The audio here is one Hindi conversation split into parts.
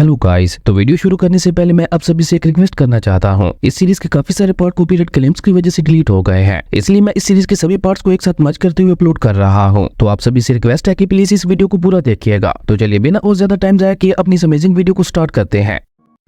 हेलो गाइस, तो वीडियो शुरू करने से पहले मैं आप सभी से एक रिक्वेस्ट करना चाहता हूं। इस सीरीज के काफी सारे पार्ट कॉपीराइट क्लेम्स की वजह से डिलीट हो गए हैं, इसलिए मैं इस सीरीज के सभी पार्ट्स को एक साथ मर्ज करते हुए अपलोड कर रहा हूं। तो आप सभी से रिक्वेस्ट है कि प्लीज इस वीडियो को पूरा देखिएगा। तो चलिए बिना और ज्यादा टाइम जाया किए अपनी इस अमेजिंग वीडियो को स्टार्ट करते हैं।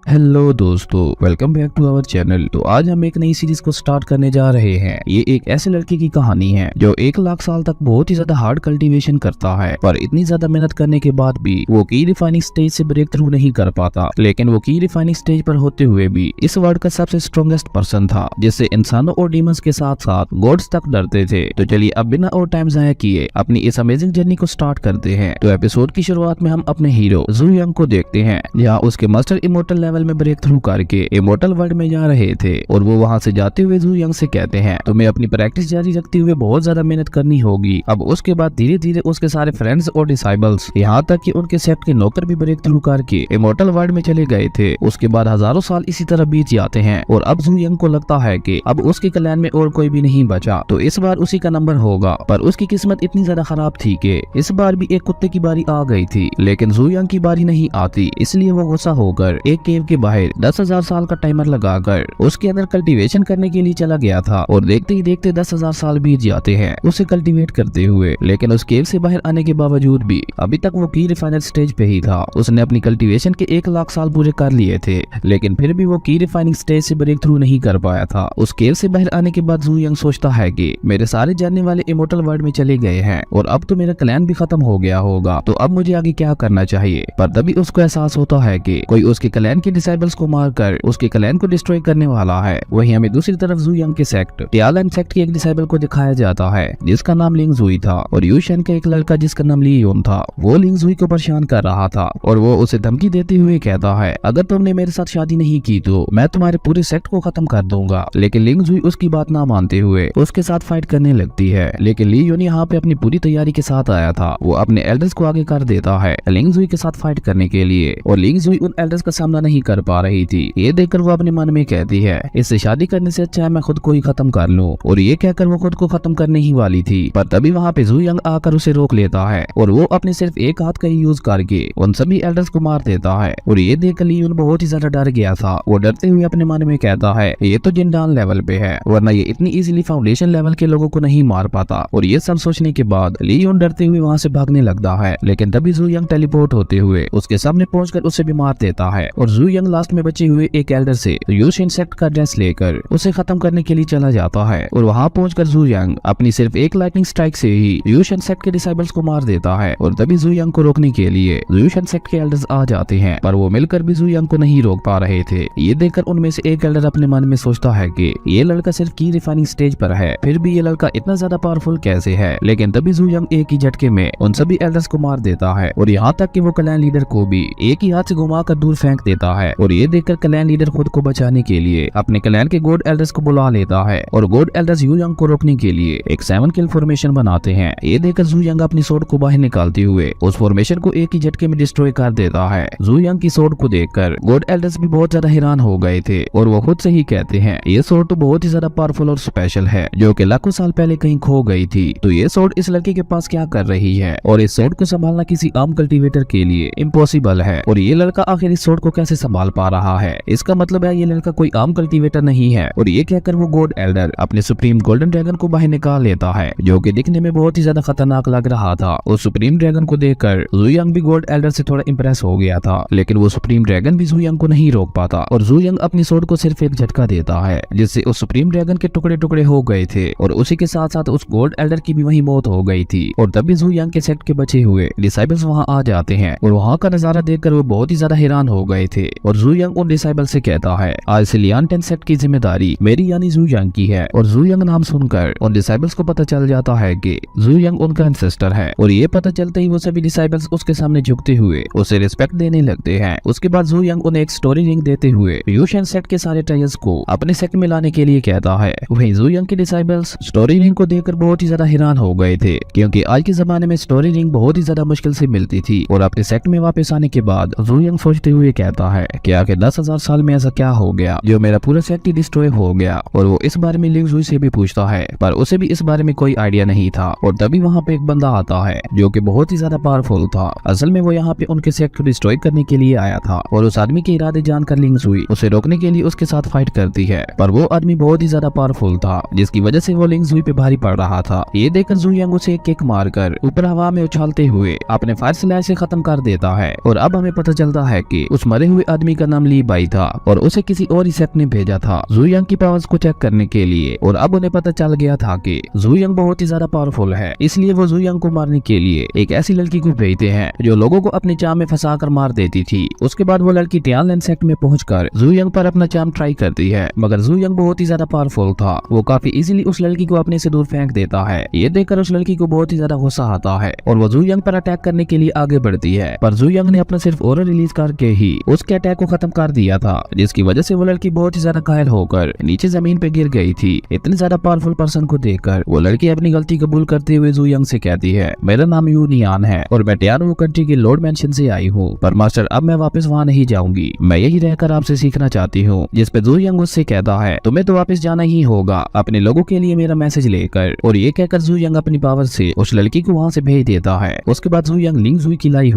हेलो दोस्तों, welcome back to our channel. तो आज हम एक नई सीरीज को स्टार्ट करने जा रहे हैं। ये एक ऐसे लड़के की कहानी है जो 1 लाख साल तक बहुत ही ज्यादा हार्ड कल्टीवेशन करता है, पर इतनी ज्यादा मेहनत करने के बाद भी वो की रिफाइनिंग स्टेज से ब्रेक थ्रू नहीं कर पाता। लेकिन वो की रिफाइनिंग स्टेज पर होते हुए भी इस वर्ल्ड का सबसे स्ट्रॉन्गेस्ट पर्सन था, जिससे इंसानों और डीमंस के साथ साथ गॉड्स तक डरते थे। तो चलिए अब बिना और टाइम जाया किए अपनी इस अमेजिंग जर्नी को स्टार्ट करते हैं। तो एपिसोड की शुरुआत में हम अपने हीरो जू यंग को देखते हैं, जहाँ उसके मास्टर इमोर्टल लेवल में ब्रेक थ्रू करके इमोर्टल वर्ल्ड में जा रहे थे। और वो वहाँ से जाते हुए जू यंग से कहते हैं, तुम्हें अपनी प्रैक्टिस जारी रखते हुए बहुत ज्यादा मेहनत करनी होगी। अब उसके बाद धीरे धीरे उसके सारे फ्रेंड्स और डिसाइबल्स, यहाँ तक कि उनके सेक्ट के नौकर भी ब्रेक थ्रू करके इमोर्टल वर्ल्ड में चले गए थे। उसके बाद हजारों साल इसी तरह बीत जाते हैं और अब जू यंग को लगता है कि अब उसके क्लैन में और कोई भी नहीं बचा, तो इस बार उसी का नंबर होगा। पर उसकी किस्मत इतनी ज्यादा खराब थी कि इस बार भी एक कुत्ते की बारी आ गई थी, लेकिन जू यंग की बारी नहीं आती। इसलिए वो गुस्सा होकर एक केव के बाहर 10,000 साल का टाइमर लगाकर उसके अंदर कल्टीवेशन करने के लिए चला गया था। और देखते ही देखते 10,000 साल बीत जाते हैं उसे कल्टीवेट करते हुए। लेकिन उस केव से बाहर आने के बावजूद भी अभी तक वो की रिफाइनर स्टेज पे ही था। उसने अपनी कल्टीवेशन के 1 लाख साल पूरे कर लिए थे, लेकिन फिर भी वो की रिफाइनिंग स्टेज से ब्रेक थ्रू नहीं कर पाया था। उस केव से बाहर आने के बाद जू यंग सोचता है कि मेरे सारे जानने वाले इमोर्टल वर्ल्ड में चले गए हैं और अब तो मेरा क्लैन भी खत्म हो गया होगा, तो अब मुझे आगे क्या करना चाहिए। पर तभी उसको एहसास होता है कि कोई उसके क्लैन के डिसाइबल्स को मारकर उसके क्लैन को डिस्ट्रॉय करने वाला है। वहीं हमें दूसरी तरफ जू यंग के सेक्ट टियालन सेक्ट के एक डिसाइबल को दिखाया जाता है, जिसका नाम लिंग जुई था। और यूशन का एक लड़का जिसका नाम ली योन था, वो लिंग जुई को परेशान कर रहा था और वो उसे धमकी देते हुए कहता है, अगर तुमने मेरे साथ शादी नहीं की तो मैं तुम्हारे पूरे सेक्ट को खत्म कर दूंगा। लेकिन लिंग जुई उसकी बात ना मानते हुए उसके साथ फाइट करने लगती है। लेकिन ली योन यहाँ पे अपनी पूरी तैयारी के साथ आया था। वो अपने एल्डर्स को आगे कर देता है लिंग जुई के साथ फाइट करने के लिए, और लिंग जुई उन एल्डर्स का सामना नहीं कर पा रही थी। ये देखकर वो अपने मन में कहती है, इससे शादी करने से अच्छा है मैं खुद को ही खत्म कर लूं। और ये कहकर वो खुद को खत्म करने ही वाली थी, पर तभी वहाँ पे जू यंग आकर उसे रोक लेता है और वो अपने सिर्फ एक हाथ का ही यूज करके उन सभी एल्डर्स को मार देता है। और ये देखकर लियोन बहुत ही ज्यादा डर गया था। वो डरते हुए अपने मन में कहता है, ये तो जिंदान लेवल पे है, वरना ये इतनी इजीली फाउंडेशन लेवल के लोगों को नहीं मार पाता। और ये सब सोचने के बाद लियोन डरते हुए वहाँ से भागने लगता है। लेकिन तभी जू यंग टेलीपोर्ट होते हुए उसके सामने पहुंचकर उसे भी मार देता है। और जू यंग लास्ट में बचे हुए एक एल्डर से यूशन सेक्ट का ड्रेस लेकर उसे खत्म करने के लिए चला जाता है। और वहाँ पहुंचकर जू यंग अपनी सिर्फ एक लाइटनिंग स्ट्राइक से ही यूशन सेक्ट के डिसाइबल्स को मार देता है। और तभी जू यंग को रोकने के लिए यूशन सेक्ट के एल्डर्स आ जाते हैं, पर वो मिलकर भी जू यंग को नहीं रोक पा रहे थे। ये देखकर उनमें से एक एल्डर अपने मन में सोचता है कि ये लड़का सिर्फ की रिफाइनिंग स्टेज पर है, फिर भी ये लड़का इतना ज्यादा पावरफुल कैसे है। लेकिन तभी जू यंग एक ही झटके में उन सभी एल्डर्स को मार देता है, और यहाँ तक कि वो क्लैन लीडर को भी एक ही हाथ से घुमाकर दूर फेंक देता है। और ये देखकर क्लैन लीडर खुद को बचाने के लिए अपने क्लैन के गॉड एल्डर्स को बुला लेता है, और गॉड एल्डर्स जू यंग को रोकने के लिए एक 7 किल फॉर्मेशन बनाते हैं। ये देखकर जू यंग अपनी सोर्ड को बाहर निकालते हुए उस फॉर्मेशन को एक ही झटके में डिस्ट्रॉय कर देता है। जू यंग की सोर्ड को देखकर गॉड एल्डर्स भी बहुत ज्यादा हैरान हो गए थे, और वो खुद से ही कहते हैं, ये सोर्ड तो बहुत ही ज्यादा पावरफुल और स्पेशल है, जो कि लाखों साल पहले कहीं खो गई थी। तो ये सोर्ड इस लड़के के पास क्या कर रही है, और इस सोर्ड को संभालना किसी आम कल्टीवेटर के लिए इम्पॉसिबल है। और ये लड़का आखिर इस सोर्ड को कैसे संभाल पा रहा है, इसका मतलब है ये लड़का कोई आम कल्टीवेटर नहीं है। और ये कहकर वो गॉड एल्डर अपने सुप्रीम गोल्डन ड्रैगन को बाहर निकाल लेता है, जो कि दिखने में बहुत ही ज्यादा खतरनाक लग रहा था। उस सुप्रीम ड्रैगन को देखकर जू यंग भी गॉड एल्डर से थोड़ा इंप्रेस हो गया था, लेकिन वो सुप्रीम ड्रैगन भी जू यंग को नहीं रोक पाता। और जू यंग अपनी सोर्ड को सिर्फ एक झटका देता है, जिससे उस सुप्रीम ड्रैगन के टुकड़े टुकड़े हो गए थे, और उसी के साथ साथ उस गॉड एल्डर की भी वही मौत हो गई थी। और तभी जू यंग के सेक्ट के बचे हुए डिसाइबल्स वहाँ आ जाते हैं, और वहाँ का नजारा देखकर वो बहुत ही ज्यादा हैरान हो गए थे। और जू यंग उन डिसाइबल से कहता है, आज से लियान 10 सेक्ट की जिम्मेदारी मेरी यानी जू यंग की है। और जू यंग नाम सुनकर उन डिसाइबल्स को पता चल जाता है कि जू यंग उनका एंसेस्टर है। और ये पता चलते ही वो सभी डिसाइबल्स उसके सामने झुकते हुए उसे रिस्पेक्ट देने लगते हैं। उसके बाद जू यंग उन्हें एक स्टोरी रिंग देते हुए यूशन सेक्ट के सारे ट्रायल्स को अपने सेक्ट में लाने के लिए कहता है। वहीं जू यंग के डिसाइबल्स स्टोरी रिंग को देखकर बहुत ही ज्यादा हैरान हो गए थे, क्योंकि आज के जमाने में स्टोरी रिंग बहुत ही ज्यादा मुश्किल से मिलती थी। और अपने सेक्ट में वापस आने के बाद जू यंग सोचते हुए कहता है, है कि आखिर 10,000 साल में ऐसा क्या हो गया जो मेरा पूरा सेट ही डिस्ट्रॉय हो गया। और वो इस बारे में लिंग जुई से भी पूछता है, पर उसे भी इस बारे में कोई आइडिया नहीं था। और तभी वहाँ पे एक बंदा आता है जो कि बहुत ही ज्यादा पावरफुल था। असल में वो यहाँ पे उनके सेट को डिस्ट्रॉय करने के लिए आया था और उस आदमी के इरादे जानकर लिंग जुई उसे रोकने के लिए उसके साथ फाइट करती है। पर वो आदमी बहुत ही ज्यादा पावरफुल था जिसकी वजह से वो लिंग जुई पे भारी पड़ रहा था। ये देखकर जुई यंग उसे एक किक मारकर ऊपर हवा में उछालते हुए अपने फायर स्लैश से खत्म कर देता है। और अब हमें पता चलता है कि उस मरे हुए आदमी का नाम ली बाई था और उसे किसी और ही सेट ने भेजा था जुई यंग की पावर्स को चेक करने के लिए। और अब उन्हें पता चल गया था कि जुई यंग बहुत ही ज्यादा पावरफुल है, इसलिए वो जुई यंग को मारने के लिए एक ऐसी लड़की को भेजते हैं जो लोगों को अपने चाम में फंसा कर मार देती थी। उसके बाद वो लड़की टियानलैंड सेक्ट में पहुंचकर जुई यंग पर अपना चाम ट्राई करती है, मगर जुई यंग बहुत ही ज्यादा पावरफुल था। वो काफी इजीली उस लड़की को अपने से दूर फेंक देता है। ये देखकर उस लड़की को बहुत ही ज्यादा गुस्सा आता है और वो जुई यंग पर अटैक करने के लिए आगे बढ़ती है। पर जुई यंग ने अपना सिर्फ ऑरा रिलीज करके ही उसके अटैक को खत्म कर दिया था, जिसकी वजह से वो लड़की बहुत ही ज्यादा घायल होकर नीचे जमीन पे गिर गई थी। इतने ज्यादा पावरफुल पर्सन को देखकर वो लड़की अपनी गलती कबूल करते हुए जुई यंग से कहती है, मेरा नाम यूनियान है और मैं टियानो कंट्री के लॉर्ड मेंशन से आई हूँ, पर मास्टर अब मैं वापस वहाँ नहीं जाऊंगी, मैं यही रहकर आपसे सीखना चाहती हूँ। जिस पे जुई यंग उससे कहता है, तुम्हें तो वापस जाना ही होगा अपने लोगों के लिए मेरा मैसेज लेकर। और ये कहकर जुई यंग अपनी पावर से उस लड़की को वहाँ से भेज देता है। उसके बाद जुई यंग लिंग जुई की लाई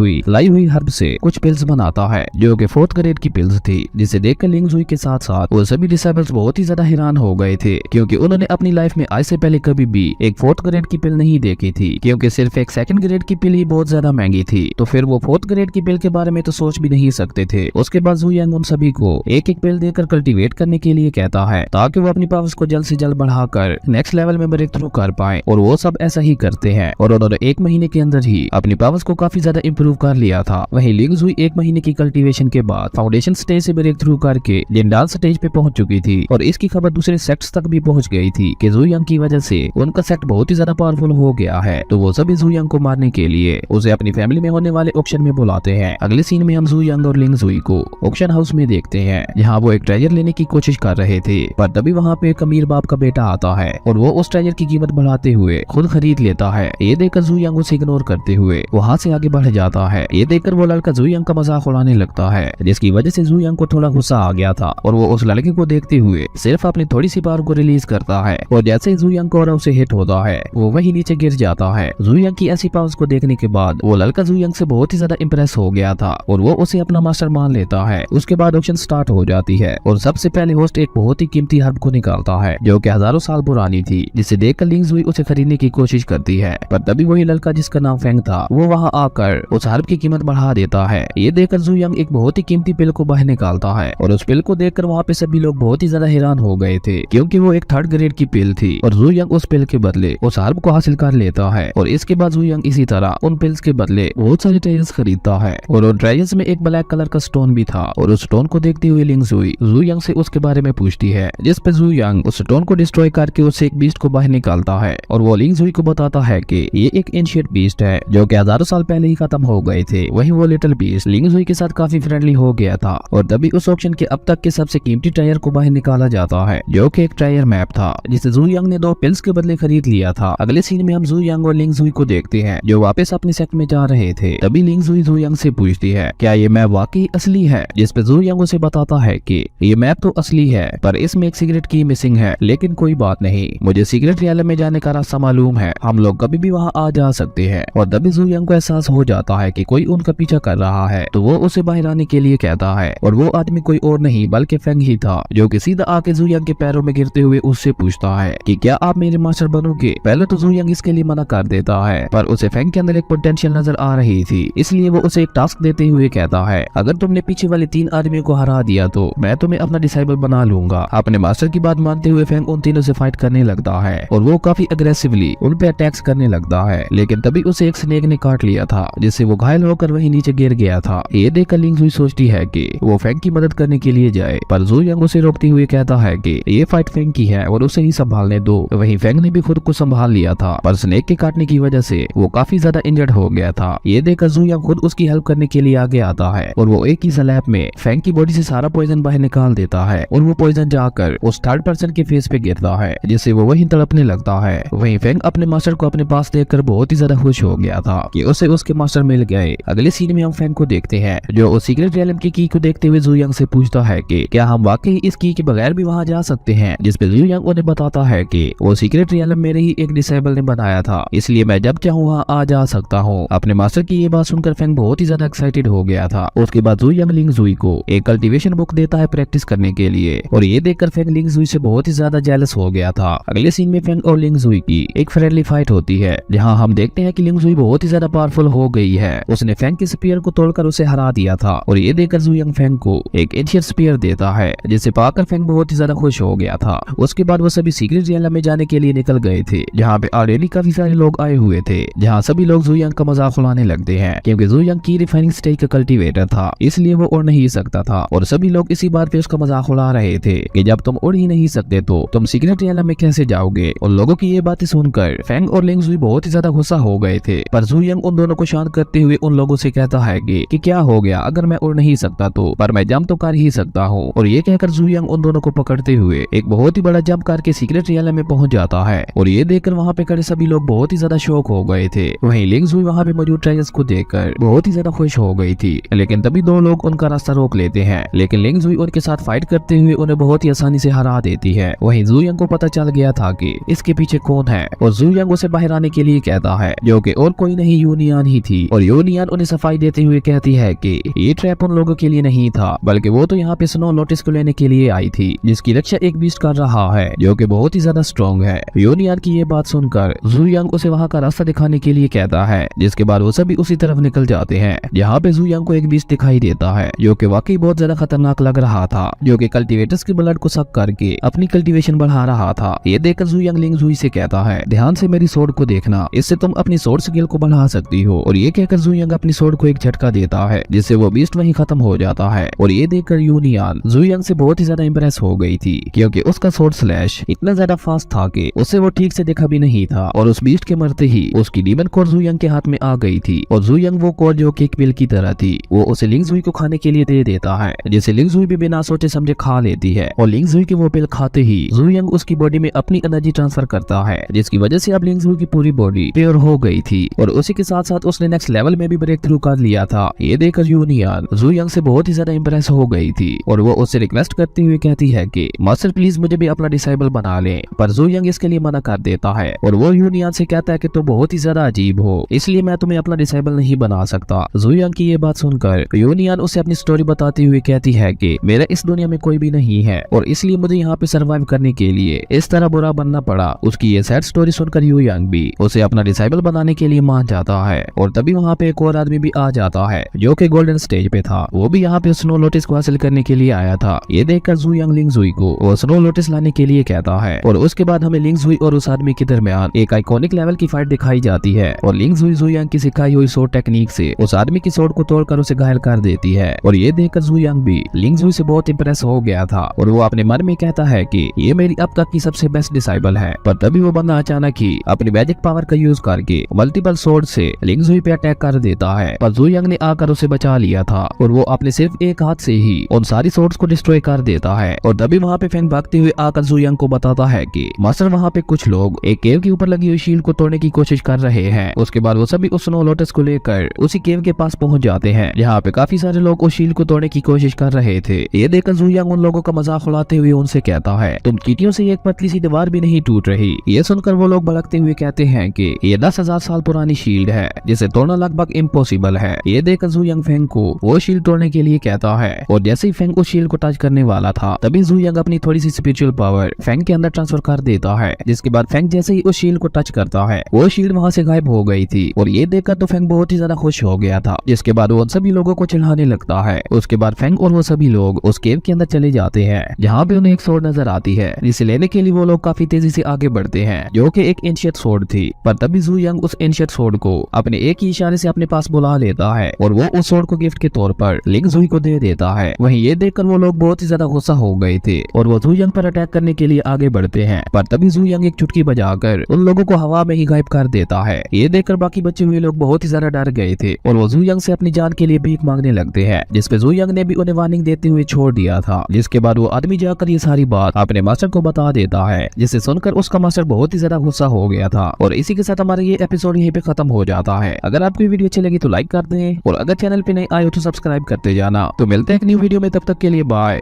हुई हर्ब से कुछ पिल्स बनाता है जो कि 4th ग्रेड की पिल्स थी, जिसे देखकर लिंग जुई के साथ साथ वो सभी डिसेबल्स बहुत ही ज्यादा हैरान हो गए थे, क्योंकि उन्होंने अपनी लाइफ में आज से पहले कभी भी एक 4th ग्रेड की पिल नहीं देखी थी, क्योंकि सिर्फ एक 2nd ग्रेड की पिल ही बहुत ज्यादा महंगी थी। तो फिर वो 4th ग्रेड की पिल के बारे में तो सोच भी नहीं सकते थे। उसके बाद जुई यंग उन सभी को एक एक पिल देकर कल्टीवेट करने के लिए कहता है ताकि वो अपनी पावर्स को जल्द से जल्द बढ़ाकर नेक्स्ट लेवल में ब्रेक थ्रू कर पाए। और वो सब ऐसा ही करते हैं और उन्होंने 1 महीने के अंदर ही अपनी पावर्स को काफी ज्यादा इंप्रूव कर लिया था। वहीं लिंग जुई 1 महीने की कल्टीवेशन के बाद फाउंडेशन स्टेज से ब्रेक थ्रू करके लिंडाल स्टेज पे पहुंच चुकी थी और इसकी खबर दूसरे सेक्ट्स तक भी पहुंच गई थी कि जुई यंग की वजह से उनका सेक्ट बहुत ही ज्यादा पावरफुल हो गया है। तो वो सभी जुई यंग को मारने के लिए उसे अपनी फैमिली में होने वाले ऑक्शन में बुलाते हैं। अगले सीन में हम जुई यंग और लिंग जुई को ऑक्शन हाउस में देखते हैं, जहाँ वो एक ट्रेजर लेने की कोशिश कर रहे थे। पर तभी वहाँ पे एक अमीर बाप का बेटा आता है और वो उस ट्रेजर की कीमत बढ़ाते हुए खुद खरीद लेता है। ये देखकर जुई यंग उसे इग्नोर करते हुए वहाँ से आगे बढ़ जाता है। ये देखकर वो लड़का जुई यंग का मजाक उड़ाने लगता है, जिसकी वजह से जुई यंग को थोड़ा गुस्सा आ गया था और वो उस लड़के को देखते हुए सिर्फ अपनी थोड़ी सी पावर को रिलीज करता है। और जैसे ही जुई यंग को उसे हिट होता है वो वही नीचे गिर जाता है। जुई यंग की ऐसी पावर्स को देखने के बाद वो लड़का जुई यंग से बहुत ही ज्यादा इंप्रेस हो गया था और वो उसे अपना मास्टर मान लेता है। उसके बाद ऑक्शन स्टार्ट हो जाती है और सबसे पहले होस्ट एक बहुत ही कीमती हर्ब को निकालता है जो कि हजारों साल पुरानी थी, जिसे देखकर लिंग जुई उसे खरीदने की कोशिश करती है। पर तभी वही लड़का जिसका नाम फेंग था वो वहाँ आकर उस हर्ब की कीमत बढ़ा देता है। ये देखकर जुई यंग एक बहुत ही कीमती पिल को बाहर निकालता है और उस पिल को देखकर वहाँ पे सभी लोग बहुत ही ज्यादा हैरान हो गए थे, क्योंकि वो एक 3rd ग्रेड की पिल थी और जुई यंग उस पिल के बदले उस हर्ब को हासिल कर लेता है। और इसके बाद जुई यंग इसी तरह उन पिल्स के बदले बहुत सारे ट्रेजर्स खरीदता है और उन ट्रेजर्स में एक ब्लैक कलर का स्टोन भी था। और उस स्टोन को देखते हुए लिंग जुई यंग से उसके बारे में पूछती है, जिस पे जुई यंग उस स्टोन को डिस्ट्रॉय करके उससे एक बीस्ट को बाहर निकालता है और वो लिंग जुई को बताता है कि ये एक एंशिएंट बीस्ट है जो कि हजारों साल पहले ही खत्म हो गए थे। वही वो लिटिल बीस्ट लिंग जुई के साथ काफी फ्रेंडली हो गया था और तभी उस ऑक्शन के अब तक के सबसे कीमती ट्रेजर को बाहर निकाला जाता है जो कि एक ट्रेजर मैप था, जिसे जुई यंग ने 2 पिल्स के बदले खरीद लिया था। अगले सीन में हम जुई यंग और लिंग जुई को देखते हैं जो वापस अपने सेट में जा रहे थे। तभी लिंग जुई यंग से पूछती है, क्या ये मैप वाकई असली है? जिस पे जुई यंग उसे बताता है कि ये मैप तो असली है पर इसमें एक सीक्रेट की मिसिंग है, लेकिन कोई बात नहीं, मुझे सीक्रेट रियल में जाने का रास्ता मालूम है, हम लोग कभी भी वहाँ आ जा सकते हैं। और तभी जुई यंग को एहसास हो जाता है कि कोई उनका पीछा कर रहा है, तो वो उसे बाहर आने के लिए कहता है और वो आदमी कोई और नहीं बल्कि फेंग ही था, जो कि सीधा आके जुई यंग के पैरों में गिरते हुए उससे पूछता है कि क्या आप मेरे मास्टर बनोगे? पहले तो जुई यंग इसके लिए मना कर देता है, पर उसे फेंग के अंदर एक पोटेंशियल नजर आ रही थी, इसलिए वो उसे एक टास्क देते हुए कहता है, अगर तुमने पीछे वाले 3 आदमियों को हरा दिया तो मैं तुम्हें अपना डिसाइबल बना लूंगा। अपने मास्टर की बात मानते हुए फेंग उन तीनों से फाइट करने लगता है और वो काफी अग्रेसिवली उन पे अटैक्स करने लगता है, लेकिन तभी उसे एक स्नेक ने काट लिया था, जिससे वो घायल होकर वहीं नीचे गिर गया था। ये देखकर लिंग जुई सोचती है कि वो फेंग की मदद करने के लिए जाए, पर जुई यंग उसे रोकते हुए कहता है कि ये फाइट फेंग की है और उसे ही संभालने दो। वहीं फेंग ने भी खुद को संभाल लिया था, पर स्नेक के काटने की वजह से वो काफी ज्यादा इंजर्ड हो गया था। ये देखकर जुई यंग खुद उसकी हेल्प करने के लिए आगे आता है और वो एक ही स्लैप में फेंग की बॉडी से सारा पॉइजन बाहर निकाल देता है और वो पॉइजन जाकर उस 3rd पर्सन के फेस पे गिरता है, जिससे वो वहीं तड़पने लगता है। वहीं फेंग अपने मास्टर को अपने पास देखकर बहुत ही ज्यादा खुश हो गया था कि उसे उसके मास्टर मिल गए। अगले सीन में हम फेंग को देखते हैं जो उस सीक्रेट रियलम की को देखते हुए जू यंग से पूछता है कि क्या हम वाकई इस की के बगैर भी वहाँ जा सकते हैं, जिस पे जू यंग उन्हें बताता है कि वो सीक्रेट रियलम मेरे ही एक डिसेबल ने बनाया था, इसलिए मैं जब चाहूँ वहाँ आ जा सकता हूँ। अपने मास्टर की ये बात सुनकर फेंग बहुत ही ज्यादा एक्साइटेड हो गया था। उसके बाद जू यंग लिंग जुई को एक कल्टीवेशन बुक देता है प्रैक्टिस करने के लिए, और ये देखकर फेंग लिंग जुई से बहुत ही ज्यादा जेलस हो गया था। अगले सीन में फेंग और लिंग जुई की एक फ्रेंडली फाइट होती है, जहाँ हम देखते हैं कि लिंग जुई बहुत ही ज्यादा पावरफुल हो गई है। उसने फेंग के स्पीयर को तोड़कर उसे हरा दिया था, और ये देखकर जू यंग फेंग को एक एंशिएंट स्पीयर देता है, जिसे पाकर फेंग बहुत ही ज्यादा खुश हो गया था। उसके बाद वो सभी सीक्रेट रियलम में जाने के लिए निकल गए थे, जहाँ पे ऑलरेडी काफी सारे लोग आए हुए थे, जहाँ सभी लोग जू यंग का मजाक उड़ाने लगते हैं, क्योंकि जू यंग की रिफाइनिंग स्टेज का कल्टीवेटर था, इसलिए वो उड़ नहीं सकता था। और सभी लोग इसी बात पे उसका मजाक उड़ा रहे थे कि जब तुम उड़ ही नहीं सकते तो तुम सीक्रेट रियलम में कैसे जाओगे। उन लोगों की ये बातें सुनकर फेंग और लिंग जुई बहुत ही ज्यादा गुस्सा हो गए थे, पर जू यंग उन दोनों को शांत करते हुए उन लोगों से कहता है कि क्या हो गया अगर मैं उड़ नहीं सकता तो, पर मैं जंप तो कर ही सकता हूँ। और ये कहकर जू यंग उन दोनों को पकड़ते हुए एक बहुत ही बड़ा जंप करके सीक्रेट रियलम में पहुंच जाता है, और ये देखकर वहाँ पे खड़े सभी लोग बहुत ही ज्यादा शॉक हो गए थे। वहीं लिंग जुई वहाँ पे मौजूद ट्रेजर्स को देखकर बहुत ही ज्यादा खुश हो गई थी, लेकिन तभी दो लोग उनका रास्ता रोक लेते हैं, लेकिन लिंग जुई उनके साथ फाइट करते हुए उन्हें बहुत ही आसानी से हरा देती है। वहीं जू यंग को पता चल गया था कि इसके पीछे कौन है, और जू यंग उसे बाहर आने के लिए कहता है, जो कि और कोई नहीं यूनियन ही थी। और यूनियन उन्हें सफाई देते हुए कहती है कि ये ट्रैप उन लोगों के लिए नहीं था, बल्कि वो तो यहाँ पे स्नो लोटस को लेने के लिए आई थी, जिसकी रक्षा एक बीस्ट कर रहा है जो कि बहुत ही ज्यादा स्ट्रॉन्ग है। यूनियन की ये बात सुनकर जू यंग उसे वहाँ का रास्ता दिखाने के लिए कहता है, जिसके बाद वो सभी उसी तरफ निकल जाते हैं, जहाँ पे जू यंग को एक बीस्ट दिखाई देता है, जो कि वाकई बहुत ज्यादा खतरनाक लग रहा था, जो कि कल्टीवेटर्स के ब्लड को सक करके अपनी कल्टीवेशन बढ़ा रहा था। ये देखकर जू यंग लिंग जुई से कहता है, ध्यान से मेरी सोर्ड को देखना, इससे तुम अपनी सोर्ड स्किल को बढ़ा सकती हो। और ये कहकर जू यंग अपनी सोर्ड को एक झटका देता है, जिससे वो बीस्ट वहीं खत्म हो जाता है। और ये देखकर यूनियन जू यंग से बहुत ही ज्यादा इंप्रेस हो गई थी, क्योंकि उसका सोर्ड स्लैश इतना ज्यादा फास्ट था कि उसे वो ठीक से देखा भी नहीं था, और उस बीस्ट के मरते ही उसकी डीमन कोर जू यंग के हाथ में आ गई थी। और जू यंग वो कोर जो कि एक पिल की तरह थी, वो उसे लिंग जुई को खाने के लिए दे देता है, जिसे लिंग जुई भी बिना सोचे समझे खा लेती है। और लिंग जुई की वो पिल खाते ही जू यंग उसकी बॉडी में अपनी एनर्जी ट्रांसफर करता है, जिसकी वजह से अब लिंग जुई की पूरी बॉडी प्योर हो गई थी, और उसी के साथ साथ उसने नेक्स्ट लेवल में भी ब्रेक थ्रू कर लिया था। ये देखकर यूनियन जू यंग से बहुत ही ज्यादा इंप्रेस हो गई थी, और वो उससे रिक्वेस्ट करती हुई कहती है कि मास्टर प्लीज मुझे भी अपना डिसेबल बना ले, पर जू यंग इसके लिए मना कर देता है, और वो यूनियन से कहता है कि तुम बहुत ही ज्यादा अजीब हो, इसलिए मैं तुम्हें अपना डिसेबल नहीं बना सकता। जू यंग की ये बात सुनकर यूनियन उसे अपनी स्टोरी बताती हुई कहती है कि मेरा इस दुनिया में कोई भी नहीं है, और इसलिए मुझे यहाँ पे सर्वाइव करने के लिए इस तरह बुरा बनना पड़ा। उसकी ये सैड स्टोरी सुनकर यू यंग भी उसे अपना डिसेबल बनाने के लिए मान जाता है, और तभी वहाँ पे एक और आदमी भी आ जाता है, जो कि गोल्डन स्टेज पे था। वो भी यहाँ पे स्नो लोटस को हासिल करने के लिए आया था। ये देखकर जू यंग लिंग जुई को वो स्नो लोटस लाने के लिए कहता है, और उसके बाद हमें लिंग जुई और उस आदमी के दरमियान एक आइकॉनिक लेवल की फाइट दिखाई जाती है, और लिंग जुई जू यंग की सिखाई हुई सोर्ड टेक्निक से उस आदमी की सोर्ड को तोड़कर उसे घायल कर देती है। और ये देखकर जू यंग भी लिंग जुई से बहुत इंप्रेस हो गया था, और वो अपने मन में कहता है कि ये मेरी अब तक की सबसे बेस्ट डिसाइबल है। पर तभी वो बंदा अचानक ही अपनी मैजिक पावर का यूज करके मल्टीपल सोर्ड से लिंग जुई पे अटैक कर देता है, पर जू यंग ने आकर उसे बचा लिया था, और वो अपने सिर्फ एक हाथ से ही उन सारी सोर्ड्स को डिस्ट्रॉय कर देता है। और तभी वहाँ पे फेंग भागते हुए आकर जू यंग को बताता है कि मास्टर वहाँ पे कुछ लोग एक केव के ऊपर लगी हुई शील्ड को तोड़ने की कोशिश कर रहे हैं। उसके बाद वो सभी उस स्नो लोटस को लेकर उसी केव के पास पहुंच जाते हैं, जहाँ पे काफी सारे लोग उस शील्ड को तोड़ने की कोशिश कर रहे थे। ये देखकर जू यंग उन लोगों का मजाक उड़ाते हुए उनसे कहता है, तुम चींटियों से एक पतली सी दीवार भी नहीं टूट रही। ये सुनकर वो लोग भड़कते हुए कहते हैं कि ये 10,000 साल पुरानी शील्ड है, जिसे तोड़ना लगभग इम्पॉसिबल है। ये देखकर जू यंग फेंग को वो शील्ड तोड़ने के लिए कहता है, और जैसे ही फेंग उस शील्ड को टच करने वाला था, तभी जू यंग अपनी थोड़ी सी स्पिरिचुअल पावर फेंग के अंदर ट्रांसफर कर देता है, जिसके बाद फेंग जैसे ही उस शील्ड को टच करता है, वो शील्ड वहाँ से गायब हो गई थी। और ये देखकर तो फेंग बहुत ही ज्यादा खुश हो गया था, जिसके बाद वो सभी लोगों को चिढ़ाने लगता है। उसके बाद फेंग और वो सभी लोग उस केव के अंदर चले जाते हैं, जहाँ पे उन्हें एक सोर्ड नजर आती है, जिसे लेने के लिए वो लोग काफी तेजी से आगे बढ़ते हैं, जो कि एक एंशिएंट सोर्ड थी। पर तभी जू यंग उस एंशिएंट सोर्ड को अपने एक ही इशारे से अपने पास बुला लेता है, और वो उस सोर्ड को गिफ्ट के तौर पर लिंग जुई को दे देता है। वहीं ये देखकर वो लोग बहुत ही ज्यादा गुस्सा हो गए थे, और वो जू यंग पर अटैक करने के लिए आगे बढ़ते हैं। पर तभी जू यंग एक चुटकी बजाकर उन लोगों को हवा में ही गायब कर देता है। ये देखकर बाकी बचे हुए लोग बहुत ही ज्यादा डर गए थे, और वो जू यंग से अपनी जान के लिए भीख मांगने लगते हैं, जिसपे जू यंग ने भी उन्हें वार्निंग देते हुए छोड़ दिया था। जिसके बाद वो आदमी जाकर ये सारी बात अपने मास्टर को बता देता है, जिसे सुनकर उसका मास्टर बहुत ही ज्यादा गुस्सा हो गया था। और इसी के साथ हमारा ये एपिसोड यहीं पे खत्म हो जाता है। अगर आपको वीडियो अच्छी लगी तो लाइक कर दें, और अगर चैनल पे नए आए हो तो सब्सक्राइब सब्सक्राइब करते जाना। तो मिलते हैं एक न्यू वीडियो में, तब तक के लिए बाय।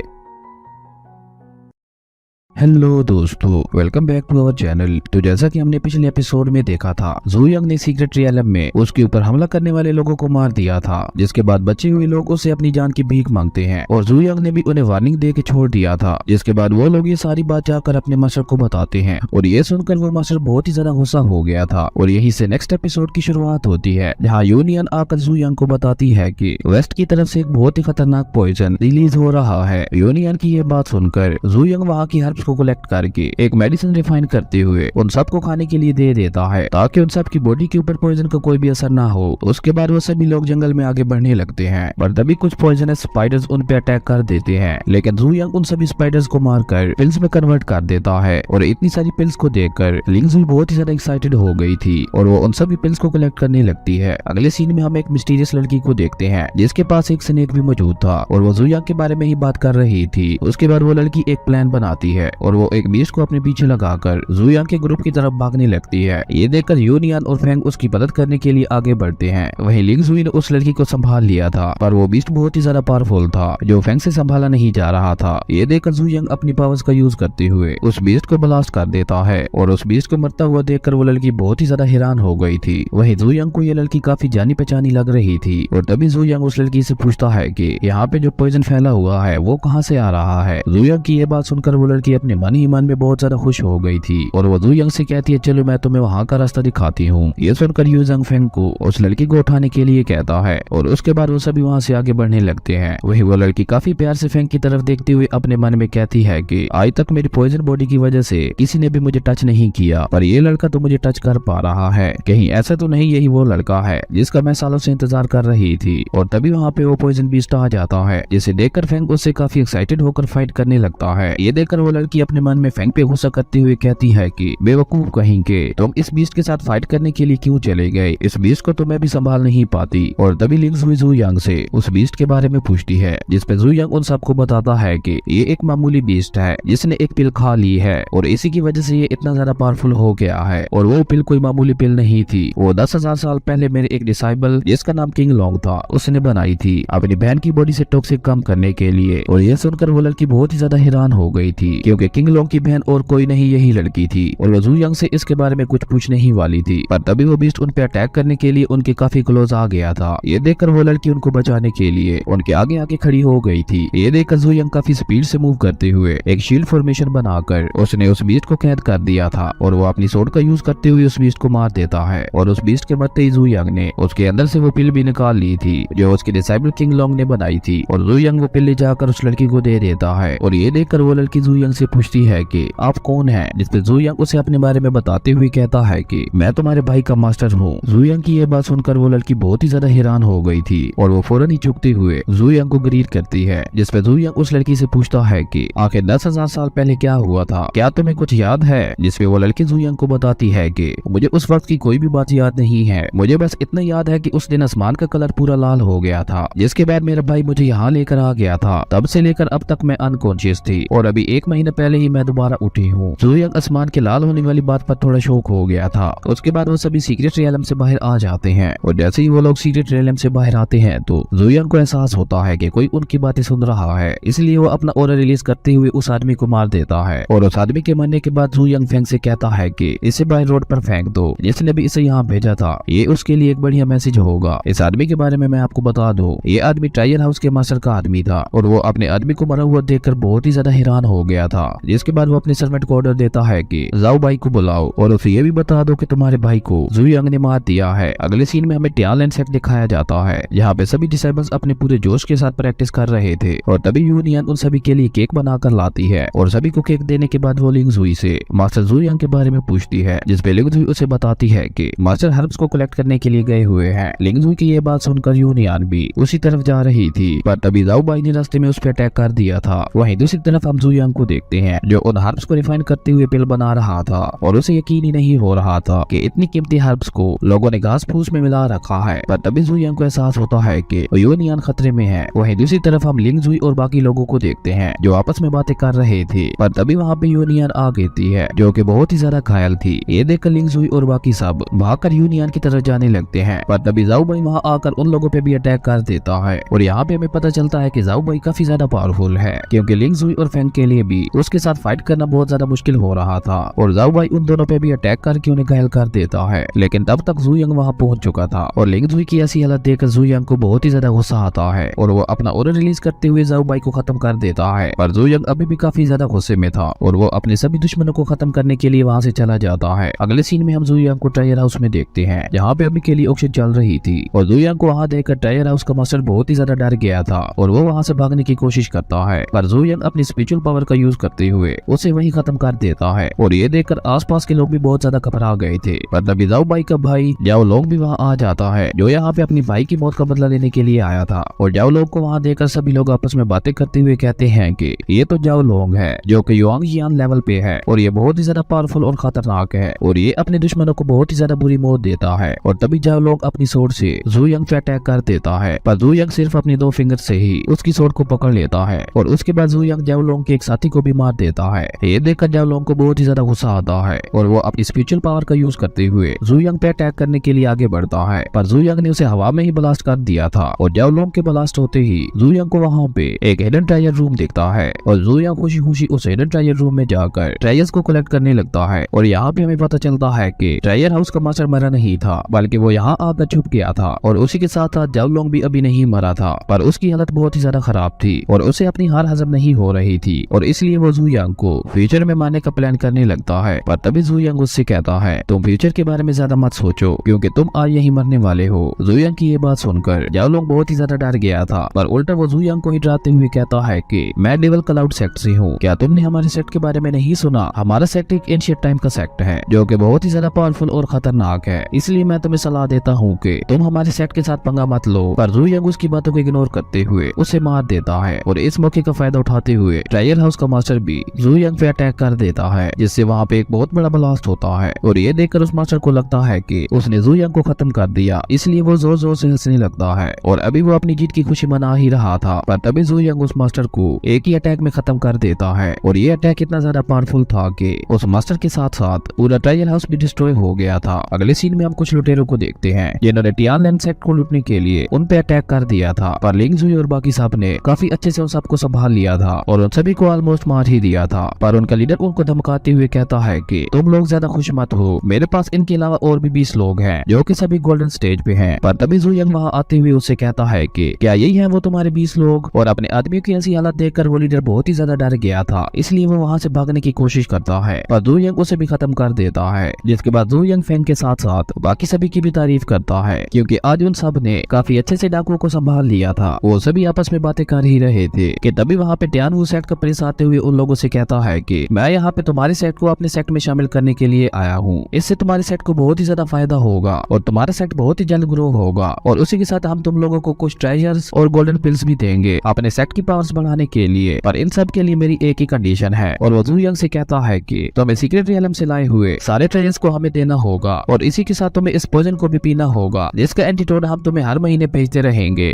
हेलो दोस्तों, welcome back to our channel. तो जैसा कि हमने पिछले एपिसोड में देखा था, जू यंग ने सीक्रेट रियलम में उसके ऊपर हमला करने वाले लोगों को मार दिया था, जिसके बाद बचे हुए लोग उससे अपनी जान की भीख मांगते हैं और जू यंग ने भी उन्हें वार्निंग दे के छोड़ दिया था। जिसके बाद वो लोग ये सारी बात जाकर अपने मास्टर को बताते हैं और ये सुनकर वो मास्टर बहुत ही ज्यादा गुस्सा हो गया था। और यही से नेक्स्ट एपिसोड की शुरुआत होती है, जहाँ यूनियन आकर जू यंग को बताती है कि वेस्ट की तरफ से एक बहुत ही खतरनाक पॉइजन रिलीज हो रहा है। यूनियन की ये बात सुनकर जू यंग वहाँ की हर्ब्स को कलेक्ट करके एक मेडिसिन रिफाइन करते हुए उन सबको खाने के लिए दे देता है, ताकि उन सब की बॉडी के ऊपर पॉइजन का कोई भी असर ना हो। उसके बाद वो सभी लोग जंगल में आगे बढ़ने लगते हैं, पर तभी कुछ पॉइजनस स्पाइडर्स उन पे अटैक कर देते हैं। लेकिन जू यंग उन सभी स्पाइडर्स को मारकर पिल्स में कन्वर्ट कर देता है और इतनी सारी पिल्स को देखकर लिंगजुई बहुत ही ज्यादा एक्साइटेड हो गई थी और वो उन सभी पिल्स को कलेक्ट करने लगती है। अगले सीन में हम एक मिस्टीरियस लड़की को देखते हैं, जिसके पास एक स्नेक भी मौजूद था और वो जू यंग के बारे में ही बात कर रही थी। उसके बाद वो लड़की एक प्लान बनाती है और वो एक बीस्ट को अपने पीछे लगाकर जू यंग के ग्रुप की तरफ भागने लगती है। ये देखकर यूनियन और फेंग उसकी मदद करने के लिए आगे बढ़ते हैं। वहीं लिंगजुई ने उस लड़की को संभाल लिया था, पर वो बीस्ट बहुत ही ज्यादा पावरफुल था, जो फेंग से संभाला नहीं जा रहा था। ये देखकर जू यंग अपनी पावर्स का यूज करते हुए उस बीस्ट को ब्लास्ट कर देता है और उस बीस्ट को मरता हुआ देखकर वो लड़की बहुत ही ज्यादा हैरान हो गई थी। वहीं जू यंग को ये लड़की काफी जानी पहचानी लग रही थी और तभी जू यंग उस लड़की से पूछता है कि यहाँ पे जो पॉइजन फैला हुआ है वो कहाँ से आ रहा है। जू यंग की ये बात सुनकर वो लड़की अपने मन ही मन में बहुत ज्यादा खुश हो गई थी और वो जू यंग से कहती है, चलो मैं तुम्हें वहाँ का रास्ता दिखाती हूँ। ये सुनकर यू जंग फेंग को उस लड़की को उठाने के लिए कहता है और उसके बाद वो सभी वहाँ से आगे बढ़ने लगते हैं। वही वो लड़की काफी प्यार से फेंग की तरफ देखते हुए अपने मन में कहती है कि आज तक मेरी पॉइजन बॉडी की वजह से किसी ने भी मुझे टच नहीं किया, पर ये लड़का तो मुझे टच कर पा रहा है। कहीं ऐसा तो नहीं यही वो लड़का है जिसका मैं सालों से इंतजार कर रही थी। और तभी वहाँ पे वो पॉइजन बीस्ट आ जाता है, जिसे देखकर फेंग उससे काफी एक्साइटेड होकर फाइट करने लगता है। ये देखकर वो लड़की अपने मन में फेंग पे गुस्सा करते हुए कहती है कि बेवकूफ कहेंगे, तुम इस बीस्ट के साथ फाइट करने के लिए क्यों चले गए? इस बीस्ट को तो मैं भी संभाल नहीं पाती। और तभी लिंगजुई जू यंग से उस बीस्ट के बारे में पूछती है, जिसपे जू यंग उन सबको बताता है कि ये एक मामूली बीस्ट है जिसने एक पिल खा ली है और इसी की वजह से ये इतना ज्यादा पावरफुल हो गया है। और वो पिल कोई मामूली पिल नहीं थी, वो 10,000 साल पहले मेरे एक डिसाइबल जिसका नाम किंग लोंग था उसने बनाई थी अपनी बहन की बॉडी से टॉक्सिक कम करने के लिए। और यह सुनकर वो लड़की बहुत ही ज्यादा हैरान हो गई थी, क्योंकि किंग लोंग की बहन और कोई नहीं यही लड़की थी और वो जू यंग से इसके बारे में कुछ पूछने ही वाली थी। पर तभी वो बीस्ट उन पे अटैक करने के लिए उनके काफी क्लोज आ गया था। ये देखकर वो लड़की उनको बचाने के लिए उनके आगे आके खड़ी हो गई थी। ये देखकर जू यंग काफी स्पीड से मूव करते हुए एक शील्ड फॉर्मेशन बनाकर उसने उस बीस्ट को कैद कर दिया था और वो अपनी सोर्ड का यूज करते हुए उस बीस्ट को मार देता है। और उस बीस्ट के मरते ही जू यंग ने उसके अंदर से वो पिल भी निकाल ली थी जो उसके डिसाइबल किंग लोंग ने बनाई थी और जू यंग वो पिल ले जाकर उस लड़की को दे देता है। और ये देखकर वो लड़की जू यंग से पूछती है कि आप कौन है, जिसपे जू यंग उसे अपने बारे में बताते हुए कहता है कि मैं तुम्हारे भाई का मास्टर हूँ। जू यंग की ये बात सुनकर वो लड़की बहुत ही ज्यादा हैरान हो गई थी और वो फौरन ही झुकते हुए जू यंग को ग्रीट करती है, जिसपे जू यंग उस लड़की से पूछता है कि आखिर 10,000 साल पहले क्या हुआ था, क्या तुम्हें कुछ याद है? जिसपे वो लड़की जू यंग को बताती है कि मुझे उस वक्त की कोई भी बात याद नहीं है, मुझे बस इतना याद है कि उस दिन आसमान का कलर पूरा लाल हो गया था, जिसके बाद मेरा भाई मुझे यहाँ लेकर आ गया था। तब से लेकर अब तक मैं अनकॉन्शियस थी और अभी 1 महीने पहले ही मैं दोबारा उठी हूँ। जू यंग आसमान के लाल होने वाली बात पर थोड़ा शौक हो गया था। उसके बाद वो सभी सीक्रेट रियलम से बाहर आ जाते हैं और जैसे ही वो लोग सीक्रेट रियलम से बाहर आते हैं तो जू यंग को एहसास होता है कि कोई उनकी बातें सुन रहा है, इसलिए वो अपना ऑरा रिलीज करते हुए उस आदमी को मार देता है। और उस आदमी के मरने के बाद जू यंग फेंग से कहता है कि इसे बाहर रोड पर फेंक दो, जिसने भी इसे यहाँ भेजा था ये उसके लिए एक बढ़िया मैसेज होगा। इस आदमी के बारे में मैं आपको बता दूं, ये आदमी ट्रायल हाउस के मास्टर का आदमी था और वो अपने आदमी को मरा हुआ देखकर बहुत ही ज्यादा हैरान हो गया था। जिसके बाद वो अपने सर्वेंट को ऑर्डर देता है कि जाओ भाई को बुलाओ और उसे ये भी बता दो कि तुम्हारे भाई को जू यंग ने मार दिया है। अगले सीन में हमें टियानलैंड सेट दिखाया जाता है, जहाँ पे सभी डिसाइबल्स अपने पूरे जोश के साथ प्रैक्टिस कर रहे थे और तभी यूनियन उन सभी के लिए केक बनाकर लाती है और सभी को केक देने के बाद वो लिंगजुई से मास्टर जू यंग के बारे में पूछती है, जिसपे लिंगजुई उसे बताती है कि मास्टर हर्ब्स को कलेक्ट करने के लिए गए हुए हैं। लिंगजुई की ये बात सुनकर यूनियन भी उसी तरफ जा रही थी, पर तभी जाओ बाई ने रास्ते में उस पर अटैक कर दिया था। वहीं दूसरी तरफ हम जू यंग को देखते देखते हैं जो उन हर्ब्स को रिफाइन करते हुए पिल बना रहा था और उसे यकीन ही नहीं हो रहा था कि इतनी कीमती हर्ब्स को लोगों ने घास फूस में मिला रखा है। पर तभी जुयांग को एहसास होता है कि यूनियन खतरे में है। वहीं दूसरी तरफ हम लिंग जुई और बाकी लोगों को देखते हैं जो आपस में बातें कर रहे थे। पर तभी वहाँ पे यूनियन आ गई है जो कि बहुत ही ज्यादा घायल थी। ये देखकर लिंग जुई और बाकी सब भागकर यूनियन की तरफ जाने लगते हैं। पर तभी जाओ भाई वहाँ आकर उन लोगों पे भी अटैक कर देता है और यहाँ पे हमें पता चलता है कि जाओ भाई काफी ज्यादा पावरफुल है, क्योंकि लिंग जुई और फेंग के लिए भी उसके साथ फाइट करना बहुत ज्यादा मुश्किल हो रहा था और जाओ भाई उन दोनों पे भी अटैक करके उन्हें घायल कर देता है। लेकिन तब तक जुयांग वहाँ पहुंच चुका था और लिंग जुई की ऐसी हालत देखकर जुयांग को बहुत ही ज्यादा गुस्सा आता है और वो अपना ऑर्डर रिलीज करते हुए जाओ भाई को खत्म कर देता है। पर जुयांग अभी भी काफी ज्यादा गुस्से में था और वो अपने सभी दुश्मनों को खत्म करने के लिए वहाँ से चला जाता है। अगले सीन में हम जुयांग को टायर हाउस में देखते हैं जहाँ पे अभी के लिए ऑक्शन चल रही थी और जुयांग को वहाँ देखकर टायर हाउस का मास्टर बहुत ही ज्यादा डर गया था और वो वहाँ से भागने की कोशिश करता है। पर जुयांग अपनी स्पिरिचुअल पावर का यूज करते हुए उसे वहीं खत्म कर देता है और ये देखकर आसपास के लोग भी बहुत ज्यादा घबरा गए थे। पर तभी जाओ भाई का भाई जाओ लोग भी वहाँ आ जाता है जो यहाँ पे अपनी भाई की मौत का बदला लेने के लिए आया था और जाओ लोग को वहाँ देखकर सभी लोग आपस में बातें करते हुए कहते हैं कि ये तो जाओ लोग है जो कि युआंग जियान लेवल पे है और ये बहुत ही ज्यादा पावरफुल और खतरनाक है और ये अपने दुश्मनों को बहुत ही ज्यादा बुरी मौत देता है। और तभी जाओ लोग अपनी सोर्ड से जुयांग पे अटैक कर देता है। पर जुयांग सिर्फ अपनी 2 फिंगर से ही उसकी सोर्ड को पकड़ लेता है और उसके बाद जुयांग जाओ लोग के एक साथी को भी मार देता है। ये देखकर जाओ लोग को बहुत ही ज्यादा गुस्सा आता है और वो अपनी स्पिरिचुअल पावर का यूज करते हुए जुयांग पे अटैक करने के लिए आगे बढ़ता है। पर जुयांग ने उसे हवा में ही ब्लास्ट कर दिया था और जाओ लोग के ब्लास्ट होते ही जुयांग को वहाँ पे एक हिडन ट्रेजर रूम दिखता है और जुयांग खुशी खुशी उस हिडन ट्रेजर रूम में जाकर ट्रेजर्स को कलेक्ट करने लगता है। और यहाँ पे हमें पता चलता है कि ट्रेजर हाउस का मास्टर मरा नहीं था बल्कि वो यहाँ आकर छुप गया था और उसी के साथ साथ जाओ लोग भी अभी नहीं मरा था, पर उसकी हालत बहुत ही ज्यादा खराब थी और उसे अपनी हार हजम नहीं हो रही थी और इसलिए वो जुयांग को फ्यूचर में मारने का प्लान करने लगता है। पर तभी जुयांग उससे कहता है तुम फ्यूचर के बारे में ज्यादा मत सोचो क्योंकि तुम आज यही मरने वाले हो। जुयांग की ये बात सुनकर जाओ लोग बहुत ही ज्यादा डर गया था, पर उल्टा वो जुयांग को ही डराते हुए कहता है कि मैं डेविल क्लाउड सेक्ट से हूँ, क्या तुमने हमारे सेक्ट के बारे में नहीं सुना? हमारा सेक्ट एक एंशिएंट टाइम का सेक्ट है जो कि बहुत ही ज्यादा पावरफुल और खतरनाक है, इसलिए मैं तुम्हें सलाह देता हूँ कि तुम हमारे सेक्ट के साथ पंगा मत लो। पर जुयांग उसकी बातों को इग्नोर करते हुए उसे मार देता है और इस मौके का फायदा उठाते हुए ट्रेजर हाउस का मास्टर भी जुयांग पे अटैक कर देता है, जिससे वहाँ पे एक बहुत बड़ा ब्लास्ट होता है और ये देखकर उस मास्टर को लगता है कि उसने जुयांग को खत्म कर दिया, इसलिए वो जोर जोर से हंसने लगता है और अभी वो अपनी जीत की खुशी मना ही रहा था। पर तभी जुयांग उस मास्टर को एक ही अटैक में खत्म कर देता है और ये अटैक इतना ज्यादा पावरफुल था कि उस मास्टर के साथ साथ पूरा ट्रेजर हाउस भी डिस्ट्रॉय हो गया था। अगले सीन में हम कुछ लुटेरों को देखते हैं जिन्होंने टियानलैंड सेक्ट को लूटने के लिए उन पे अटैक कर दिया था, पर लिंग जुई और बाकी सब ने काफी अच्छे से उन सबको संभाल लिया था और उन सभी को ऑलमोस्ट मार ही दिया था। पर उनका लीडर उनको धमकाते हुए कहता है कि तुम लोग ज्यादा खुश मत हो, मेरे पास इनके अलावा और भी 20 लोग हैं जो कि सभी गोल्डन स्टेज पे हैं। पर तभी जुयांग वहाँ आते हुए उससे कहता है कि क्या यही है वो तुम्हारे 20 लोग? और अपने आदमियों की ऐसी हालत देखकर वो लीडर बहुत ही ज्यादा डर गया था, इसलिए वो वहाँ से भागने की कोशिश करता है पर जुयांग उसे भी खत्म कर देता है। जिसके बाद जुयांग फेंग के साथ साथ बाकी सभी की भी तारीफ करता है क्योंकि आज उन सब ने काफी अच्छे से डाकुओं को संभाल लिया था। वो सभी आपस में बातें कर ही रहे थे कि तभी वहाँ पे टियानवू सेक्ट का प्रिंस आते हुए उन लोगों से कहता है कि मैं यहाँ पे तुम्हारे सेक्ट को अपने सेक्ट में शामिल करने के लिए आया हूँ, इससे तुम्हारे सेक्ट को बहुत ही ज्यादा फायदा होगा और तुम्हारा सेक्ट बहुत ही जल्द ग्रो होगा और उसी के साथ हम तुम लोगों को कुछ ट्रेजर्स और गोल्डन पिल्स भी देंगे अपने सेक्ट की पावर्स बढ़ाने के लिए। पर इन सब के लिए मेरी एक ही कंडीशन है और वो जुयांग से कहता है कि तुम्हें सीक्रेट रियलम से लाए हुए सारे ट्रेजर्स को हमें देना होगा और इसी के साथ तुम्हें इस पॉइजन को भी पीना होगा जिसका एंटीडोट हम तुम्हें हर महीने भेजते रहेंगे।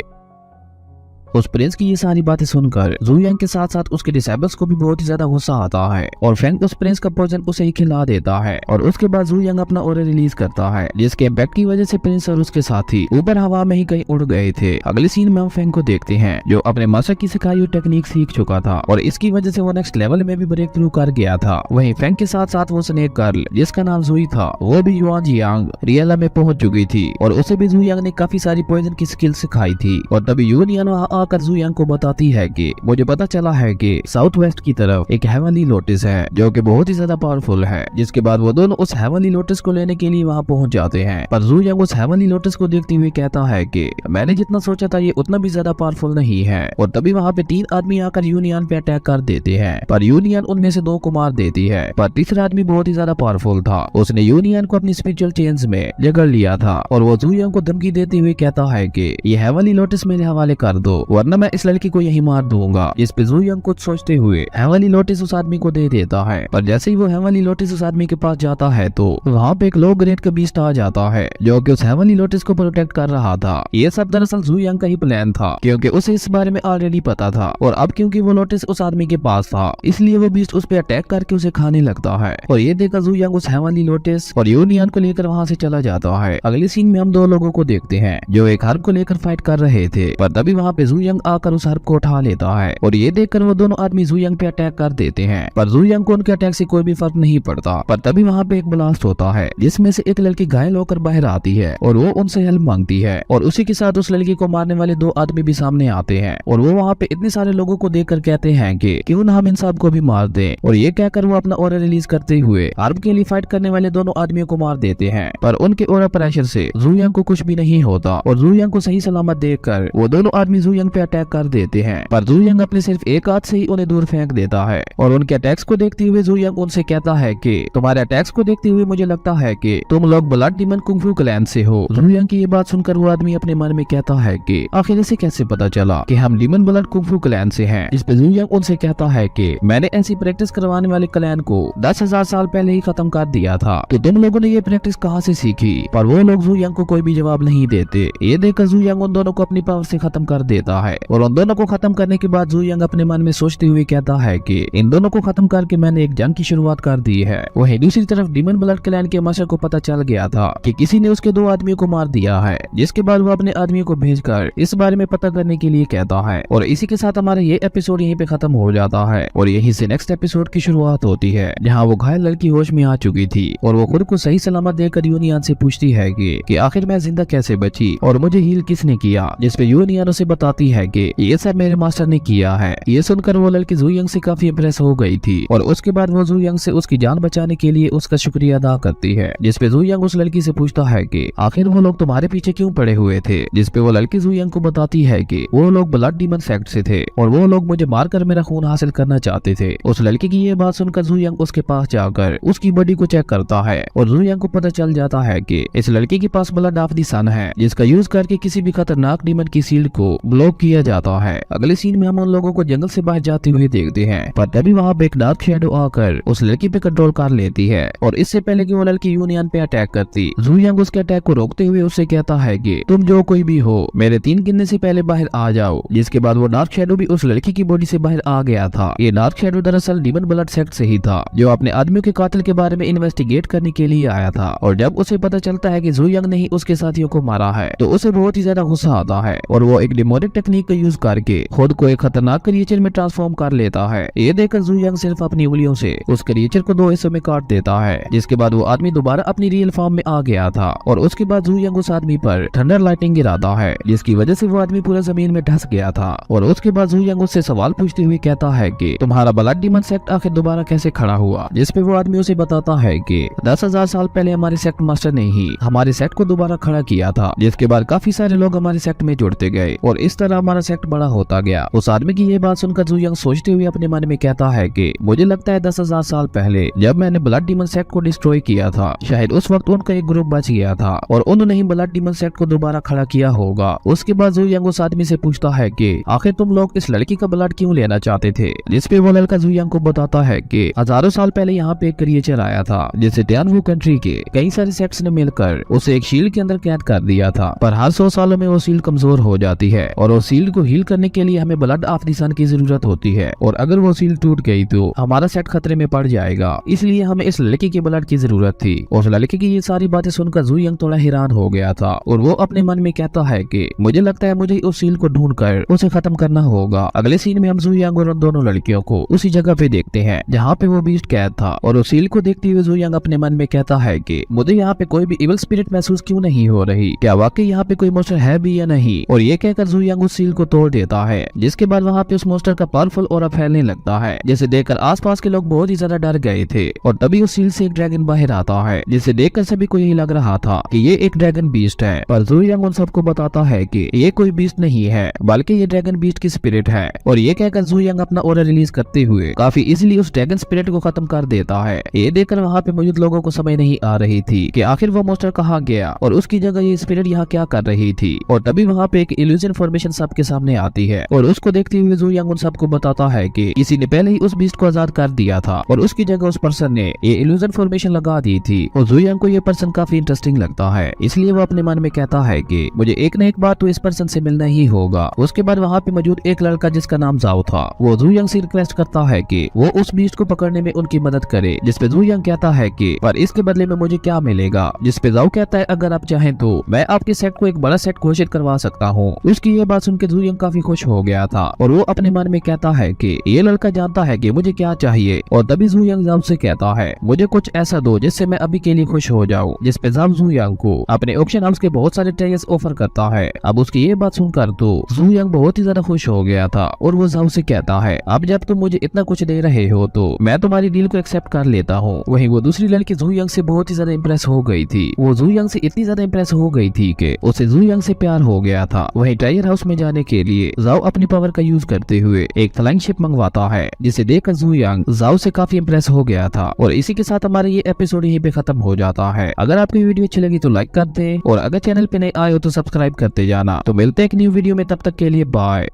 उस प्रिंस की ये सारी बातें सुनकर जुयांग के साथ साथ उसके डिसेबल्स को भी बहुत ही ज्यादा गुस्सा आता है और फेंग उस प्रिंस का पॉइजन उसे ही खिला देता है और उसके बाद जुयांग अपना ऑर्डर रिलीज करता है जिसके इम्पैक्ट की वजह से प्रिंस और उसके साथी ऊपर हवा में ही कहीं उड़ गए थे। अगले सीन में हम फेंग को देखते हैं जो अपने मास्टर की सिखाई हुई टेक्निक सीख चुका था और इसकी वजह से वो नेक्स्ट लेवल में भी ब्रेक थ्रू कर गया था। वहीं फेंग के साथ साथ वो स्नेक गर्ल जिसका नाम जुई था वो भी युआन जियांग रियलम में पहुंच चुकी थी और उसे भी जुयांग ने काफी सारी पॉइजन की स्किल सिखाई थी। और तभी यूनियन वहाँ आकर जुयांग को बताती है कि मुझे पता चला है कि साउथ वेस्ट की तरफ एक हेवनली लोटस है जो कि बहुत ही ज्यादा पावरफुल है। जिसके बाद वो दोनों उस हेवनली लोटस को लेने के लिए वहाँ पहुंच जाते हैं। पर जुयांग उस हेवनली लोटस को देखते हुए कहता है कि मैंने जितना सोचा था ये उतना भी ज्यादा पावरफुल नहीं है। और तभी वहाँ पे 3 आदमी आकर यूनियन पे अटैक कर देते हैं पर यूनियन उनमें से 2 को मार देती है। पर तीसरा आदमी बहुत ही ज्यादा पावरफुल था, उसने यूनियन को अपनी स्पिरिचुअल चेन्स में जकड़ लिया था और वो जुयांग को धमकी देते हुए कहता है कि ये हेवनली लोटस मेरे हवाले कर दो वरना मैं इस लड़की को यही मार दूंगा। इस पे जू यंग कुछ सोचते हुए हेवनली लोटस उस आदमी को दे देता है, पर जैसे ही वो हेवनली लोटस उस आदमी के पास जाता है तो वहाँ पे एक लो ग्रेड का बीस्ट आ जाता है जो कि उस हेवनली लोटस को प्रोटेक्ट कर रहा था। ये सब दरअसल जू यंग का ही प्लान था, क्योंकि उसे इस बारे में ऑलरेडी पता था, और अब क्योंकि वो लोटस उस आदमी के पास था इसलिए वो बीस्ट उस पे अटैक करके उसे खाने लगता है। और ये देखकर जू यंग उस हेवनली लोटस और यूनियन को लेकर वहाँ से चला जाता है। अगले सीन में हम दो लोगों को देखते हैं जो एक हर्ब को लेकर फाइट कर रहे थे, पर तभी वहाँ पे जू यंग आकर उस हर्ब को उठा लेता है और ये देखकर वो दोनों आदमी जू यंग पे अटैक कर देते हैं, पर जू यंग को उनके अटैक से कोई भी फर्क नहीं पड़ता। पर तभी वहाँ पे एक ब्लास्ट होता है जिसमें से एक लड़की घायल होकर बाहर आती है और वो उनसे हेल्प मांगती है, और उसी के साथ उस लड़की को मारने वाले दो आदमी भी सामने आते हैं और वो वहाँ पे इतने सारे लोगों को देखकर कहते हैं कि क्यों ना हम इन सब को भी मार दें, और ये कहकर वो अपना ऑरा रिलीज करते हुए हर्ब के लिए फाइट करने वाले दोनों आदमियों को मार देते हैं। पर उनके ऑरा प्रेशर से जू यंग को कुछ भी नहीं होता और जू यंग को सही सलामत देखकर वो दोनों आदमी जू यंग पे अटैक कर देते हैं, पर जू यंग अपने सिर्फ एक हाथ से ही उन्हें दूर फेंक देता है। और उनके अटैक्स को देखते हुए जू यंग उनसे कहता है कि तुम्हारे अटैक्स को देखते हुए मुझे लगता है कि तुम लोग ब्लड डीमन कुंग फू क्लैन से हो। जू यंग की ये बात सुनकर वो आदमी अपने मन में कहता है कि आखिर इसे कैसे पता चला कि हम डीमन ब्लड कुंग फू क्लैन से हैं। इस पे जू यंग उनसे कहता है कि मैंने ऐसी प्रैक्टिस करवाने वाले क्लैन को 10,000 साल पहले ही खत्म कर दिया था, तो तुम लोगों ने ये प्रैक्टिस कहाँ से सीखी? पर वो लोग जू यंग को कोई भी जवाब नहीं देते। ये देखकर जू यंग उन दोनों को अपनी पावर से खत्म कर देता है, और उन दोनों को खत्म करने के बाद जू यंग अपने मन में सोचते हुए कहता है कि इन दोनों को खत्म करके मैंने एक जंग की शुरुआत कर दी है। वहीं दूसरी तरफ डीमन ब्लड क्लैन के मास्टर को पता चल गया था कि किसी ने उसके दो आदमियों को मार दिया है, जिसके बाद वो अपने आदमियों को भेजकर इस बारे में पता करने के लिए कहता है। और इसी के साथ हमारा ये एपिसोड यहीं पे खत्म हो जाता है और यहीं से नेक्स्ट एपिसोड की शुरुआत होती है, जहाँ वो घायल लड़की होश में आ चुकी थी और वो खुद को सही सलामत देखकर यूनियन से पूछती है कि आखिर मैं जिंदा कैसे बची और मुझे हील किसने किया, जिसपे यूनियन उसे बताती है कि ये सब मेरे मास्टर ने किया है। ये सुनकर वो लड़की जू यंग से काफी इम्प्रेस हो गई थी और उसके बाद वो जू यंग से उसकी जान बचाने के लिए उसका शुक्रिया अदा करती है, जिसपे जू यंग उस लड़की से पूछता है कि आखिर वो लोग तुम्हारे पीछे क्यों पड़े हुए थे, जिसपे वो लड़की जू यंग को बताती है कि वो लोग ब्लड डीमन सेक्ट से थे और वो लोग मुझे मारकर मेरा खून हासिल करना चाहते थे। उस लड़की की ये बात सुनकर जू यंग उसके पास जाकर उसकी बॉडी को चेक करता है और जू यंग को पता चल जाता है कि इस लड़की के पास ब्लड ऑफ द सन है, जिसका यूज करके किसी भी खतरनाक डीमन की शील्ड को ब्लॉक किया जाता है। अगले सीन में हम उन लोगों को जंगल से बाहर जाते हुए देखते हैं, पर तभी वहाँ पे एक डार्क शैडो आकर उस लड़की पे कंट्रोल कर लेती है, और इससे पहले कि वो लड़की यूनियन पे अटैक करती, जू यंग उसके अटैक को रोकते हुए उससे कहता है कि तुम जो कोई भी हो मेरे 3 गिनने से पहले बाहर आ जाओ। जिसके बाद वो डार्क शैडो भी उस लड़की की बॉडी से बाहर आ गया था। ये डार्क शैडो दरअसल डीमन ब्लड सेक्ट से ही था, जो अपने आदमियों के कातिल के बारे में इन्वेस्टिगेट करने के लिए आया था, और जब उसे पता चलता है कि जू यंग ने ही उसके साथियों को मारा है तो उसे बहुत ही ज्यादा गुस्सा आता है और वो एक डिमोनिक टेक्निक का यूज करके खुद को एक खतरनाक क्रिएचर में ट्रांसफॉर्म कर लेता है। ये देखकर जू यंग सिर्फ अपनी उंगलियों से उस क्रिएचर को 2 हिस्सों में काट देता है, जिसके बाद वो आदमी दोबारा अपनी रियल फॉर्म में आ गया था, और उसके बाद जू यंग उस आदमी पर थंडर लाइटिंग गिराता है, जिसकी वजह से वो आदमी पूरा जमीन में धंस गया था। और उसके बाद जू यंग उससे सवाल पूछते हुए कहता है कि तुम्हारा ब्लड डीमन सेक्ट आखिर दोबारा कैसे खड़ा हुआ, जिसपे वो आदमी उसे बताता है कि 10,000 साल पहले हमारे सेक्ट मास्टर ने ही हमारे सेक्ट को दोबारा खड़ा किया था, जिसके बाद काफी सारे लोग हमारे सेक्ट में जुड़ते गए और इस तरह हमारा सेक्ट बड़ा होता गया। उस आदमी की ये बात सुनकर जू यंग सोचते हुए अपने मन में कहता है कि मुझे लगता है 10,000 साल पहले जब मैंने ब्लड डीमन सेक्ट को डिस्ट्रॉय किया था, शायद उस वक्त उनका एक ग्रुप बच गया था और उन्होंने ही ब्लड डीमन सेक्ट को दोबारा खड़ा किया होगा। उसके बाद जू यंग उस आदमी से पूछता है कि आखिर तुम लोग इस लड़की का ब्लड क्यों लेना चाहते थे, जिसपे वो लड़का जू यंग को बताता है कि हजारों साल पहले यहाँ पे एक क्रिएचर आया था जिसे टियानवू कंट्री के कई सारे सेक्ट्स ने मिलकर उसे एक शील्ड के अंदर कैद कर दिया था, पर हर 100 सालों में वो शील्ड कमजोर हो जाती है और वो शील्ड को हील करने के लिए हमें ब्लड ऑफ द सन की जरूरत होती है, और अगर वो शील्ड टूट गई तो हमारा सेट खतरे में पड़ जाएगा, इसलिए हमें इस लड़की के ब्लड की जरूरत थी। उस लड़के की ये सारी बातें सुनकर जू यंग थोड़ा हैरान हो गया था और वो अपने मन में कहता है कि मुझे लगता है मुझे उस शील्ड को ढूंढकर उसे खत्म करना होगा। अगले सीन में हम जू यंग और दोनों लड़कियों को उसी जगह पे देखते हैं जहाँ पे वो बीस्ट कैद था, और उस शील्ड को देखते हुए जू यंग अपने मन में कहता है कि मुझे यहाँ पे कोई भी इविल स्पिरिट महसूस क्यों नहीं हो रही, क्या वाकई यहाँ पे कोई मोस्टर है भी या नहीं। और ये कहकर जू यंग उस शील्ड को तोड़ देता है, जिसके बाद वहाँ पे उस मोस्टर का पावरफुल ऑरा फैलने लगता है, जिसे देखकर आसपास के लोग बहुत ही ज्यादा डर गए थे। और तभी उस शील्ड से एक ड्रैगन बाहर आता है, जिसे देखकर सभी को यही लग रहा था कि ये एक ड्रैगन बीस्ट है, पर जू यंग उन सबको बताता है कि ये कोई बीस्ट नहीं है बल्कि ये ड्रैगन बीस्ट की स्पिरिट है। और ये कहकर जू यंग अपना ऑरा रिलीज करते हुए काफी इजीली उस ड्रैगन स्पिरिट को खत्म कर देता है। ये देखकर वहाँ पे मौजूद लोगों को समझ नहीं आ रही थी कि आखिर वो मोस्टर कहाँ गया और उसकी जगह ये स्पिरिट यहाँ क्या कर रही थी। और तभी वहाँ पे एक इल्यूजन फॉर्मेशन सबके सामने आती है और उसको देखते हुए जू यंग उन सबको बताता है कि किसी ने पहले ही उस बीस्ट को आजाद कर दिया था और उसकी जगह उस पर्सन ने ये इल्यूजन फॉर्मेशन लगा दी थी। और जू यंग को ये पर्सन काफी इंटरेस्टिंग लगता है, इसलिए वो अपने मन में कहता है कि मुझे एक न एक बार तो इस पर्सन से मिलना ही होगा। उसके बाद वहाँ पे मौजूद एक लड़का जिसका नाम जाओ था, वो जू यंग से रिक्वेस्ट करता है कि वो उस बीस्ट को पकड़ने में उनकी मदद करे, जिसपे जू यंग कहता है कि पर इसके बदले में मुझे क्या मिलेगा। जिसपे जाओ कहता है अगर आप चाहें तो मैं आपके सेट को एक बड़ा सेट घोषित करवा सकता हूँ। उसकी ये बात सुनकर जू यंग काफी खुश हो गया था और वो अपने मन में कहता है कि ये लड़का जानता है कि मुझे क्या चाहिए। और तभी जू यंग जाओ से कहता है मुझे कुछ ऐसा दो जिससे मैं अभी के लिए खुश हो जाऊं। जिसपे जाओ जू यंग को अपने ऑक्शन हाउस के बहुत सारे ट्रेयर्स ऑफर करता है। अब उसकी ये बात सुनकर तो जू यंग बहुत ही ज्यादा खुश हो गया था और वो जाओ से कहता है अब जब तुम मुझे इतना कुछ दे रहे हो तो मैं तुम्हारी डील को एक्सेप्ट कर लेता हूँ। वहीं वो दूसरी लड़की जू यंग से बहुत ही ज्यादा इंप्रेस हो गई थी। वो जू यंग से इतनी ज्यादा इंप्रेस हो गई थी कि उसे जू यंग से प्यार हो गया था। वहीं ट्रेयर हाउस में जाने के लिए जाओ अपनी पावर का यूज करते हुए एक फ्लाइंग शिप मंगवाता है, जिसे देखकर जू यंग जाओ से काफी इंप्रेस हो गया था। और इसी के साथ हमारा ये एपिसोड यहीं पे खत्म हो जाता है। अगर आपको वीडियो अच्छी लगी तो लाइक कर दे और अगर चैनल पे नए आए हो तो सब्सक्राइब करते जाना। तो मिलते हैं एक न्यू वीडियो में, तब तक के लिए बाय।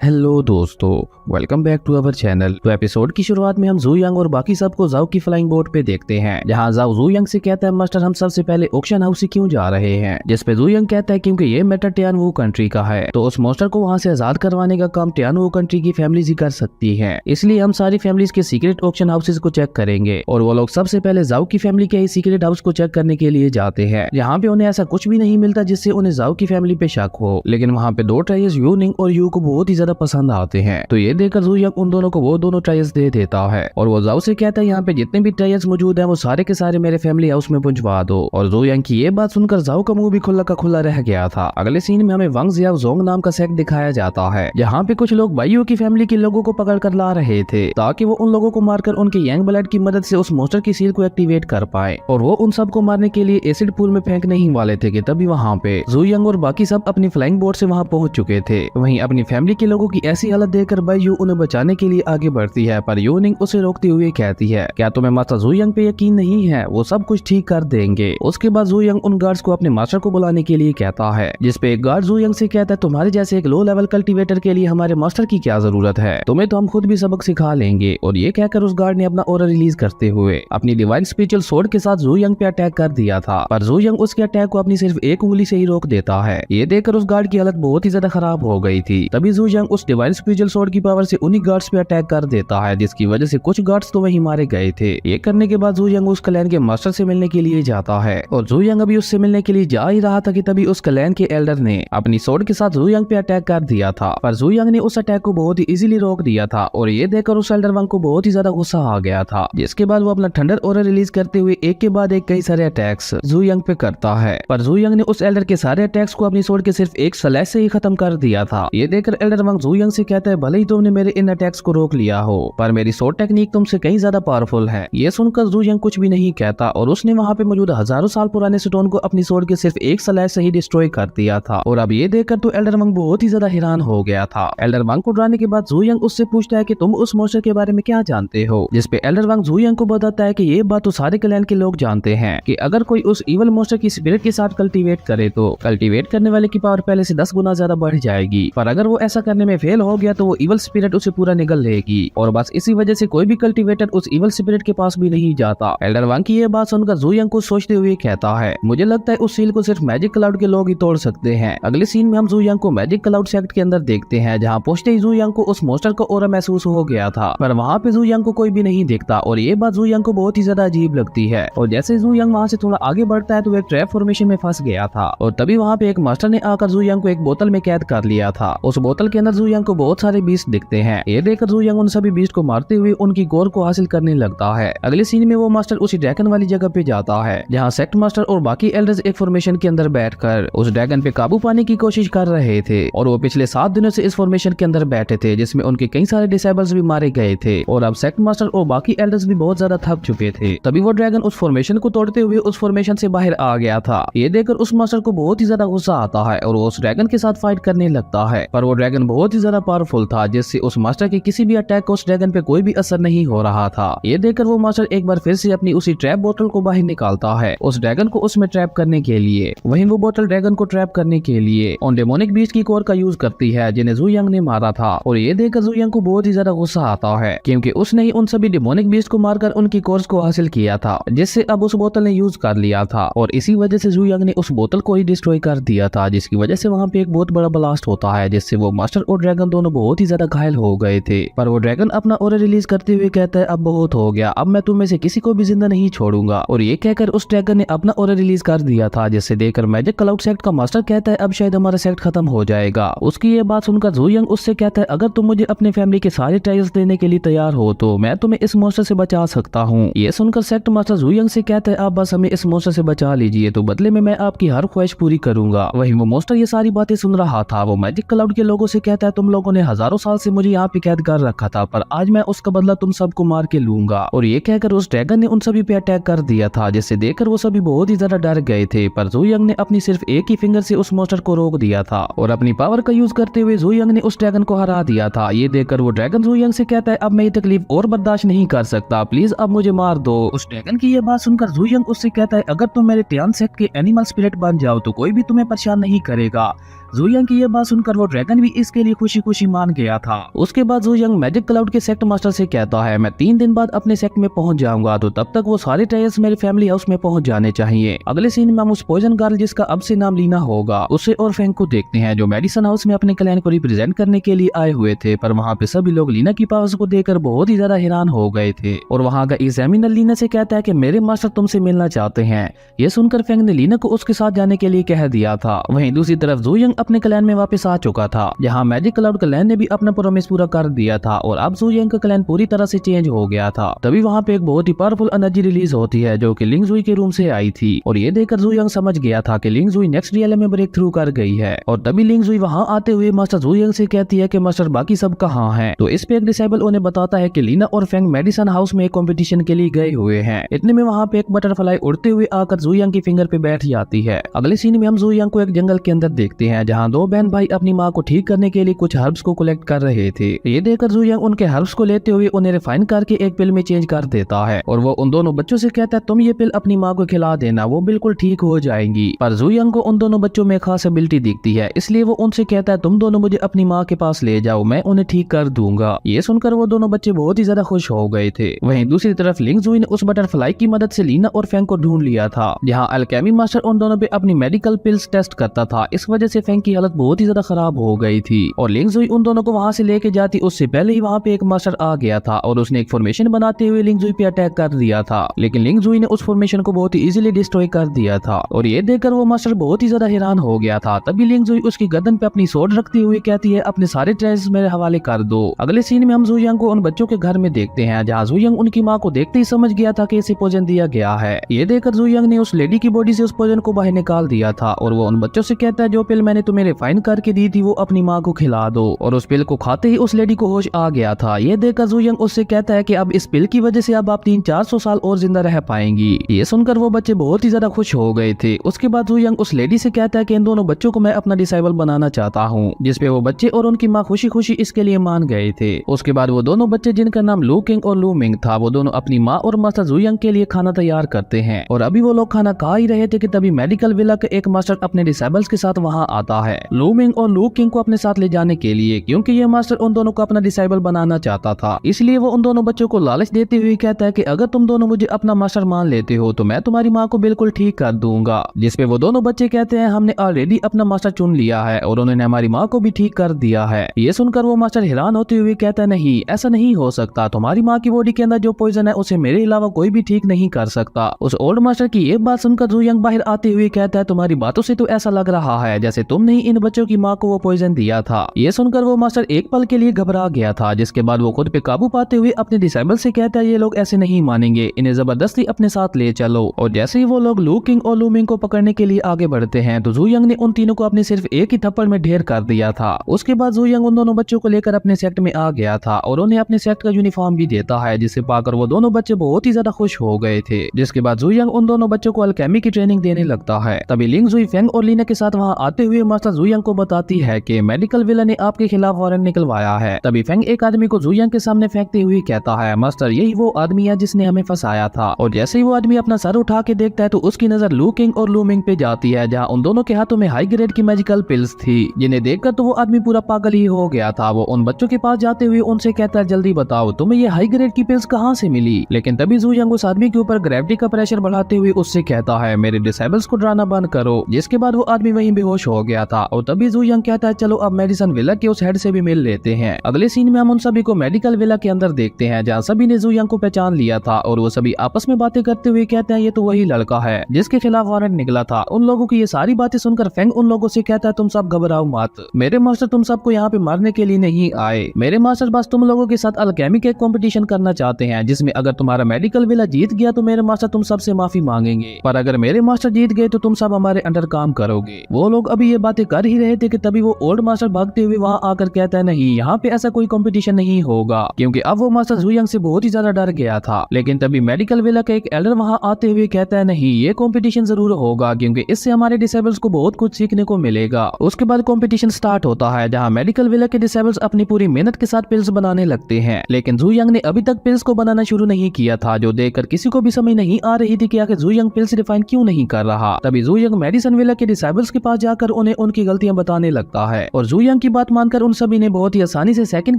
हेलो दोस्तों, welcome back to our channel. तो एपिसोड की शुरुआत में हम जू यंग और बाकी सबको जाओ की फ्लाइंग बोट पे देखते हैं, जहां जाओ जू यंग से कहता है मास्टर हम सबसे पहले ऑक्शन हाउस से क्यों जा रहे हैं। जिसपे जू यंग कहता है क्योंकि ये मैटर टियानवू कंट्री का है, तो उस मास्टर को वहां से आजाद करवाने का काम टियानवू कंट्री की फैमिलीज ही कर सकती है। इसलिए हम सारी फैमिलीज के सीक्रेट ऑक्शन हाउसेज को चेक करेंगे। और वो लोग सबसे पहले जाओ की फैमिली के ही सीक्रेट हाउस को चेक करने के लिए जाते हैं, जहाँ पे उन्हें ऐसा कुछ भी नहीं मिलता जिससे उन्हें जाओ की फैमिली पे शक हो। लेकिन वहाँ पे दो ट्रायर्स यू निंग और यू को बहुत ही ज्यादा पसंद आते हैं। तो ये देखकर जू यंग उन दोनों को वो दोनों ट्रायल्स दे देता है और वो जाओ से कहता है यहाँ पे जितने भी ट्रायल्स मौजूद हैं वो सारे के सारे मेरे फैमिली हाउस में पहुंचवा दो। और जू यंग की ये बात सुनकर जाओ का मुंह भी खुला का खुला रह गया था। अगले सीन में हमें वांग जियाओ जोंग नाम का सेक्ट दिखाया जाता है, जहाँ पे कुछ लोग बाइयो की फैमिली के लोगों को पकड़ कर ला रहे थे ताकि वो उन लोगों को मारकर उनके यंग ब्लड की मदद से उस मोस्टर की सील को एक्टिवेट कर पाए। और वो उन सबको मारने के लिए एसिड पूल में फेंकने ही वाले थे कि तभी वहाँ पे जू यंग और बाकी सब अपनी फ्लाइंग बोट से वहाँ पहुंच चुके थे। वहीं अपनी फैमिली के लोगों की ऐसी हालत देखकर बाइयो उन्हें बचाने के लिए आगे बढ़ती है, पर यूनिंग उसे रोकते हुए कहती है क्या तुम्हें मास्टर जू यंग पे यकीन नहीं है, वो सब कुछ ठीक कर देंगे। उसके बाद जू यंग उन गार्ड्स को अपने मास्टर को बुलाने के लिए कहता है, जिसपे एक गार्ड जू यंग से कहता है तुम्हारे जैसे एक लो लेवल कल्टीवेटर के लिए हमारे मास्टर की क्या जरूरत है, तुम्हें तो हम खुद भी सबक सिखा लेंगे। और ये कहकर उस गार्ड ने अपना ऑरा रिलीज करते हुए अपनी डिवाइन स्पिरिचुअल सोर्ड के साथ जू यंग पे अटैक कर दिया था, पर जू यंग उसके अटैक को अपनी सिर्फ एक उंगली से ही रोक देता है। ये देखकर उस गार्ड की हालत बहुत ही ज्यादा खराब हो गई थी। तभी जू यंग उस डिवाइन स्पिरिचुअल सोर्ड की पावर से उन्हीं गार्ड्स पे अटैक कर देता है, जिसकी वजह से कुछ गार्ड्स तो वहीं मारे गए थे। ये करने के बाद जू यंग उस क्लैन के मास्टर से मिलने के लिए जाता है और जू यंग अभी उससे मिलने के लिए जा ही रहा था कि तभी उस क्लैन के एल्डर ने अपनी सोर्ड के साथ जू यंग पे अटैक कर दिया था, पर जू यंग ने उस अटैक को बहुत ही इजीली रोक दिया था। और ये देखकर उस एल्डर वंग को बहुत ही ज्यादा गुस्सा आ गया था, जिसके बाद वो अपना थंडर ऑरा रिलीज करते हुए एक के बाद एक कई सारे अटैक्स जू यंग पे करता है। पर जू यंग ने उस एल्डर के सारे अटैक्स को अपनी सोर्ड के सिर्फ एक स्लैश से ही खत्म कर दिया था। ये देखकर एल्डर वंग जू यंग से कहता है भले ही तुमने मेरे इन अटैक्स को रोक लिया हो, पर मेरी सोर्ड टेक्निक तुमसे कहीं ज्यादा पावरफुल है। ये सुनकर जू यंग कुछ भी नहीं कहता और उसने वहाँ पे मौजूद हजारों साल पुराने स्टोन को अपनी सोर्ड के सिर्फ एक स्लैश से ही डिस्ट्रॉय कर दिया था। और अब ये देखकर तो एल्डर वंग बहुत ही ज्यादा हैरान हो गया था। एल्डर वंग को डराने के बाद जू यंग उससे पूछता है कि तुम उस मोस्टर के बारे में क्या जानते हो, जिसपे एल्डर वंग जू यंग को बताता है कि ये बात तो सारे क्लैन के लोग जानते हैं कि अगर कोई उस इवल मोस्टर की स्पिरिट के साथ कल्टीवेट करे तो कल्टीवेट करने वाले की पावर पहले से 10 गुना ज्यादा बढ़ जाएगी, पर अगर वो ऐसा करने में फेल हो गया तो वो इवल स्पिरिट उसे पूरा निगल लेगी। और बस इसी वजह से कोई भी कल्टीवेटर उस इवल स्पिरिट के पास भी नहीं जाता। एल्डर वंग की ये बात सुनकर जू यंग को सोचते हुए कहता है मुझे लगता है उस सील को सिर्फ मैजिक क्लाउड के लोग ही तोड़ सकते हैं। अगले सीन में हम जू यंग को मैजिक क्लाउड सेक्ट के अंदर देखते हैं, जहाँ पहुंचते ही जू यंग को उस मोस्टर का ऑरा महसूस हो गया था, पर वहाँ पे जू यंग को कोई भी नहीं दिखता। और ये बात जू यंग को बहुत ही ज्यादा अजीब लगती है। और जैसे जू यंग वहाँ से थोड़ा आगे बढ़ता है तो एक ट्रैप फॉर्मेशन में फंस गया था और तभी वहाँ पे एक मास्टर ने आकर जू यंग को एक बोतल में कैद कर लिया था। उस बोतल के अंदर जू यंग को बहुत सारे बीस्ट दिखते हैं। ये देखकर जू यंग उन सभी बीस्ट को मारते हुए उनकी गोर को हासिल करने लगता है। अगले सीन में वो मास्टर उसी ड्रैगन वाली जगह पे जाता है, जहाँ सेक्ट मास्टर और बाकी एल्डर्स एक फॉर्मेशन के अंदर बैठकर उस ड्रैगन पे काबू पाने की कोशिश कर रहे थे। और वो पिछले 7 दिनों से इस फॉर्मेशन के अंदर बैठे थे, जिसमें उनके कई सारे डिसेबल्स भी मारे गए थे। और अब सेक्ट मास्टर और बाकी एल्डर्स भी बहुत ज्यादा थक चुके थे। तभी वो ड्रैगन उस फॉर्मेशन को तोड़ते हुए उस फॉर्मेशन से बाहर आ गया था। ये देखकर उस मास्टर को बहुत ही ज्यादा गुस्सा आता है और वो उस ड्रैगन के साथ फाइट करने लगता है, पर वो ड्रैगन बहुत ही ज्यादा पावरफुल था, जिससे उस मास्टर के किसी भी अटैक को उस ड्रैगन पे कोई भी असर नहीं हो रहा था। ये देखकर वो मास्टर एक बार फिर से अपनी उसी ट्रैप बोतल को बाहर निकालता है उस ड्रैगन को उसमें ट्रैप करने के लिए। वहीं वो बोतल ड्रैगन को ट्रैप करने के लिए उन डेमोनिक बीस्ट की कोर का यूज करती है जिन्हें जू यंग ने मारा था। और ये देखकर जू यंग को बहुत ही ज्यादा गुस्सा आता है, क्योंकि उसने ही उन सभी डेमोनिक बीस्ट को मारकर उनकी कोर्स को हासिल किया था, जिससे अब उस बोतल ने यूज कर लिया था। और इसी वजह से जू यंग ने उस बोतल को ही डिस्ट्रॉय कर दिया था, जिसकी वजह से वहाँ पे एक बहुत बड़ा ब्लास्ट होता है, जिससे वो मास्टर और ड्रैगन दोनों बहुत ही ज्यादा घायल हो गए थे। पर वो ड्रैगन अपना ऑरा रिलीज करते हुए कहता है अब बहुत हो गया, अब मैं तुम में से किसी को भी जिंदा नहीं छोड़ूंगा। और ये कहकर उस ड्रैगन ने अपना ऑरा रिलीज कर दिया था, जिससे देखकर मैजिक क्लाउड सेक्ट का मास्टर कहता है अब शायद हमारा सेक्ट खत्म हो जाएगा। उसकी ये बात सुनकर जू यंग उससे कहता है अगर तुम मुझे अपने फैमिली के सारे ट्रायल्स देने के लिए तैयार हो तो मैं तुम्हें इस मॉन्स्टर से बचा सकता हूँ। ये सुनकर सेक्ट मास्टर जू यंग से कहता है आप बस हमें इस मॉन्स्टर से बचा लीजिए, तो बदले में मैं आपकी हर ख्वाहिश पूरी करूंगा। वहीं वो मॉन्स्टर ये सारी बातें सुन रहा था। वो मैजिक क्लाउड के लोगों से कहता है तुम लोगों ने हजारों साल से मुझे यहाँ पे कैद कर रखा था, पर आज मैं उसका बदला तुम सबको मार के लूंगा। और ये कहकर उस ड्रैगन ने उन सभी पे अटैक कर दिया था, जिससे देखकर वो सभी बहुत ही ज्यादा डर गए थे। पर जू यंग ने अपनी सिर्फ एक ही फिंगर से उस मॉन्स्टर को रोक दिया था और अपनी पावर का यूज करते हुए जू यंग ने उस ड्रैगन को हरा दिया था। ये देखकर वो ड्रैगन जू यंग से कहता है अब मैं ये तकलीफ और बर्दाश्त नहीं कर सकता, प्लीज अब मुझे मार दो। उस ड्रैगन की ये बात सुनकर जू यंग उससे कहता है अगर तुम मेरे टियान सेक्ट के एनिमल स्पिरिट बन जाओ तो कोई भी तुम्हें परेशान नहीं करेगा। जू यंग की ये बात सुनकर वो ड्रैगन भी इसके लिए खुशी खुशी मान गया था। उसके बाद जू यंग मैजिक क्लाउड के सेक्ट मास्टर से कहता है मैं 3 दिन बाद अपने सेक्ट में पहुंच जाऊंगा, तो तब तक वो सारे ट्रायल्स मेरे फैमिली हाउस में पहुंच जाने चाहिए। अगले सीन में हम उस पॉइजन गर्ल जिसका अब से नाम लीना होगा उसे और फैंग को देखते हैं, जो मेडिसन हाउस में अपने क्लैन को रिप्रेजेंट करने के लिए आए हुए थे। पर वहाँ पे सभी लोग लीना की पावर्स को देखकर बहुत ही ज्यादा हैरान हो गए थे। और वहाँ का एग्जामिनर लीना से कहता है कि मेरे मास्टर तुमसे मिलना चाहते हैं। ये सुनकर फैंग ने लीना को उसके साथ जाने के लिए कह दिया था। वहीं दूसरी तरफ जू यंग अपने क्लैन में वापस आ चुका था, जहाँ मैजिक क्लाउड क्लैन ने भी अपना प्रॉमिस पूरा कर दिया था और अब जू यंग का क्लैन पूरी तरह से चेंज हो गया था। तभी वहाँ पे एक बहुत ही पावरफुल एनर्जी रिलीज होती है जो कि लिंग जुई के रूम से आई थी। और ये देखकर जू यंग समझ गया था कि लिंग जुई नेक्स्ट रियल में ब्रेक थ्रू कर गई है। और तभी लिंग जुई वहाँ आते हुए मास्टर जू यंग से कहती है कि मास्टर बाकी सब कहाँ हैं। तो इस पे एक डिसेबल उन्हें बताता है कि लीना और फैंग मेडिसन हाउस में एक कंपटीशन के लिए गए हुए हैं। इतने में वहाँ पे एक बटरफ्लाई उड़ते हुए आकर जू यंग की फिंगर पे बैठ जाती है। अगले सीन में हम जू यंग को एक जंगल के अंदर देखते हैं, जहाँ 2 बहन भाई अपनी माँ को ठीक करने के लिए कुछ हर्ब्स को कलेक्ट कर रहे थे। ये देखकर जू यंग उनके हर्ब्स को लेते हुए उन्हें रिफाइन करके एक पिल में चेंज कर देता है। और वो उन दोनों बच्चों से कहता है तुम ये पिल अपनी माँ को खिला देना, वो बिल्कुल ठीक हो जाएंगी। पर जू यंग को उन दोनों बच्चों में खास एबिलिटी दिखती है, इसलिए वो उनसे कहता है तुम दोनों मुझे अपनी माँ के पास ले जाओ, मैं उन्हें ठीक कर दूंगा। ये सुनकर वो दोनों बच्चे बहुत ही ज्यादा खुश हो गए थे। वहीं दूसरी तरफ लिंग जुई ने उस बटरफ्लाई की मदद से लीना और फैंग को ढूंढ लिया था, जहाँ अल्केमी मास्टर उन दोनों पे अपनी मेडिकल पिल्स टेस्ट करता था। इस वजह से फैंग की हालत बहुत ही ज्यादा खराब हो गई थी और लिंग जुई उन दोनों को वहां से लेके जाती उससे पहले ही वहां पे एक मास्टर आ गया था और उसने एक फॉर्मेशन बनाते हुए लिंग जुई पे अटैक कर दिया था। लेकिन लिंग जुई ने उस फॉर्मेशन को बहुत ही इजीली डिस्ट्रॉय कर दिया था और ये देखकर वो मास्टर बहुत ही ज्यादा हैरान हो गया था। तभी लिंग जुई उसकी गर्दन पे अपनी सोड रखती हुई कहती है अपने सारे ट्रायल्स मेरे हवाले कर दो। अगले सीन में हम जू यंग को उन बच्चों के घर में देखते हैं, जहाँ जू यंग उनकी माँ को देखते ही समझ गया था कि इसे पोजन दिया गया है। ये देखकर जू यंग ने उस लेडी की बॉडी से उस पोजन को बाहर निकाल दिया था और वो उन बच्चों से कहता है जो पिल मैंने तुम्हें रिफाइन करके दी थी वो अपनी माँ को खिला दो। और उस पिल को खाते ही उस लेडी को होश आ गया था। ये देखकर जू यंग उससे कहता है कि अब इस पिल की वजह से अब आप 300-400 साल और जिंदा रह पाएंगी। ये सुनकर वो बच्चे बहुत ही ज्यादा खुश हो गए थे। उसके बाद जू यंग उस लेडी से कहता है कि इन दोनों बच्चों को मैं अपना डिसाइबल बनाना चाहता हूँ, जिसपे वो बच्चे और उनकी माँ खुशी खुशी इसके लिए मान गए थे। उसके बाद वो दोनों बच्चे जिनका नाम लू किंग और लू मिंग था, वो दोनों अपनी माँ और मास्टर जू यंग के लिए खाना तैयार करते हैं। और अभी वो लोग खाना खा ही रहे थे कि तभी मेडिकल विला का एक मास्टर अपने डिसेबल्स के साथ वहाँ आता है, लू मिंग और लू किंग को अपने साथ ले जाने के लिए, क्योंकि ये मास्टर उन दोनों को अपना डिसेबल बनाना चाहता था। इसलिए वो उन दोनों बच्चों को लालच देते हुए कहता है कि अगर तुम दोनों मुझे अपना मास्टर मान लेते हो तो मैं तुम्हारी माँ को बिल्कुल ठीक कर दूंगा। जिसपे वो दोनों बच्चे कहते हैं हमने ऑलरेडी अपना मास्टर चुन लिया है और उन्होंने हमारी माँ को भी ठीक कर दिया है। ये सुनकर वो मास्टर हैरान होते हुए कहता है नहीं, ऐसा नहीं हो सकता, तुम्हारी माँ की बॉडी के अंदर जो पॉइजन है उसे मेरे अलावा कोई भी ठीक नहीं कर सकता। उस ओल्ड मास्टर की ये बात सुनकर जू यंग बाहर आते हुए कहता है तुम्हारी बातों से तो ऐसा लग रहा है जैसे तुमने ही इन बच्चों की माँ को वो पॉइजन दिया था। ये सुनकर वो मास्टर एक पल के लिए घबरा गया था, जिसके बाद वो खुद पे काबू पाते हुए अपने डिसेबल से कहता है ये लोग ऐसे नहीं मानेंगे, इन्हें जबरदस्ती अपने साथ ले चलो। और जैसे ही वो लोग लू किंग और लू मिंग को पकड़ने के लिए आगे बढ़ते हैं तो जू यंग ने उन तीनों को अपने सिर्फ एक ही थप्पड़ में ढेर कर दिया था। उसके बाद जू यंग उन दोनों बच्चों को लेकर अपने सेक्ट में आ गया था और उन्हें अपने सेक्ट का यूनिफॉर्म भी देता है, जिसे पाकर वो दोनों बच्चे बहुत ही ज्यादा खुश हो गए थे। जिसके बाद जू यंग उन दोनों बच्चों को अल्केमी की ट्रेनिंग देने लगता है। तभी लिंग जुई फैंग और लीना के साथ वहाँ आते हुए मास्टर जू यंग को बताती है कि मेडिकल विलन ने आपके खिलाफ वारंट निकलवाया है। तभी फेंग एक आदमी को जुयांग के सामने फेंकते हुए कहता है, मास्टर यही वो आदमी है जिसने हमें फंसाया था। और जैसे ही वो आदमी अपना सर उठा के देखता है तो उसकी नजर लू किंग और लू मिंग पे जाती है, जहाँ उन दोनों के हाथों में हाई ग्रेड की मैजिकल पिल्स थी, जिन्हें देखकर तो वो आदमी पूरा पागल ही हो गया था। वो उन बच्चों के पास जाते हुए उनसे कहता है, जल्दी बताओ तुम्हें ये हाई ग्रेड की पिल्स कहाँ से मिली। लेकिन तभी जुयांग उस आदमी के ऊपर ग्रेविटी का प्रेशर बढ़ाते हुए उससे कहता है, मेरे डिसेबल्स को डराना बंद करो। जिसके बाद वो आदमी वहीं बेहोश हो गया था। और तभी जुयांग कहता है, चलो अब मेडिसन विला के उस हेड से भी मिल लेते हैं। अगले सीन में हम उन सभी को मेडिकल विला के अंदर देखते हैं, जहाँ सभी ने जुयांग को पहचान लिया था और वो सभी आपस में बातें करते हुए कहते हैं, ये तो वही लड़का है जिसके खिलाफ वारंट निकला था। उन लोगों की ये सारी बातें सुनकर फेंग उन लोगों से कहता है, तुम सब घबराओ मत, मेरे मास्टर तुम सबको यहाँ पे मारने के लिए नहीं आए। मेरे मास्टर बस तुम लोगों के साथ अल्केमी के कंपटीशन करना चाहते हैं, जिसमें अगर तुम्हारा मेडिकल विला जीत गया तो मेरे मास्टर तुम सबसे माफी मांगेंगे, पर अगर मेरे मास्टर जीत गए तो तुम सब हमारे अंडर काम करोगे। वो लोग अभी ये बातें कर ही रहे थे कि तभी वो ओल्ड मास्टर भागते हुए वहाँ आकर कहता है, नहीं यहाँ पे ऐसा कोई कंपटीशन नहीं होगा, क्योंकि अब वो मास्टर जुयांग से बहुत ही ज्यादा डर गया था। लेकिन तभी मेडिकल विला का एक एल्डर वहाँ आते हुए कहता है, नहीं ये कंपटीशन जरूर होगा, क्योंकि इससे हमारे डिसेबल्स को बहुत कुछ सीखने को मिलेगा। उसके बाद कंपटीशन स्टार्ट होता है, जहाँ मेडिकल विला के डिसेबल्स अपनी पूरी मेहनत के साथ पिल्स बनाने लगते हैं। लेकिन जुयांग ने अभी तक पिल्स को बनाना शुरू नहीं किया था, जो देखकर किसी को भी समझ नहीं आ रही थी कि आखिर जुयांग पिल्स रिफाइन क्यों नहीं कर रहा। तभी जुयांग मेडिसन विला के डिसेबल्स के पास जाकर उन्हें उनकी गलतियां बताने लगता है और जुयांग की बात मानकर उन सभी ने बहुत ही आसानी से सेकंड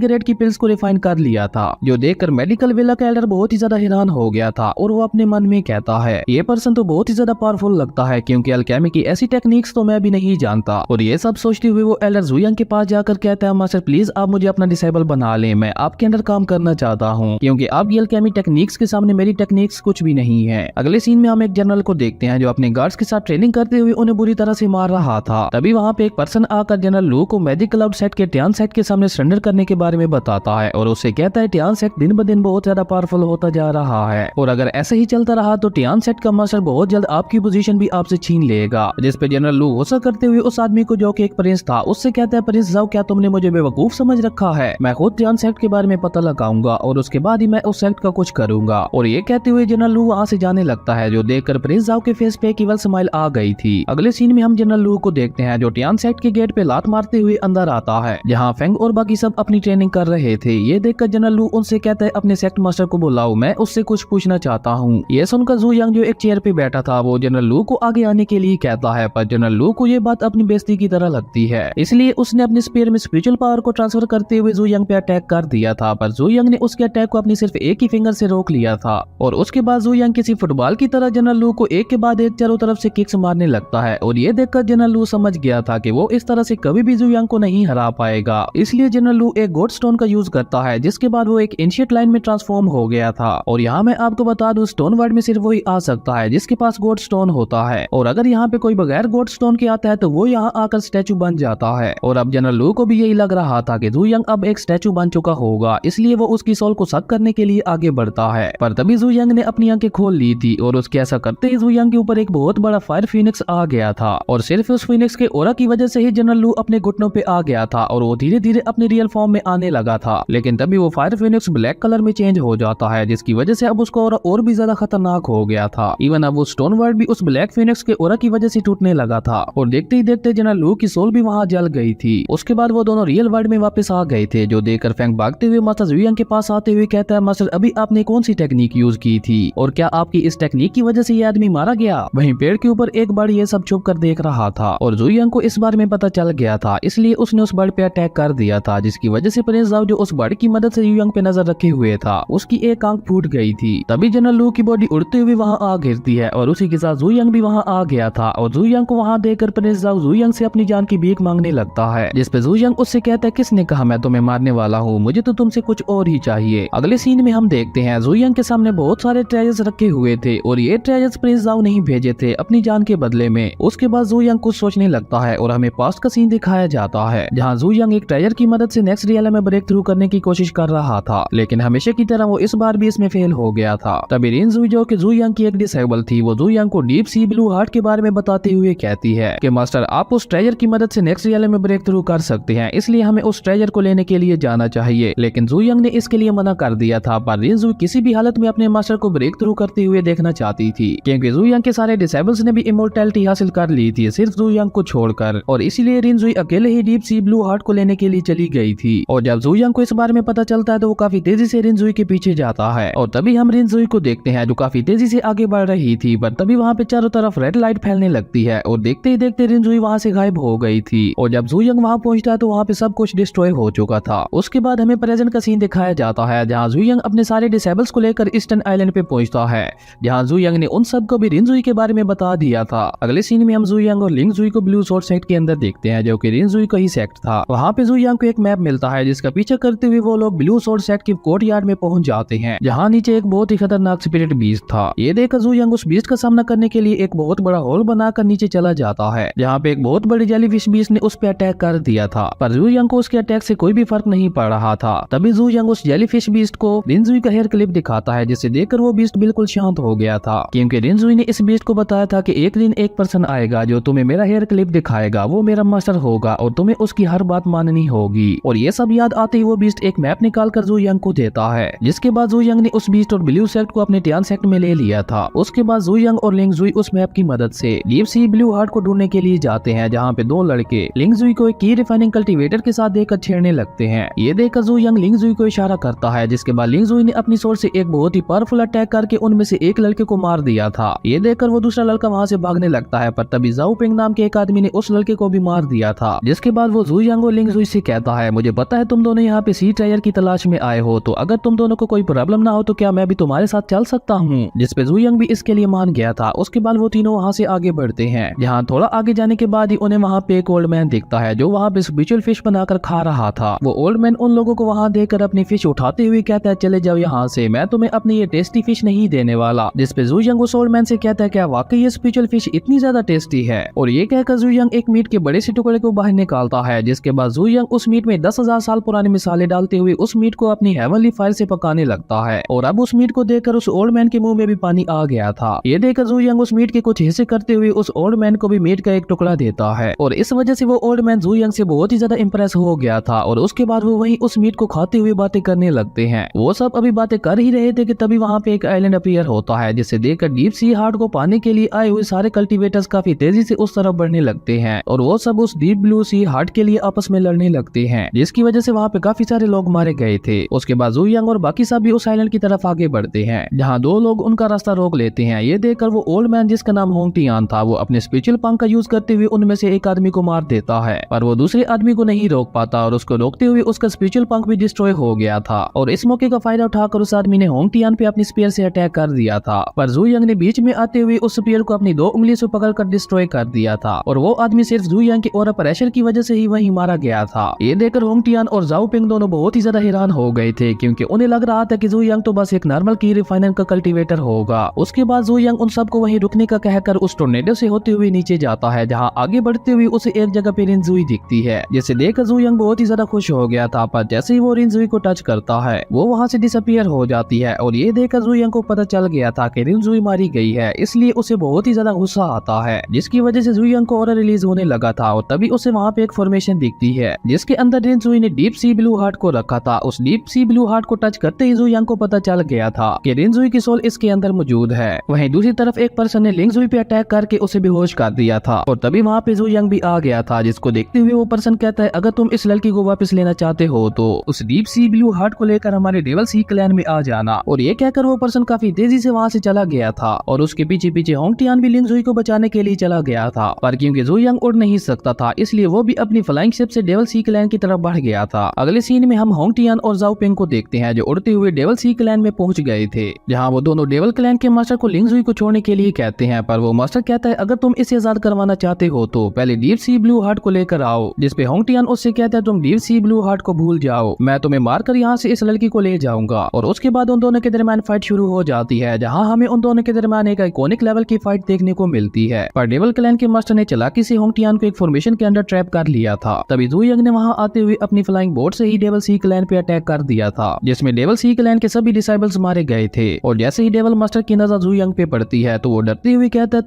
ग्रेड की पिल्स को रिफाइन कर लिया था, जो देखकर मेडिकल विला का एल्डर बहुत ही ज्यादा हैरान हो गया था। और वो अपने मन में कहता है, ये पर्सन तो बहुत ही ज्यादा पावरफुल लगता है, क्योंकि अल्केमी की ऐसी टेक्निक्स तो मैं भी नहीं जानता। और ये सब सोचते हुए वो एल्डर जुयांग के पास जाकर कहता है, मास्टर प्लीज आप मुझे अपना डिसेबल बना ले, मैं आपके अंडर काम करना चाहता हूँ, क्योंकि आपकी अल्केमी टेक्निक्स के सामने मेरी टेक्निक्स कुछ भी नहीं है। अगले सीन में हम एक जनरल को देखते हैं जो अपने गार्ड्स के साथ ट्रेनिंग करते हुए उन्हें बुरी तरह से मार रहा था। तभी वहाँ पे एक पर्सन आकर जनरल लू को मैजिक क्लाउड सेट के टियान सेट के सामने सरेंडर करने के बारे में बताता है और उससे कहता है, टियान सेट दिन ब दिन बहुत ज्यादा पावरफुल होता जा रहा है और अगर ऐसे ही चलता रहा तो टियान सेट का मास्टर बहुत जल्द आपकी पोजीशन भी आपसे छीन लेगा। जिस पे जनरल लू गुस्सा करते हुए उस आदमी को, जो कि एक प्रिंस था, उससे कहता है, प्रिंस जाओ, क्या तुमने मुझे बेवकूफ समझ रखा है? मैं खुद टियान सेट के बारे में पता लगाऊंगा और उसके बाद ही मैं उस सेट का कुछ करूंगा। और ये कहते हुए जनरल लू वहाँ से जाने लगता है, जो देखकर प्रिंस जाओ के फेस पे केवल स्माइल आ गई थी। अगले सीन में हम जनरल लू को देखते हैं जो टियान सेट के गेट पे लात मारते हुए अंदर आता है, जहाँ फेंग और बाकी सब अपनी ट्रेनिंग कर रहे थे। ये देखकर जनरल लू उनसे कहता है, अपने सेक्ट मास्टर को बुलाओ, मैं उससे कुछ पूछना चाहता हूँ। ये सुनकर जुयांग जो एक चेयर पे बैठा था वो जनरल लू को आगे आने के लिए कहता है, पर जनरल लू को ये बात अपनी बेइज्जती की तरह लगती है, इसलिए उसने अपने स्पीयर में स्पिरिचुअल पावर को ट्रांसफर करते हुए जुयांग पे अटैक कर दिया था। पर जुयांग ने उसके अटैक को अपनी सिर्फ एक ही फिंगर से रोक लिया था और उसके बाद जुयांग किसी फुटबॉल की तरह जनरल लू को एक के बाद एक चारों तरफ से किक्स मारने लगता है। और ये देखकर जनरल लू समझ गया था कि वो इस तरह से कभी भी जुयांग को नहीं हरा पाएगा, इसलिए जनरल लू एक गोड स्टोन का यूज करता है, जिसके बाद वो एक एंशिएंट लाइन में ट्रांसफॉर्म हो गया था। और यहाँ मैं आपको बता दूं, स्टोन वर्ल्ड में सिर्फ वही आ सकता है जिसके पास गोड स्टोन होता है, और अगर यहाँ पे कोई बगैर गोड स्टोन के आता है तो वो यहाँ आकर स्टैचू बन जाता है। और अब जनरल लू को भी यही लग रहा था कि जुयांग अब एक स्टैचू बन चुका होगा, इसलिए वो उसकी सोल को सक करने के लिए आगे बढ़ता है। पर तभी जुयांग ने अपनी आंखें खोल ली थी और उसके ऐसा करते ही जुयांग के ऊपर एक बहुत बड़ा फायर फीनिक्स आ गया था और सिर्फ उस फीनिक्स के ऑरा की वजह से ही जनरल लू अपने घुटनों पे आ गया था और वो धीरे धीरे अपने रियल फॉर्म में आने लगा था। लेकिन तभी वो फायर फीनिक्स ब्लैक कलर में चेंज हो जाता है, जिसकी वजह से अब उसका ऑरा और भी ज्यादा खतरनाक हो गया था। इवन अब वो स्टोन वर्ल्ड भी उस ब्लैक फीनिक्स के ऑरा की वजह से टूटने लगा था और देखते ही देखते जनरल लू की सोल भी वहाँ जल गई थी। उसके बाद वो दोनों रियल वर्ल्ड में वापस आ गए थे, जो देखकर फेंग भागते हुए मास्टर जुयांग के पास आते हुए कहता है, मास्टर अभी आपने कौन सी टेक्निक यूज की थी और क्या आपकी इस टेक्निक की वजह से ये आदमी मारा गया? वहीं पेड़ के ऊपर एक बर्ड ये सब छुप कर देख रहा था और जुयांग को इस बारे में पता चल गया था, इसलिए उसने उस बर्ड पे अटैक कर दिया था, जिसकी वजह से प्रिंस जाओ जो उस बर्ड की मदद से जुयांग पे नजर रखे हुए था, उसकी एक आंख फूट गई थी। तभी जनरल लू की बॉडी उड़ते हुए वहाँ आ गिरती है और उसी के साथ जुयांग भी वहाँ आ गया था और जुयांग को वहाँ देखकर प्रिंस जाओ जुयांग से अपनी जान की भीख मांगने लगता है, जिसपे जुयांग उससे कहता है, किसने कहा मैं तुम्हें मारने वाला हूँ, मुझे तो तुमसे कुछ और ही चाहिए। अगले सीन में हम देखते हैं जुयांग के सामने बहुत सारे ट्रेजर्स रखे हुए थे और ये ट्रेजर्स प्रिंस जाओ नहीं भेजे थे अपनी जान के बदले में। उसके बाद जुयांग कुछ सोचने लगता है और हमें पास्ट का सीन दिखाया जाता है, जहाँ जुयांग एक ट्रेजर की मदद से नेक्स्ट रियल में ब्रेक थ्रू करने की कोशिश कर रहा था, लेकिन हमेशा की तरह वो इस बार भी इसमें फेल हो गया था। तभी रिन जुई जो कि जुयांग की एक डिसेबल थी, वो जुयांग को डीप सी ब्लू हार्ट के बारे में बताते हुए कहती है कि मास्टर आप उस ट्रेजर की मदद से नेक्स्ट रियल में ब्रेक थ्रू कर सकते हैं, इसलिए हमें उस ट्रेजर को लेने के लिए जाना चाहिए। लेकिन जुयांग ने इसके लिए मना कर दिया था, पर रिन जुई किसी भी हालत में अपने मास्टर को ब्रेक थ्रू करते हुए देखना चाहती थी, क्योंकि जुयांग के सारे डिसेबल्स ने भी इमोर्टैलिटी हासिल कर ली थी, सिर्फ जुयांग को छोड़कर, और इसीलिए रिन जुई अकेले ही deep deep sea blue heart को लेने के लिए चली गई थी। और जब जुयांग को इस बारे में पता चलता है तो वो काफी तेजी से रिनजुई के पीछे जाता है और तभी हम रिनजुई को देखते हैं जो काफी तेजी से आगे बढ़ रही थी, पर तभी वहाँ पे चारों तरफ रेड लाइट फैलने लगती है और देखते ही देखते रिनजुई वहाँ से गायब हो गई थी। और जब जुयांग वहाँ पहुँचता है तो वहाँ पे सब कुछ डिस्ट्रॉय हो चुका था। उसके बाद हमें प्रेजेंट का सीन दिखाया जाता है जहाँ जुयांग अपने सारे डिसेबल्स को लेकर ईस्टर्न आइलैंड पे पहुँचता है, जहाँ जुयांग ने उन सबको भी रिनजुई के बारे में बता दिया था। अगले सीन में हम जुयांग और लिंगजुई को ब्लू स्वॉर्ड सेक्ट के अंदर देखते हैं जो कि रिनजुई का ही सेक्ट था। वहाँ पे जुयांग को एक मैप मिलता है जिसका पीछा करते हुए वो लोग ब्लू स्वॉर्ड सेक्ट की कोर्ट यार्ड में पहुंच जाते हैं, जहाँ नीचे एक बहुत ही खतरनाक स्पिरिट बीस्ट था। ये देखकर जुयांग उस बीस्ट का सामना करने के लिए एक बहुत बड़ा होल बनाकर नीचे चला जाता है, जहाँ पे एक बहुत बड़ी जेलीफिश बीस्ट ने उस पर अटैक कर दिया था, पर जुयांग को उसके अटैक से कोई भी फर्क नहीं पड़ रहा था। तभी जुयांग उस जेलीफिश बीस्ट को रिनजुई का हेयर क्लिप दिखाता है, जिसे देखकर वो बीस्ट बिल्कुल शांत हो गया था, क्योंकि रिनजुई ने इस बीस्ट को बताया था कि एक दिन एक पर्सन आएगा जो तुम्हें मेरा हेयर क्लिप दिखाएगा, वो मेरा मास्टर होगा और तुम्हें उसकी हर बात माननी होगी। और ये सब याद आते ही वो बीस्ट एक मैप निकाल कर जुयांग को देता है, जिसके बाद जुयांग ने उस बीस्ट और ब्लू सेक्ट को अपने टियान सेक्ट में ले लिया था। उसके बाद जुयांग और लिंगजुई उस मैप की मदद से डीप सी ब्लू हार्ट को ढूंढने के लिए जाते हैं, जहाँ पे दो लड़के लिंगजुई को एक की रिफाइनिंग कल्टीवेटर के साथ देखकर छेड़ने लगते हैं। ये देखकर जुयांग लिंगजुई को इशारा करता है, जिसके बाद लिंगजुई ने अपनी सोर्स से एक बहुत ही पावरफुल अटैक करके उनमें से एक लड़के को मार दिया था। ये देखकर वो दूसरा लड़का वहाँ से भागने लगता है, पर तभी जाओ पिंग नाम के एक आदमी ने उस लड़के को भी मार दिया था। जिसके बाद वो जुयांग और लिंगजुई से कहता है, मुझे पता है तुम दोनों यहाँ पे सी ट्रायर की तलाश में आए हो, तो अगर तुम दोनों को कोई प्रॉब्लम ना हो तो क्या मैं भी तुम्हारे साथ चल सकता हूँ। जिसपे जुयांग भी इसके लिए मान गया था। उसके बाद वो तीनों वहाँ से आगे बढ़ते हैं, जहाँ थोड़ा आगे जाने के बाद ही उन्हें वहाँ पे एक ओल्ड मैन दिखता है जो वहाँ पे स्पिरिचुअल फिश बनाकर खा रहा था। वो ओल्ड मैन उन लोगों को वहाँ देखकर अपनी फिश उठाते हुए कहता है, चले जाओ यहाँ से, मैं तुम्हें अपनी ये टेस्टी फिश नहीं देने वाला। जिसपे जुयांग उस ओल्ड मैन से कहता है, क्या वाकई ये स्पिरिचुअल फिश इतनी ज्यादा टेस्टी है। और ये कहकर जुयांग एक मीट के बड़े से टुकड़े को बाहर निकालता है, जिसके बाद जुयांग उस मीट में 10,000 साल पुराने मसाले डालते हुए उस मीट को अपनी हेवनली फायर से पकाने लगता है। और अब उस मीट को देखकर उस ओल्ड मैन के मुंह में भी पानी आ गया था। ये देखकर जुयांग उस मीट के कुछ हिस्से करते हुए उस ओल्ड मैन को भी मीट का एक टुकड़ा देता है, और इस वजह से वो ओल्ड मैन जुयांग से बहुत ही ज्यादा इंप्रेस हो गया था। और उसके बाद वो वहीं उस मीट को खाते हुए बातें करने लगते हैं। वो सब अभी बातें कर ही रहे थे कि तभी वहाँ पे एक आइलैंड अपीयर होता है, जिसे देखकर डीप सी हार्ट को पाने के लिए आए हुए सारे कल्टीवेटर्स काफी तेजी से उस तरफ बढ़ने लगते हैं, और वो सब उस डीप ब्लू सी हार्ट के लिए आपस में लड़ने लगते हैं, जिसकी वजह से वहाँ पे काफी सारे लोग मारे गए थे। उसके बाद जुयांग और बाकी सब भी उस आइलैंड की तरफ आगे बढ़ते हैं, जहाँ दो लोग उनका रास्ता रोक लेते हैं। ये देखकर वो ओल्ड मैन जिसका नाम होंग टियान था, वो अपने स्पिरिचुअल पंख का यूज करते हुए उनमें से एक आदमी को मार देता है, पर वो दूसरे आदमी को नहीं रोक पाता, और उसको रोकते हुए उसका स्पिरिचुअल पंख भी डिस्ट्रॉय हो गया था। और इस मौके का फायदा उठाकर उस आदमी ने होंग टियान पे अपनी स्पीयर से अटैक कर दिया था, पर जुयांग ने बीच में आते हुए उस स्पीयर को अपनी 2 उंगली से पकड़कर डिस्ट्रॉय कर दिया था, और वो आदमी सिर्फ जुयांग के और प्रेशर की वजह से ही वहीं मारा गया था। ये देखकर होंग टियान और जाओ पिंग दोनों बहुत ही ज्यादा हैरान हो गए थे, क्योंकि उन्हें लग रहा था कि जुयांग तो बस एक नॉर्मल की रिफाइनर का कल्टीवेटर होगा। उसके बाद जुयांग उन सबको वहीं रुकने का कहकर उस टोर्नेडो से होते हुए नीचे जाता है, जहाँ आगे बढ़ते हुए उसे एक जगह पे रिनजुई दिखती है, जिसे देखकर जुयांग बहुत ही ज्यादा खुश हो गया था, पर जैसे ही वो रिनजुई को टच करता है वो वहाँ से डिसअपीयर हो जाती है। और ये देखकर जुयांग को पता चल गया था कि रिनजुई मारी गई है, इसलिए उसे बहुत ही ज्यादा गुस्सा आता है, जिसकी वजह से जुयांग को ऑरा रिलीज होने लगा था। और तभी उसे वहाँ पे एक फॉर्मेशन दिखती है, जिसके अंदर रिनजुई ने डीप सी ब्लू हार्ट को रखा था। उस डीप सी ब्लू हार्ट को टच करते ही जुयांग को पता चल गया था कि रिनजुई की सोल इसके अंदर मौजूद है। वहीं दूसरी तरफ एक पर्सन ने लिंगजुई पे अटैक करके उसे बेहोश कर दिया था, और तभी वहाँ पे जुयांग भी आ गया था, जिसको देखते हुए वो पर्सन कहता है, अगर तुम इस लड़की को वापस लेना चाहते हो तो उस डीप सी ब्लू हार्ट को लेकर हमारे डेवल सी क्लैन में आ जाना। और ये कहकर वो पर्सन काफी तेजी से वहाँ से चला गया था, और उसके पीछे पीछे होंग टियान भी लिंगजुई को बचाने के लिए चला गया था, पर क्योंकि जुयांग उड़ नहीं सकता था इसलिए वो भी अपनी फ्लाइंग शिप से डेवल सी क्लैन की तरफ बढ़ गया था। अगले सीन में हम होंग टियान और जाओ पिंग को देखते हैं, जो उड़ते हुए डेवल सी क्लैन में पहुंच गए थे, जहाँ वो दोनों डेवल क्लैन के मास्टर को लिंगजुई को छोड़ने के लिए कहते हैं, पर वो मास्टर कहता है, अगर तुम इसे आजाद करवाना चाहते हो तो पहले डीप सी ब्लू हार्ट को लेकर आओ। जिसपे होंग टियान उससे कहता है, तुम डीप सी ब्लू हार्ट को भूल जाओ, मैं तुम्हें मारकर यहाँ से इस लड़की को ले जाऊंगा। और उसके बाद उन दोनों के दरमियान फाइट शुरू हो जाती है, जहाँ हमें उन दोनों के दरमियान एक आइकॉनिक लेवल की फाइट देखने को मिलती है, पर डेवल क्लैन के मास्टर ने चालाकी से होंग टियान को एक फॉर्मेशन के अंदर ट्रैप कर लिया था। तभी जुयांग ने वहाँ आते हुए अपनी फ्लाइंग बोट से ही डेवल सी क्लैन पे अटैक कर दिया था, जिसमें डेवल सी क्लैन के सभी डिसाइबल्स मारे गए थे। और जैसे ही डेवल मास्टर की नजर जुयांग पे पड़ती है तो वो डरते हुए कहता है,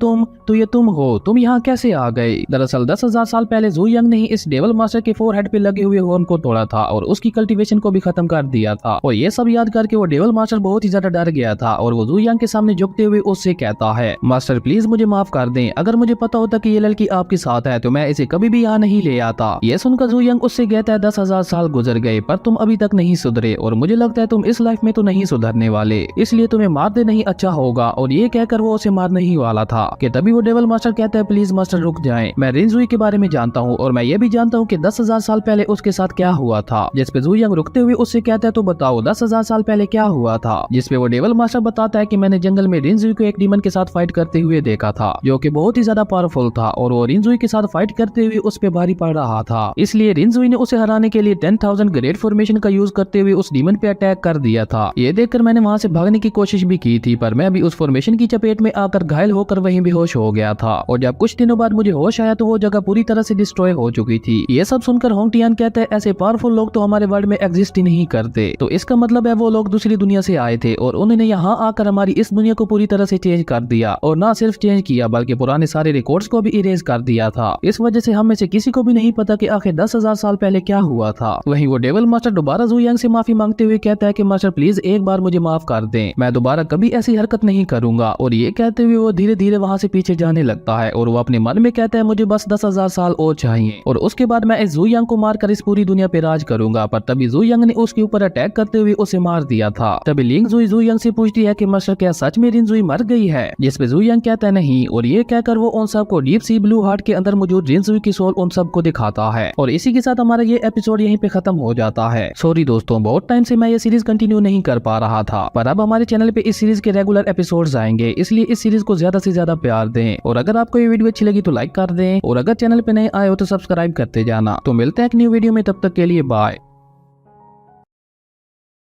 तुम हो, तुम यहाँ कैसे आ गए। दरअसल 10,000 साल पहले जुयांग ने ही इस डेवल मास्टर के फोरहेड पे लगे हुए हॉर्न को तोड़ा था और उसकी कल्टीवेशन को भी खत्म कर दिया था। और ये सब याद करके वो डेवल मास्टर बहुत ही ज्यादा डर गया था, और वो जुयांग के सामने झुकते हुए उससे कहता है, मास्टर प्लीज मुझे माफ कर दें, अगर मुझे पता होता कि ये लड़की आपके साथ है तो मैं इसे कभी भी यहाँ नहीं ले गया था। ये सुनकर जू यंग उससे कहता है 10,000 साल गुजर गए पर तुम अभी तक नहीं सुधरे और मुझे लगता है तुम इस लाइफ में तो नहीं सुधरने वाले, इसलिए तुम्हें मार दे नहीं अच्छा होगा। और ये कहकर वो उसे मारने ही वाला था कि तभी वो डेविल मास्टर कहता है प्लीज मास्टर रुक जाएं, मैं रिनजुई के बारे में जानता हूँ और मैं ये भी जानता हूँ कि 10,000 साल पहले उसके साथ क्या हुआ था। जिसपे जू यंग रुकते हुए उससे कहता है तो बताओ 10,000 साल पहले क्या हुआ था। जिसपे वो डेविल मास्टर बताता है कि मैंने जंगल में रिनजुई को एक डीमन के साथ फाइट करते हुए देखा था जो कि बहुत ही ज्यादा पावरफुल था और वो रिनजुई के साथ फाइट करते हुए उस पे भारी पड़ रहा था, इसलिए रिनजुई ने उसे हराने के लिए 10,000 ग्रेट फॉर्मेशन का यूज करते हुए उस डीमन पे अटैक कर दिया था। ये देखकर मैंने वहाँ से भागने की कोशिश भी की थी पर मैं भी उस फॉर्मेशन की चपेट में आकर घायल होकर वहीं बेहोश हो गया था और जब कुछ दिनों बाद मुझे होश आया तो वो जगह पूरी तरह से डिस्ट्रॉय हो चुकी थी। ये सब सुनकर होंग टियान कहते हैं ऐसे पावरफुल लोग तो हमारे वर्ल्ड में एग्जिस्ट ही नहीं करते, तो इसका मतलब है वो लोग दूसरी दुनिया से आए थे और उन्होंने यहाँ आकर हमारी इस दुनिया को पूरी तरह से चेंज कर दिया और ना सिर्फ चेंज किया बल्कि पुराने सारे रिकॉर्ड्स को भी इरेज कर दिया था। इस वजह से हम में से किसी को भी नहीं पता कि आखिर 10,000 साल पहले क्या हुआ था। वहीं वो डेविल मास्टर दोबारा जू यंग से माफी मांगते हुए कहता है कि मास्टर प्लीज एक बार मुझे माफ कर दें, मैं दोबारा कभी ऐसी हरकत नहीं करूंगा। और ये कहते हुए वो धीरे धीरे वहाँ से पीछे जाने लगता है और वो अपने मन में कहता है मुझे बस 10,000 साल और चाहिए और उसके बाद मैं इस जू यंग को मारकर इस पूरी दुनिया पे राज करूंगा। पर तभी जू यंग ने उसके ऊपर अटैक करते हुए उसे मार दिया था। तभी लिंग जुई जू यंग से पूछती है कि मास्टर क्या सच में रिनजुई मर गई है, जिसपे जू यंग कहता है नहीं और ये कहकर वो उन सबको डीप सी ब्लू हार्ट के अंदर मौजूद रिनजुई की सोल उन सबको दिखाता है। और इसी के साथ हमारा ये एपिसोड यहीं पे खत्म हो जाता है। सॉरी दोस्तों, बहुत टाइम से मैं ये सीरीज कंटिन्यू नहीं कर पा रहा था पर अब हमारे चैनल पे इस सीरीज के रेगुलर एपिसोड्स आएंगे, इसलिए इस सीरीज को ज्यादा से ज्यादा प्यार दें और अगर आपको ये वीडियो अच्छी लगी तो लाइक कर दें और अगर चैनल पे नए आए हो तो सब्सक्राइब करते जाना। तो मिलते हैं एक न्यू वीडियो में, तब तक के लिए बाय।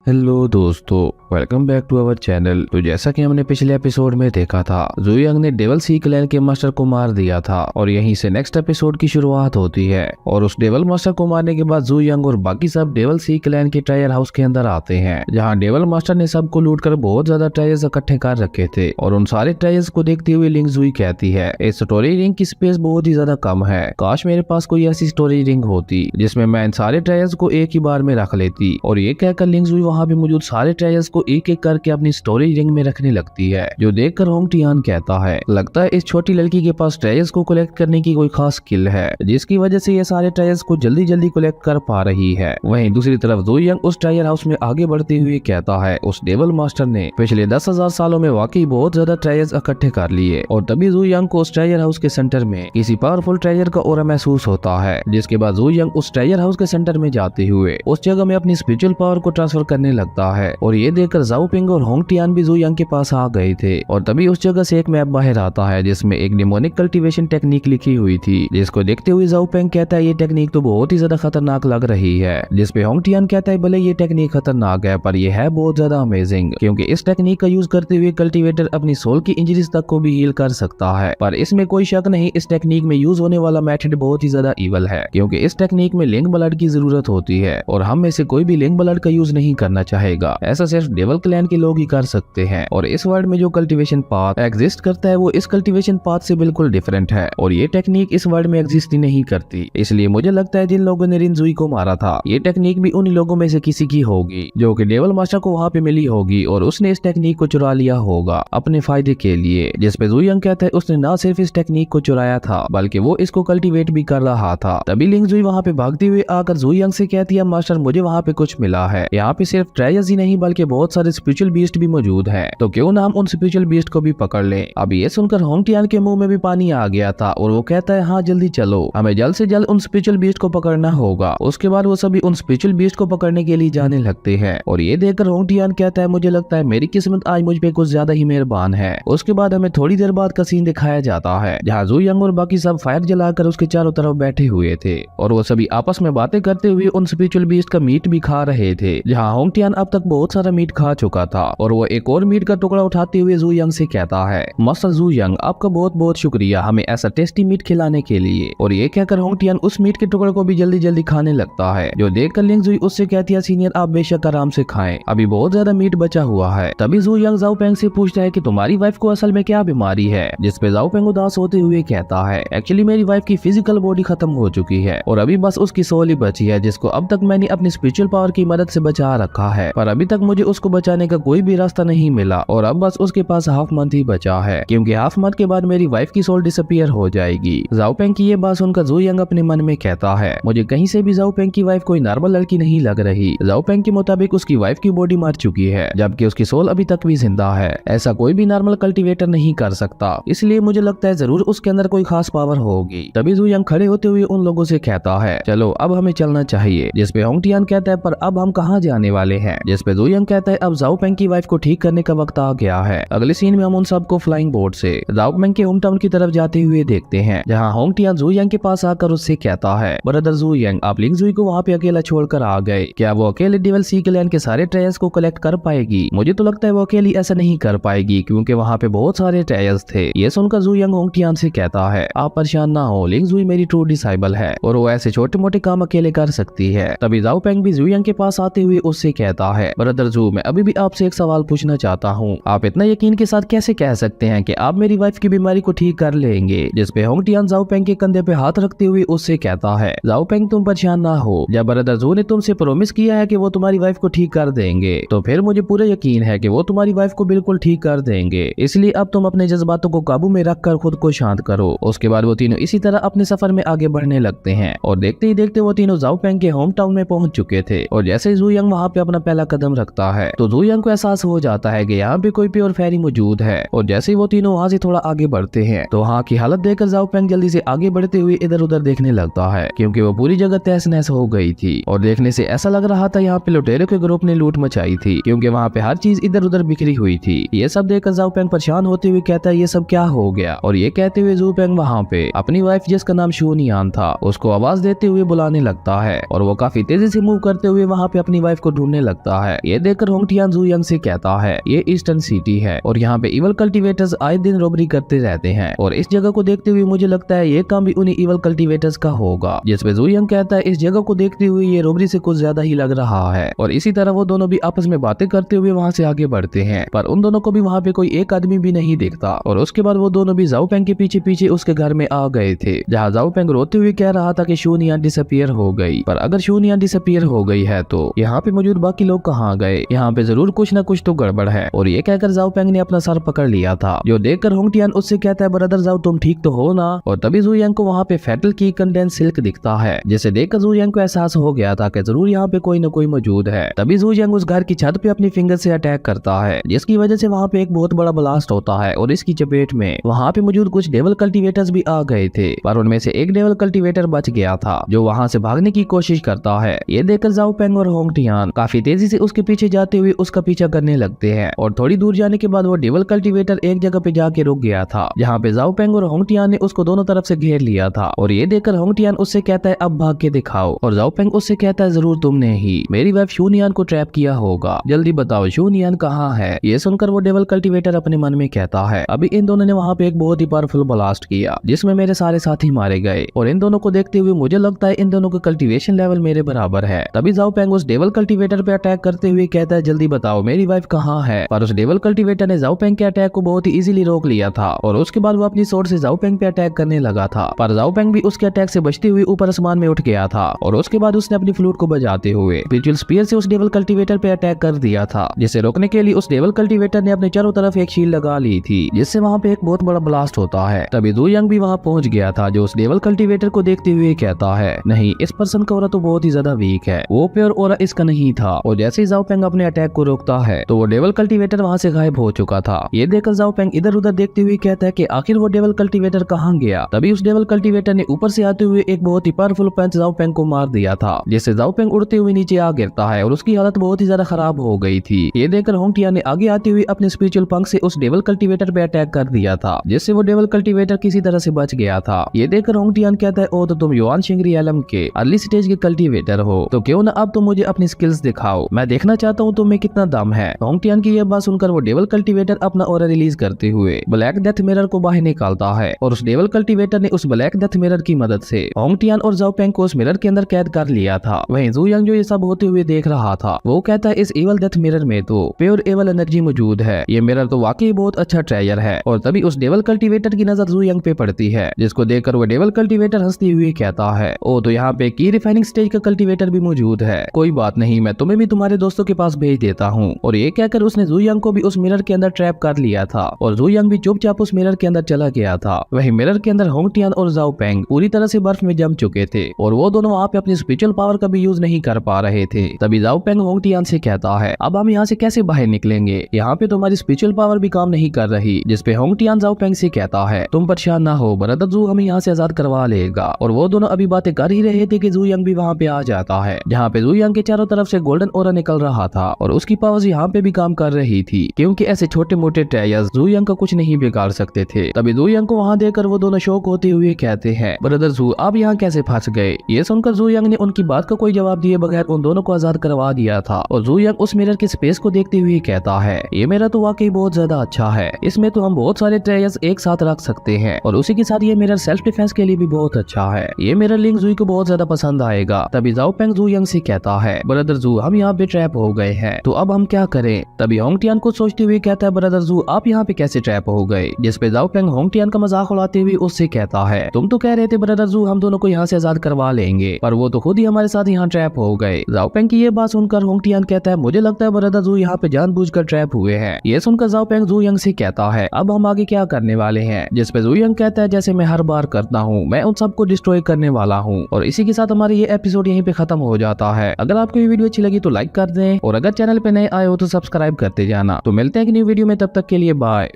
हेलो दोस्तों, welcome back to our channel. तो जैसा कि हमने पिछले एपिसोड में देखा था जू यंग ने डेविल सी क्लैन के मास्टर को मार दिया था और यहीं से नेक्स्ट एपिसोड की शुरुआत होती है और उस डेविल मास्टर को मारने के बाद जू यंग और बाकी सब डेविल सी क्लैन के ट्रायल हाउस के अंदर आते हैं जहां डेविल मास्टर ने सबको लूटकर बहुत ज्यादा ट्रायल्स इकट्ठे कर रखे थे और उन सारे ट्रायल्स को देखते हुए लिंग जुई कहती है इस स्टोरी रिंग की स्पेस बहुत ही ज्यादा कम है, काश मेरे पास कोई ऐसी स्टोरी रिंग होती जिसमें मैं इन सारे ट्रायल्स को एक ही बार में रख लेती। और ये कहकर लिंग जुई वहाँ पे मौजूद सारे ट्रायल्स को एक एक करके अपनी स्टोरी रिंग में रखने लगती है, जो देखकर होंग टियान कहता है लगता है इस छोटी लड़की के पास ट्रायल्स को कलेक्ट करने की कोई खास स्किल है जिसकी वजह से ये सारे ट्रायल्स को जल्दी जल्दी कलेक्ट कर पा रही है। वहीं दूसरी तरफ जू यंग उस ट्रायल हाउस में आगे बढ़ते हुए कहता है उस डेविल मास्टर ने पिछले 10,000 सालों में वाकई बहुत ज्यादा ट्रायल्स इकट्ठे कर लिए। और तभी जू यंग को उस ट्रायल हाउस के सेंटर में किसी पावरफुल ट्रायल का ऑरा महसूस होता है, जिसके बाद जू यंग उस ट्रायल हाउस के सेंटर में जाते हुए उस जगह में अपनी स्पिरिचुअल पावर को ट्रांसफर करने लगता है। और ये देखकर जाओ पिंग और होंग टियान भी जू यंग के पास आ गए थे। और तभी उस जगह से एक मैप बाहर आता है जिसमें एक डेमोनिक कल्टीवेशन टेक्निक लिखी हुई थी, जिसको देखते हुए जाओ पिंग कहता है ये टेक्निक तो बहुत ही ज्यादा खतरनाक लग रही है। जिसपे होंग टियान कहता है भले ये टेक्निक खतरनाक है पर यह है बहुत ज्यादा अमेजिंग, क्योंकि इस टेक्निक का यूज करते हुए कल्टीवेटर अपनी सोल की इंजरीज तक को भी हील कर सकता है। पर इसमें कोई शक नहीं, इस टेक्निक में यूज होने वाला मेथड बहुत ही ज्यादा इवल है, क्योंकि इस टेक्निक में लिंक ब्लड की जरूरत होती है और हम में से कोई भी लिंक ब्लड का यूज नहीं करना चाहेगा। ऐसा सिर्फ डेविल क्लैन के लोग ही कर सकते हैं। और इस वर्ल्ड में जो कल्टीवेशन पाथ एग्जिस्ट करता है वो इस कल्टीवेशन पाथ से बिल्कुल डिफरेंट है और ये टेक्निक इस वर्ल्ड में एग्जिस्ट ही नहीं करती। इसलिए मुझे लगता है जिन लोगों ने रिनजुई को मारा था ये टेक्निक भी उन लोगों में से किसी की होगी जो कि डेविल मास्टर को वहाँ पे मिली होगी और उसने इस टेक्निक को चुरा लिया होगा अपने फायदे के लिए। जिसपे जू यंग कहता है उसने न सिर्फ इस टेक्निक को चुराया था बल्कि वो इसको कल्टीवेट भी कर रहा था। तभी लिंग जुई वहाँ पे भागते हुए आकर जू यंग से कहती है मास्टर मुझे वहाँ पे कुछ मिला है, यहाँ पे सिर्फ ट्रायल्स ही नहीं बल्कि बहुत सारे स्पिरिचुअल बीस्ट भी मौजूद है, तो क्यों ना हम उन स्पिरिचुअल बीस्ट को भी पकड़ लें। अब ये सुनकर होंग टियान के मुंह में भी पानी आ गया था और वो कहता है हाँ जल्दी चलो, हमें जल्द से जल्द उन स्पिरिचुअल बीस्ट को पकड़ना होगा। उसके बाद वो सभी उन स्पिरिचुअल बीस्ट को पकड़ने के लिए जाने लगते हैं और ये देखकर होंग टियान कहता है मुझे लगता है मेरी किस्मत आज मुझ पे कुछ ज्यादा ही मेहरबान है। उसके बाद हमें थोड़ी देर बाद का सीन दिखाया जाता है जहाँ जू यंग और बाकी सब फायर जलाकर उसके चारों तरफ बैठे हुए थे और वो सभी आपस में बातें करते हुए उन स्पिरिचुअल बीस्ट का मीट भी खा रहे थे, जहाँ होंग टियान अब तक बहुत सारा मीट खा चुका था। और वो एक और मीट का टुकड़ा उठाते हुए जू यंग से कहता है मास्टर जू यंग आपका बहुत बहुत शुक्रिया हमें ऐसा टेस्टी मीट खिलाने के लिए। और ये कहकर होंग टियान उस मीट के टुकड़े को भी जल्दी जल्दी खाने लगता है, जो देखकर लिंग जुई उससे कहती है सीनियर आप बेशक आराम से खाएं, अभी बहुत ज्यादा मीट बचा हुआ है। तभी जू यंग जाओ पेंग से पूछता है कि तुम्हारी वाइफ को असल में क्या बीमारी है, जिसपे जाओ पेंग उदास होते हुए कहता है एक्चुअली मेरी वाइफ की फिजिकल बॉडी खत्म हो चुकी है और अभी बस उसकी सोल ही बची है, जिसको अब तक मैंने अपनी स्पिरिचुअल पावर की मदद से बचा रखा है, पर अभी तक मुझे उस उसको बचाने का कोई भी रास्ता नहीं मिला और अब बस उसके पास हाफ मंथ ही बचा है, क्योंकि हाफ मंथ के बाद मेरी वाइफ की सोल डिसअपियर हो जाएगी। जाओ पेंग की ये बात सुनकर जू यंग अपने मन में कहता है, मुझे कहीं से भी जाओ पेंग की वाइफ कोई नॉर्मल लड़की नहीं लग रही। जाओ पेंग के मुताबिक उसकी वाइफ की बॉडी मर चुकी है, जबकि उसकी सोल अभी तक भी जिंदा है। ऐसा कोई भी नॉर्मल कल्टीवेटर नहीं कर सकता, इसलिए मुझे लगता है जरूर उसके अंदर कोई खास पावर होगी। तभी जू यंग खड़े होते हुए उन लोगों से कहता है, चलो अब हमें चलना चाहिए। जिसपे होंग टियान कहता है, पर अब हम कहाँ जाने वाले हैं? जिसपे जू यंग कहता है, अब जाओ पेंग की वाइफ को ठीक करने का वक्त आ गया है। अगले सीन में हम उन सबको फ्लाइंग बोर्ड से जाओ पेंग के होम टाउन की तरफ जाते हुए देखते हैं, जहाँ होंग टियान जू यंग के पास आकर उससे कहता है, ब्रदर जू यंग, आप लिंग जुई को वहाँ पे अकेला छोड़कर आ गए, क्या वो अकेले डेविल सी क्लैन के सारे ट्रायल्स को कलेक्ट कर पाएगी? मुझे तो लगता है वो अकेली ऐसा नहीं कर पाएगी, क्योंकि वहाँ पे बहुत सारे ट्रायल्स थे। ये सुनकर जू यंग होंग टियान से कहता है, आप परेशान ना हो, लिंग जुई मेरी ट्रू डिसाइबल है और वो ऐसे छोटे मोटे काम अकेले कर सकती है। तभी जाओ पेंग भी जू यंग के पास आते हुए उससे कहता है, ब्रदर जू, मैं अभी भी आपसे एक सवाल पूछना चाहता हूँ, आप इतना यकीन के साथ कैसे कह सकते हैं कि आप मेरी वाइफ की बीमारी को ठीक कर लेंगे? जिसपे होंग टियान जाओ पेंग के कंधे पे हाथ रखते हुए उससे कहता है, जाओ पेंग तुम परेशान ना हो, जब ब्रदर जू ने तुमसे प्रॉमिस किया है कि वो तुम्हारी वाइफ को ठीक कर देंगे, तो फिर मुझे पूरा यकीन है कि वो तुम्हारी वाइफ को बिल्कुल ठीक कर देंगे। इसलिए अब तुम अपने जज्बातों को काबू में रखकर खुद को शांत करो। उसके बाद वो तीनों इसी तरह अपने सफर में आगे बढ़ने लगते हैं और देखते ही देखते वो तीनों जाओ पेंग के होम टाउन में पहुंच चुके थे। और जैसे ही जू यंग वहाँ पे अपना पहला कदम रखता है तो जू यंग को एहसास हो जाता है कि यहाँ पे कोई प्योर फेरी मौजूद है। और जैसे ही वो तीनों वहाँ से थोड़ा आगे बढ़ते हैं तो वहाँ की हालत देखकर जाओ पेंग जल्दी से आगे बढ़ते हुए इधर उधर देखने लगता है, क्योंकि वो पूरी जगह तहस नहस हो गई थी और देखने से ऐसा लग रहा था यहाँ पे लुटेरों के ग्रुप ने लूट मचाई थी, क्योंकि वहाँ पे हर चीज इधर उधर बिखरी हुई थी। ये सब देखकर जाओ पेंग परेशान होते हुए कहता है, ये सब क्या हो गया? और ये कहते हुए जू पेंग वहाँ पे अपनी वाइफ जिसका नाम शूनियान था उसको आवाज देते हुए बुलाने लगता है और वो काफी तेजी से मूव करते हुए वहाँ पे अपनी वाइफ को ढूंढने लगता है। ये देखकर होंग टियान जू यंग से कहता है, ये ईस्टर्न सिटी है और यहाँ पे इवल कल्टीवेटर्स आए दिन रॉबरी करते रहते हैं और इस जगह को देखते हुए मुझे लगता है ये काम भी उन्हीं इवल कल्टीवेटर्स का होगा। जिसपे जू यंग कहता है, इस जगह को देखते हुए ये रॉबरी से कुछ ज्यादा ही लग रहा है। और इसी तरह वो दोनों भी आपस में बातें करते हुए वहाँ से आगे बढ़ते हैं, पर उन दोनों को भी वहाँ पे कोई एक आदमी भी नहीं दिखता। और उसके बाद वो दोनों भी जाओ पेंग के पीछे पीछे उसके घर में आ गए थे, जहाँ जाओ पेंग रोते हुए कह रहा था कि शूनियान डिसअपियर हो गई। पर अगर शूनियान डिसअपियर हो गई है तो यहाँ पे मौजूद बाकी लोग कहाँ गए? यहाँ पे जरूर कुछ न कुछ तो गड़बड़ है। और ये कहकर जाओ पेंग ने अपना सर पकड़ लिया था, जो देखकर होंग टियान उससे कहता है, ब्रदर जाओ तुम ठीक तो हो ना? और तभी जू यंग को वहाँ पे फेटल की कंडेंस सिल्क दिखता है, जिसे देखकर जू यंग को एहसास हो गया था कि जरूर यहाँ पे कोई न कोई मौजूद है। तभी जू यंग उस घर की छत पे अपनी फिंगर से अटैक करता है, जिसकी वजह से वहाँ पे एक बहुत बड़ा ब्लास्ट होता है और इसकी चपेट में वहाँ पे मौजूद कुछ डेवल कल्टीवेटर्स भी आ गए थे, पर उनमें से एक डेवल कल्टीवेटर बच गया था जो वहाँ से भागने की कोशिश करता है। ये देखकर जाओ पेंग और होंग टियान काफी तेजी से उसके पीछे जाते हुए उसका पीछा करने लगते हैं और थोड़ी दूर जाने के बाद वो डेवल कल्टीवेटर एक जगह पे जाके रुक गया था, जहाँ पे जाओ पेंग और होंग टियान ने उसको दोनों तरफ से घेर लिया था। और ये देखकर होंग टियान उससे कहता है, अब भाग के दिखाओ। और जाओ पेंग उससे कहता है, जरूर तुमने ही मेरी वाइफ शूनियान को ट्रैप किया होगा, जल्दी बताओ शूनियान कहाँ है? ये सुनकर वो डेवल कल्टीवेटर अपने मन में कहता है, अभी इन दोनों ने वहाँ पे एक बहुत ही पावरफुल ब्लास्ट किया जिसमें मेरे सारे साथी मारे गए और इन दोनों को देखते हुए मुझे लगता है इन दोनों का कल्टीवेशन लेवल मेरे बराबर है। तभी जाओ पेंग उस डेवल कल्टीवेटर पे अटैक करते हुए कहता है, जल्दी बताओ मेरी वाइफ कहाँ है? पर उस डेवल कल्टीवेटर ने जाओ पेंग के अटैक को बहुत ही इजीली रोक लिया था और उसके बाद वो अपनी सोर्ड से जाओ पेंग पे अटैक करने लगा था, पर जाओ पेंग भी उसके अटैक से बचते हुए ऊपर आसमान में उठ गया था। और उसके बाद उसने अपनी फ्लूट को बजाते हुए स्पिरिचुअल स्पीयर से उस डेवल कल्टीवेटर पे अटैक कर दिया था, जिसे रोकने के लिए उस डेवल कल्टीवेटर ने अपने चारों तरफ एक शील्ड लगा ली थी, जिससे वहाँ पे एक बहुत बड़ा ब्लास्ट होता है। तभी जू यंग भी वहाँ पहुँच गया था, जो उस डेवल कल्टीवेटर को देखते हुए कहता है, नहीं इस पर्सन का ऑरा तो बहुत ही ज्यादा वीक है, वो प्योर ऑरा इसका नहीं था। और जैसे ही जाओ पेंग अपने अटैक को रोकता है तो वो डेवल कल्टीवेटर वहाँ से गायब हो चुका था। ये देखकर जाओ पेंग इधर उधर देखते हुए कहता है कि आखिर वो डेवल कल्टीवेटर कहाँ गया? तभी उस डेवल कल्टीवेटर ने ऊपर से आते हुए एक बहुत ही पावरफुल पंच जाओ पेंग को मार दिया था, जिससे जाओ पेंग उड़ते हुए नीचे आ गिरता है और उसकी हालत बहुत ही ज्यादा खराब हो गई थी। ये देखकर होंग टियान ने आगे आते हुए अपने स्पिरिचुअल पंख से उस डेवल कल्टीवेटर पे अटैक कर दिया था, जिससे वो डेवल कल्टीवेटर किसी तरह से बच गया था। ये देखकर होंग टियान कहता है, ओ तो तुम युआन शिंगरी एलम के अर्ली स्टेज के कल्टीवेटर हो, तो क्यों ना अब तुम मुझे अपनी स्किल्स दिखाओ, मैं देखना चाहता हूँ तुम में कितना दम है। होंग टियान की यह बात सुनकर वो डेवल कल्टीवेटर अपना ऑरा रिलीज करते हुए ब्लैक डेथ मिरर को बाहर निकालता है और उस डेवल कल्टीवेटर ने उस ब्लैक डेथ मिरर की मदद से होंग टियान और जाओ पेंग को उस मिरर के अंदर कैद कर लिया था। वहीं जू यंग जो ये सब होते हुए देख रहा था, वो कहता है, इस एवल डेथ मिरर में तो प्योर एवल एनर्जी मौजूद है, ये मिरर तो वाकई बहुत अच्छा ट्रेजर है। और तभी उस डेवल कल्टीवेटर की नजर जू यंग पे पड़ती है, जिसको देखकर वो डेवल कल्टीवेटर हंसते हुए कहता है, ओ तो यहाँ पे की रिफाइनिंग स्टेज का कल्टीवेटर भी मौजूद है, कोई बात नहीं, मैं तुम्हें भी तुम्हारे दोस्तों के पास भेज भेज देता हूँ। और ये कहकर उसने जू यंग को भी उस मिरर के अंदर ट्रैप कर लिया था और जू यंग भी चुपचाप उस मिरर के अंदर चला गया था। वही मिरर के अंदर होंग टियान और जाओ पेंग पूरी तरह से बर्फ में जम चुके थे और वो दोनों वहाँ पे अपनी स्पिरिचुअल पावर का भी यूज नहीं कर पा रहे थे। तभी जाओ पेंग होंग टियान से कहता है, अब हम यहाँ से कैसे बाहर निकलेंगे, यहाँ पे तुम्हारी स्पिरिचुअल पावर भी काम नहीं कर रही। जिसपे होंग टियान जाओ पेंग से कहता है, तुम परेशान ना हो, ब्रदर जू हमें यहाँ से आजाद करवा लेगा। और वो दोनों अभी बातें कर ही रहे थे कि जू यंग भी वहाँ पे आ जाता है, जहाँ पे जू यंग के चारों तरफ से गोल्डन ओरा निकल रहा था और उसकी पावर्स यहाँ पे भी काम कर रही थी, क्योंकि ऐसे छोटे मोटे ट्रायल्स जू यंग का कुछ नहीं बिगाड़ सकते थे। तभी जू यंग को वहाँ देखकर वो दोनों शौक होते हुए कहते हैं, ब्रदर जू आप यहाँ कैसे फंस गए। ये सुनकर जू यंग ने उनकी बात का कोई जवाब दिए बगैर उन दोनों को आजाद करवा दिया था। और जू यंग उस मिरर के स्पेस को देखते हुए कहता है, ये मेरा तो वाकई बहुत ज्यादा अच्छा है, इसमें तो हम बहुत सारे ट्रायल्स एक साथ रख सकते हैं और उसी के साथ ये मिरर सेल्फ डिफेंस के लिए भी बहुत अच्छा है। ये मिरर लिंग जू को बहुत ज्यादा पसंद आएगा। तभी जाओ पेंग जू यंग से कहता है, ब्रदर जू हम यहाँ पे ट्रैप हो गए हैं, तो अब हम क्या करें। तभी होंग टियान को सोचते हुए कहता है, ब्रदर जू आप यहाँ पे कैसे ट्रैप हो गए। जिसपे जाओ पेंग होंग टियान का मजाक उड़ाते हुए उससे कहता है, तुम तो कह रहे थे ब्रदर जू हम दोनों को यहाँ से आजाद करवा लेंगे, पर वो तो खुद ही हमारे साथ यहाँ ट्रैप हो गए। जाओ पेंग की ये बात सुनकर होंग टियान कहता है, मुझे लगता है ब्रदर जू यहाँ पे जानबूझकर ट्रैप हुए हैं। ये सुनकर जाओ पेंग जू यंग से कहता है, अब हम आगे क्या करने वाले हैं। जिसपे जू यंग कहता है, जैसे मैं हर बार करता हूँ, मैं उन सबको डिस्ट्रॉय करने वाला हूँ। और इसी के साथ हमारी ये एपिसोड यहीं पे खत्म हो जाता है। अगर आपको ये वीडियो अच्छी लगी तो लाइक कर दें और अगर चैनल पे नए आए हो तो सब्सक्राइब करते जाना। तो मिलते हैं एक न्यू वीडियो में, तब तक के लिए बाय।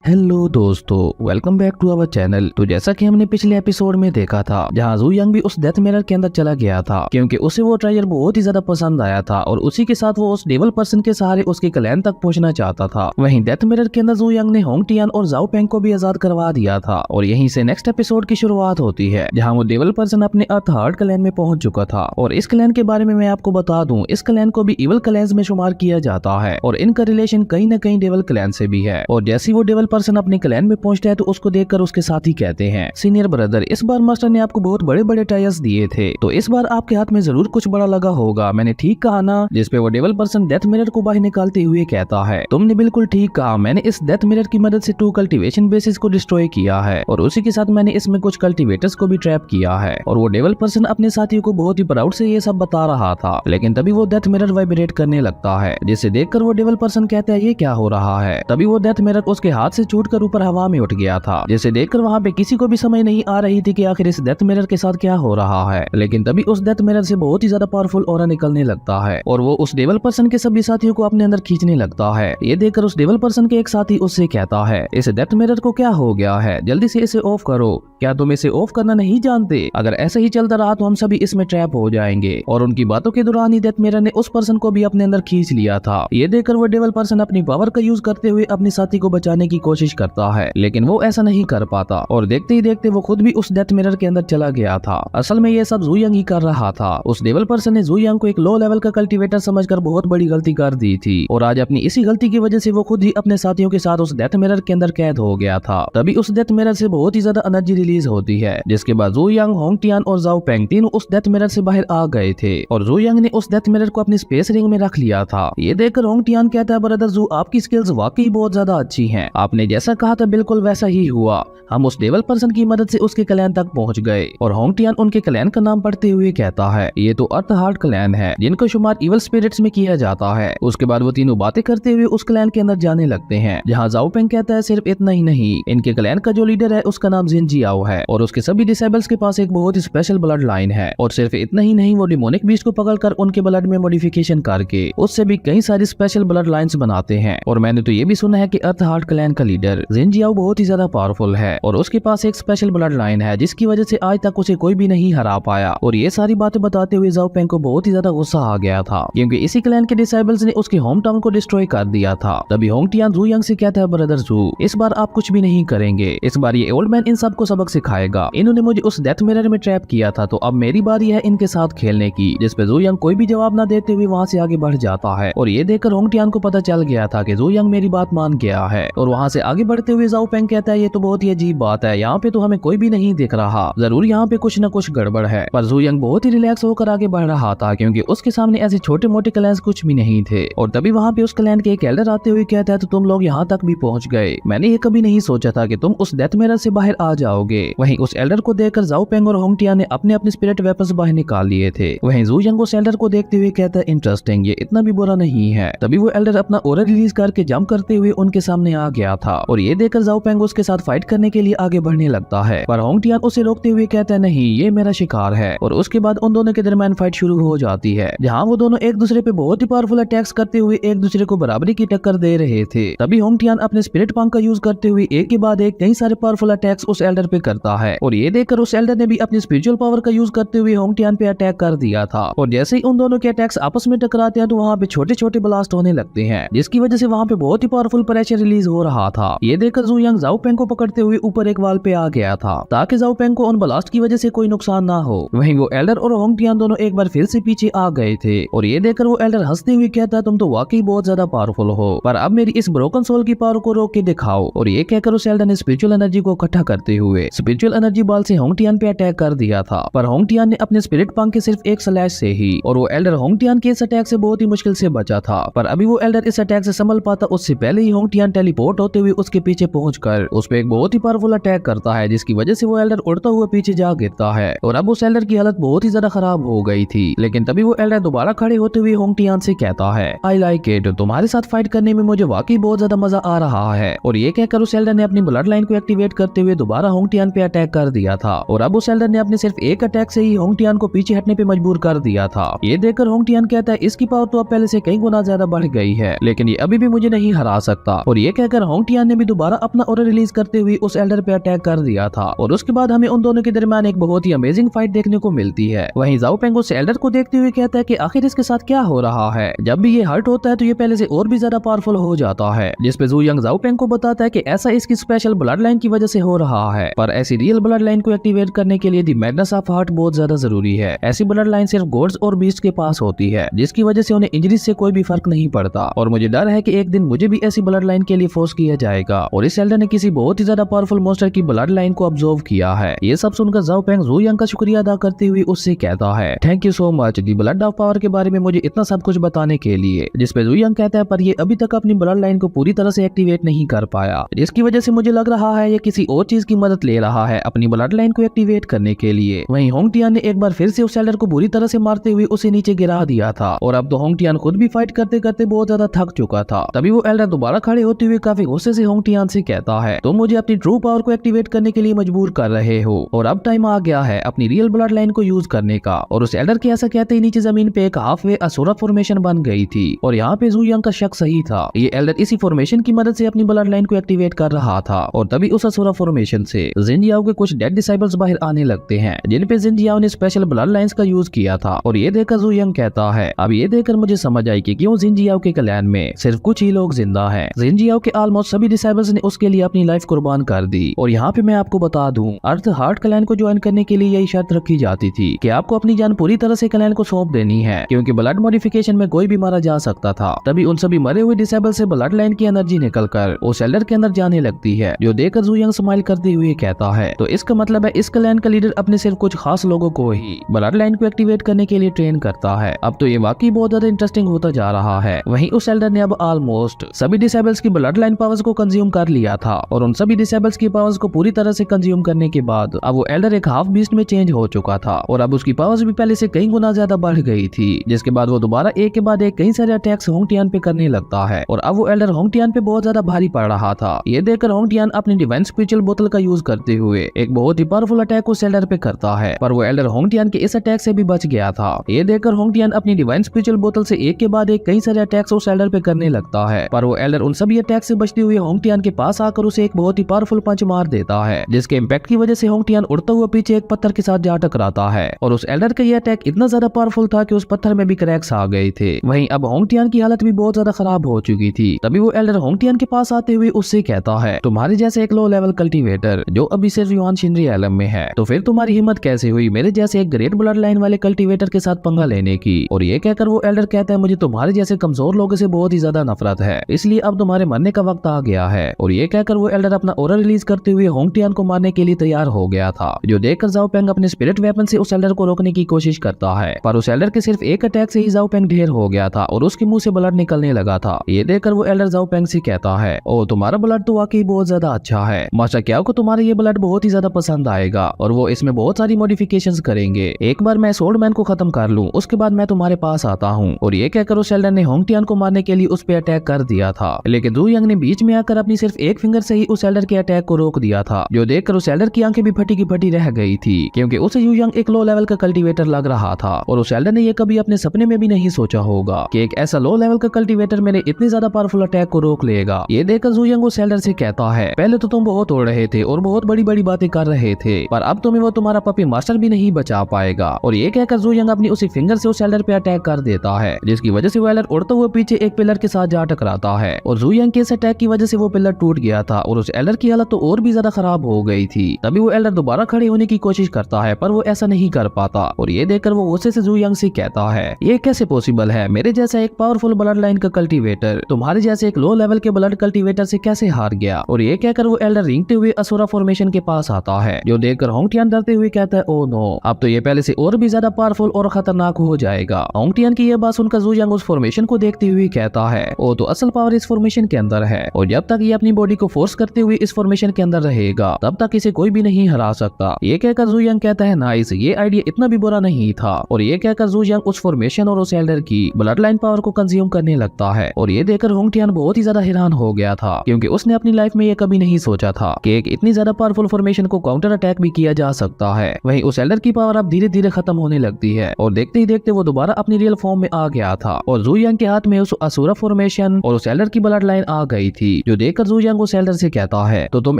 हेलो दोस्तों, welcome back to our channel. तो जैसा कि हमने पिछले एपिसोड में देखा था, जहां जू यंग भी उस डेथ मिरर के अंदर चला गया था क्योंकि उसे वो ट्रेजर बहुत ही ज्यादा पसंद आया था और उसी के साथ वो उस डेवल पर्सन के सहारे उसके क्लैन तक पहुंचना चाहता था। वहीं डेथ मिरर के अंदर जू यंग ने होंग टियान और जाओ पेंग को भी आजाद करवा दिया था और यहीं से नेक्स्ट एपिसोड की शुरुआत होती है, जहाँ वो डेवल पर्सन अपने अर्थ हार्ट क्लैन में पहुंच चुका था। और इस क्लैन के बारे में मैं आपको बता दूं, इस क्लैन को भी इवल क्लैंस में शुमार किया जाता है और इनका रिलेशन कहीं न कहीं डेवल क्लैन से भी है। और जैसे वो डेवल पर्सन अपने क्लैन में पहुंचता है तो उसको देखकर उसके साथी कहते हैं, सीनियर ब्रदर इस बार मास्टर ने आपको बहुत बड़े बड़े टायर्स दिए थे, तो इस बार आपके हाथ में जरूर कुछ बड़ा लगा होगा, मैंने ठीक कहा ना। जिसपे वो डेवल पर्सन डेथ मिरर को बाहर निकालते हुए कहता है, तुमने बिल्कुल ठीक कहा, मैंने इस डेथ मिरर की मदद से 2 कल्टीवेशन बेसिस को डिस्ट्रॉय किया है और उसी के साथ मैंने इसमें कुछ कल्टीवेटर्स को भी ट्रैप किया है। और वो डेवल पर्सन अपने साथियों को बहुत ही प्राउड से ये सब बता रहा था, लेकिन तभी वो डेथ मिरर वाइब्रेट करने लगता है, जिसे देखकर वो डेवल पर्सन कहता है, ये क्या हो रहा है। तभी वो डेथ मिरर उसके हाथ से छूटकर ऊपर हवा में उठ गया था, जिसे देखकर वहाँ पे किसी को भी समझ नहीं आ रही थी कि आखिर इस डेथ मिरर के साथ क्या हो रहा है। लेकिन तभी उस डेथ मिरर से बहुत ही ज्यादा पावरफुल ऑरा निकलने लगता है और वो उस डेवल पर्सन के सभी साथियों को अपने अंदर खींचने लगता है। ये देखकर उस डेवल पर्सन के एक साथी उससे कहता है, इस डेथ मिरर को क्या हो गया है, जल्दी से इसे ऑफ करो, क्या तुम इसे ऑफ करना नहीं जानते, अगर ऐसे ही चलता रहा तो हम सभी इसमें ट्रैप हो जाएंगे। और उनकी बातों के दौरान ही डेथ मिरर ने उस पर्सन को भी अपने अंदर खींच लिया था। ये देखकर वो डेवल पर्सन अपनी पावर का यूज करते हुए अपने साथी को बचाने की कोशिश करता है, लेकिन वो ऐसा नहीं कर पाता और देखते ही देखते वो खुद भी उस डेथ मिरर के अंदर चला गया था। असल में ये सब जू यंग ही कर रहा था। उस डेवल पर्सन ने जू यंग को एक लो लेवल का कल्टीवेटर समझकर बहुत बड़ी गलती कर दी थी और आज अपनी इसी गलती की वजह से वो खुद ही अपने साथियों के साथ उस डेथ मिरर के अंदर कैद हो गया था। तभी उस डेथ मिरर से बहुत ही ज्यादा एनर्जी रिलीज होती है, जिसके बाद जू यंग, होंग टियान और जाओ पेंग तीनों उस डेथ मिरर से बाहर आ गए थे और जू यंग ने उस डेथ मिरर को अपनी स्पेस रिंग में रख लिया था। ये देखकर होंग टियान कहता है, ब्रदर जू आपकी स्किल्स वाकई बहुत ज्यादा अच्छी हैं, आपने जैसा कहा था बिल्कुल वैसा ही हुआ, हम उस डेवल पर्सन की मदद से उसके क्लैन तक पहुंच गए। और होंग टियान उनके क्लैन का नाम पढ़ते हुए कहता है, ये तो अर्थ हार्ट क्लैन है, जिनको शुमार इवल स्पिरिट्स में किया जाता है। उसके बाद वो तीनों बातें करते हुए उस क्लैन के अंदर जाने लगते हैं, जहाँ जाओ पेंग कहता है, सिर्फ इतना ही नहीं, इनके क्लैन का जो लीडर है उसका नाम जिन जियाओ है और उसके सभी डिसेबल्स के पास एक बहुत ही स्पेशल ब्लड लाइन है। और सिर्फ इतना ही नहीं, वो डिमोनिक बीस्ट को पकड़कर उनके ब्लड में मॉडिफिकेशन करके उससे भी कई सारी स्पेशल ब्लड लाइन्स बनाते हैं। और मैंने तो ये भी सुना है कि अर्थ हार्ट क्लैन का लीडर जिन जियाओ बहुत ही ज्यादा पावरफुल है और उसके पास एक स्पेशल ब्लड लाइन है, जिसकी वजह से आज तक उसे कोई भी नहीं हरा पाया। और ये सारी बातें बताते हुए जाओ पेंग को बहुत ही ज्यादा गुस्सा आ गया था, क्योंकि इसी क्लैन के डिसेबल्स ने उसके होम टाउन को डिस्ट्रॉय कर दिया था। तभी होंग टियान जू यंग से कहता है, ब्रदर जू इस बार आप कुछ भी नहीं करेंगे, इस बार ये ओल्ड मैन इन सबको सबक सिखाएगा, इन्होंने मुझे उस डेथ मिरर में ट्रैप किया था, तो अब मेरी बारी है इनके साथ खेलने की। जिसपे जू यंग कोई भी जवाब न देते हुए वहाँ से आगे बढ़ जाता है और ये देखकर होंग टियान को पता चल गया था कि जू यंग मेरी बात मान गया है और वहाँ से आगे बढ़ते हुए जाओ पेंग कहता है ये तो बहुत ही अजीब बात है, यहाँ पे तो हमें कोई भी नहीं दिख रहा, जरूर यहाँ पे कुछ न कुछ गड़बड़ है। पर जू यंग बहुत ही रिलैक्स होकर आगे बढ़ रहा था क्योंकि उसके सामने ऐसे छोटे मोटे क्लैंस कुछ भी नहीं थे। और तभी वहाँ पे उस क्लैन के एक एल्डर आते हुए कहता है तो तुम लोग यहाँ तक भी पहुँच गए, मैंने ये कभी नहीं सोचा था कि तुम उस डेथ मिरर से बाहर आ जाओगे। वहीं उस एल्डर को देखकर जाओ पेंग और होंगटिया ने अपने अपने स्पिरिट वेपन्स बाहर निकाल लिए थे। वहीं जू यंग उस एल्डर को देखते हुए कहता है इंटरेस्टिंग, ये इतना भी बुरा नहीं है। तभी वो एल्डर अपना ऑरा रिलीज करके जंप करते हुए उनके सामने आ गया था और ये देखकर जाओ पेंग उसके साथ फाइट करने के लिए आगे बढ़ने लगता है, पर होंगटियान उसे रोकते हुए कहता है नहीं, ये मेरा शिकार है। और उसके बाद उन दोनों के दरमियान फाइट शुरू हो जाती है जहाँ वो दोनों एक दूसरे पे बहुत ही पावरफुल अटैक्स करते हुए एक दूसरे को बराबरी की टक्कर दे रहे थे। तभी होंगटियान अपने स्पिरिट पंख का यूज करते हुए एक के बाद एक कई सारे पावरफुल अटैक्स उस एल्डर पे करता है और ये देखकर उस एल्डर ने भी अपनी स्पिरिचुअल पावर का यूज करते हुए होंगटियान पे अटैक कर दिया था। और जैसे ही उन दोनों के अटैक्स आपस में टकराते हैं तो वहाँ पे छोटे छोटे ब्लास्ट होने लगते हैं जिसकी वजह से वहाँ पे बहुत ही पावरफुल प्रेशर रिलीज हो रहा था। ये देखकर जू यंग जाओ पेंग को पकड़ते हुए ऊपर एक वाल पे आ गया था ताकि जाओ पेंग को उन ब्लास्ट की वजह से कोई नुकसान ना हो। वहीं वो एल्डर और होंगटियान दोनों एक बार फिर से पीछे आ गए थे और ये देखकर वो एल्डर हंसते हुए कहता है तुम तो वाकई बहुत ज्यादा पावरफुल हो, पर अब मेरी इस ब्रोकन सोल की पावर को रोक के दिखाओ। और ये कहकर उस एल्डर ने स्पिरिचुअल एनर्जी को इकट्ठा करते हुए स्पिरिचुअल एनर्जी बॉल से होंगटियान पे अटैक कर दिया था, पर होंगटियान ने अपने स्पिरिट पंख के सिर्फ एक स्लैश से ही और वो एल्डर होंगटियान के इस अटैक से बहुत ही मुश्किल से बचा था। पर अभी वो एल्डर इस अटैक से संभल पाता उससे पहले ही होंगटियान टेलीपोर्ट होते हुए उसके पीछे पहुंचकर उस पे एक बहुत ही पावरफुल अटैक करता है जिसकी वजह से वो एल्डर उड़ता हुआ पीछे जा गिरता है और अब उस एल्डर की हालत बहुत ही ज्यादा खराब हो गई थी। लेकिन तभी वो एल्डर दोबारा खड़े होते हुए होंगटियान से कहता है आई लाइक इट, तुम्हारे साथ फाइट करने में मुझे वाकई बहुत ज्यादा मजा आ रहा है। और ये कहकर उस एल्डर ने अपनी ब्लड लाइन को एक्टिवेट करते हुए दोबारा होंगटियान पे अटैक कर दिया था और अब उस एल्डर ने अपने सिर्फ एक अटैक से ही होंगटियान को पीछे हटने पे मजबूर कर दिया था। ये देखकर होंगटियान कहता है इसकी पावर तो अब पहले से कई गुना ज्यादा बढ़ गई है, लेकिन ये अभी भी मुझे नहीं हरा सकता। और ये कहकर होंगटियान ने भी दोबारा अपना ऑरा रिलीज करते हुए उस एल्डर पे अटैक कर दिया था और उसके बाद हमें उन दोनों के दरमियान एक बहुत ही अमेजिंग फाइट देखने को मिलती है। वहीं जाओ पेंग उस एल्डर को देखते हुए कहता है कि आखिर इसके साथ क्या हो रहा है, जब भी ये हर्ट होता है तो ये पहले से और भी ज्यादा पावरफुल हो जाता है। जिसपे जू यंग जाओ पेंग को बताता है कि ऐसा इसकी स्पेशल ब्लड लाइन की वजह से हो रहा है, पर ऐसी रियल ब्लड लाइन को एक्टिवेट करने के लिए दी मैडनेस ऑफ हार्ट बहुत ज्यादा जरूरी है। ऐसी ब्लड लाइन सिर्फ गॉड्स और बीस्ट के पास होती है जिसकी वजह से उन्हें इंजरी से कोई भी फर्क नहीं पड़ता और मुझे डर है कि एक दिन मुझे भी ऐसी ब्लड लाइन के लिए फोर्स किया जाएगा। और इस एल्डर ने किसी बहुत ही ज्यादा पावरफुल मॉन्स्टर की ब्लड लाइन को ऑब्जर्व किया है। ये सब सुनकर जाओ पेंग जू यंग का शुक्रिया अदा करते हुए उससे कहता है thank you so much the blood of power के बारे में मुझे इतना सब कुछ बताने के लिए। जिसपे जू यंग कहता है पर ये अभी तक अपनी ब्लड लाइन को पूरी तरह से एक्टिवेट नहीं कर पाया, जिसकी वजह से मुझे लग रहा है ये किसी और चीज की मदद ले रहा है अपनी ब्लड लाइन को एक्टिवेट करने के लिए। वहीं होंगटियान ने एक बार फिर से उस एल्डर को बुरी तरह से मारते हुए उसे नीचे गिरा दिया था और अब तो होंगटियान खुद भी फाइट करते करते बहुत ज्यादा थक चुका था। तभी वो एल्डर दोबारा खड़े होते हुए काफी गुस्से से होंगटियान से कहता है तुम मुझे अपनी ट्रू पावर को एक्टिवेट करने के लिए मजबूर कर रहे हो और अब टाइम आ गया है अपनी रियल ब्लड लाइन को यूज करने का। और उस एल्डर के ऐसा कहते ही नीचे जमीन पे एक हाफ वे असुरा फॉर्मेशन बन गई थी और यहाँ पे जू यंग का शक सही था, ये एल्डर इसी फॉर्मेशन की मदद से अपनी ब्लड लाइन को एक्टिवेट कर रहा था। और तभी उस असुरा फॉर्मेशन से जिनजियाओ के कुछ डेड डिसाइबल्स बाहर आने लगते हैं जिन पे जिनजियाओ ने स्पेशल ब्लड लाइंस का यूज किया था। और ये देखकर जू यंग कहता है अब ये देखकर मुझे समझ आई कि क्यों जिनजियाओ के क्लैन में सिर्फ कुछ ही लोग जिंदा हैं। जिनजियाओ के ऑलमोस्ट सभी डिसाइबल्स ने उसके लिए अपनी लाइफ कुर्बान कर दी। और यहाँ पे मैं आपको बता दूं अर्थ हार्ट क्लैन को ज्वाइन करने के लिए यही शर्त रखी जाती थी कि आपको अपनी जान पूरी तरह से क्लैन को सौंप देनी है क्योंकि ब्लड मॉडिफिकेशन में कोई भी मारा जा सकता था। तभी उन सभी मरे हुए डिसेबल से ब्लड लाइन की एनर्जी निकलकर उस एल्डर के अंदर जाने लगती है, जो देखकर जू यंग स्माइल करते हुए कहता है तो इसका मतलब है इस क्लैन का लीडर अपने सिर्फ कुछ खास लोगों को ही ब्लड लाइन को एक्टिवेट करने के लिए ट्रेन करता है। अब तो ये वाकई बहुत ज्यादा इंटरेस्टिंग होता जा रहा है। वहीं उस एल्डर ने अब ऑलमोस्ट सभी डिसेबल्स की ब्लड लाइन पावर्स को कंज्यूम कर लिया था और उन सभी डिसेबल्स की पावर्स को पूरी तरह से कंज्यूम करने के बाद अब वो एल्डर एक हाफ बीस्ट में चेंज हो चुका था और अब उसकी पावर्स भी पहले से कई गुना ज्यादा बढ़ गई थी। जिसके बाद वो दोबारा एक के बाद एक कई सारे अटैक्स होंगटियान पे करने लगता है और अब वो एल्डर होंगटियान पे बहुत ज्यादा भारी पड़ रहा था। ये देखकर होंगटियान अपनी डिवाइन स्पिरिचुअल बोतल का यूज करते हुए एक बहुत ही पावरफुल अटैक उस एल्डर पे करता है, पर वो एल्डर होंगटियान के इस अटैक से भी बच गया था। ये देखकर होंगटियान अपनी डिवाइन स्पिरिचुअल बोतल से एक के बाद एक कई सारे अटैक्स उस एल्डर पे करने लगता है, पर वो एल्डर उन सभी अटैक से बचते हुए होंगटियान के पास आकर उसे एक बहुत ही पावरफुल पंच मार देता है, जिसके इम्पैक्ट की वजह से होंगटियान उड़ता हुआ पीछे एक पत्थर के साथ जा टकराता है और उस एल्डर का ये अटैक इतना ज्यादा पावरफुल था कि उस पत्थर में भी क्रैक्स आ गए थे। वहीं अब होंगटियान की हालत भी बहुत ज्यादा खराब हो चुकी थी। तभी वो एल्डर होंगटियान के पास आते हुए उससे कहता है तुम्हारे जैसे एक लो लेवल कल्टीवेटर जो अभी सिर्फ युआन शिनरी एलम में है, तो फिर तुम्हारी हिम्मत कैसे हुई मेरे जैसे एक ग्रेट ब्लड लाइन वाले कल्टीवेटर के साथ पंगा लेने की। और ये कहकर वो एल्डर कहता है मुझे तुम्हारे जैसे कमजोर लोगों से बहुत ही ज्यादा नफरत है, इसलिए अब तुम्हारे मरने का वक्त आ गया है। और ये कहकर वो एल्डर अपना ऑरा रिलीज करते हुए होंग टियान को मारने के लिए तैयार हो गया था, जो देखकर जाओ पेंग अपने स्पिरिट वेपन से उस एल्डर को रोकने की कोशिश करता है, पर उस एल्डर के सिर्फ एक अटैक से ही जाओ पेंग ढेर हो गया था और उसके मुंह से ब्लड निकलने लगा था। ये देखकर वो एल्डर जाओ पेंग से कहता है, ओ तुम्हारा ब्लड तो वाकई बहुत ज्यादा अच्छा है, मास्टर क्याओ को तुम्हारा ये ब्लड बहुत ही ज्यादा पसंद आएगा और वो इसमें बहुत सारी मॉडिफिकेशंस करेंगे। एक बार मैं सोल्डमैन को खत्म कर लूं, उसके बाद मैं तुम्हारे पास आता हूँ। और ये कहकर उस एल्डर ने होंग टियान को मारने के लिए उस पे अटैक कर दिया था, लेकिन जू यंग ने बीच में आकर अपनी सिर्फ एक फिंगर से ही उस एल्डर के अटैक को रोक दिया था, जो देखकर उस एल्डर की आंखें भी फटी की फटी रह गई थी, क्योंकि उसे यू यंग एक लो लेवल का कल्टीवेटर लग रहा था। और उस एल्डर ने ये कभी अपने सपने में भी नहीं सोचा होगा कि एक ऐसा लो लेवल का कल्टीवेटर मेरे इतनी ज्यादा पावरफुल अटैक को रोक लेगा। ये देखकर जू यंग उस एल्डर से कहता है, पहले तो तुम बहुत उड़ रहे थे और बहुत बड़ी बड़ी बातें कर रहे थे, पर अब तुम्हें वो तुम्हारा पपी मास्टर भी नहीं बचा पाएगा। और ये कहकर जू यंग अपनी उसी फिंगर से उस एल्डर पे अटैक कर देता है, जिसकी वजह से वो एल्डर उड़ते हुए पीछे एक पिलर के साथ जा टकराता है। और जू यंग के इस अटैक की वजह से वो पिलर टूट गया था और उस एल्डर की हालत तो और भी ज्यादा खराब हो गई थी। तभी वो एल्डर दोबारा खड़े होने की कोशिश करता है, पर वो ऐसा नहीं कर पाता। और ये देखकर वो गुस्से से जू यंग से कहता है, ये कैसे पॉसिबल है, मेरे जैसा एक पावरफुल ब्लड लाइन का कल्टीवेटर तुम्हारे जैसे एक लो लेवल के ब्लड कल्टीवेटर से कैसे हार गया। और ये कहकर वो एल्डर रेंगते हुए असुरा फॉर्मेशन के पास आता है, जो देखकर होंग टियान डरते हुए कहता है, ओ नो, अब तो ये पहले से और भी ज्यादा पावरफुल और खतरनाक हो जाएगा। होंग टियान की यह बात सुनकर जू यंग उस फॉर्मेशन को देखते हुए कहता है, ओ तो असल पावर इस फॉर्मेशन के अंदर है और जब तक ये अपनी बॉडी को फोर्स करते हुए इस फॉर्मेशन के अंदर रहेगा तब तक इसे कोई भी नहीं हरा सकता। ये कहकर जू यंग कहता है, नाइस, ये आइडिया इतना भी बुरा नहीं था। और ये कहकर जू यंग उस फॉर्मेशन और उस एल्डर की ब्लड लाइन पावर को कंज्यूम करने लगता है। और ये देखकर होंग टियान बहुत ही ज्यादा हैरान हो गया था, क्योंकि उसने अपनी लाइफ में ये कभी नहीं सोचा था कि एक इतनी ज्यादा पावरफुल फॉर्मेशन को काउंटर अटैक भी किया जा सकता है। वहीं उस एल्डर की पावर अब धीरे धीरे खत्म होने लगती है और देखते ही देखते वो दोबारा अपनी रियल फॉर्म में आ गया था। और जू यंग के हाथ में उस असुरा फॉर्मेशन और उस एल्डर की ब्लड लाइन आ गई थी, जो देखकर जू यंग उस एल्डर से कहता है, तो तुम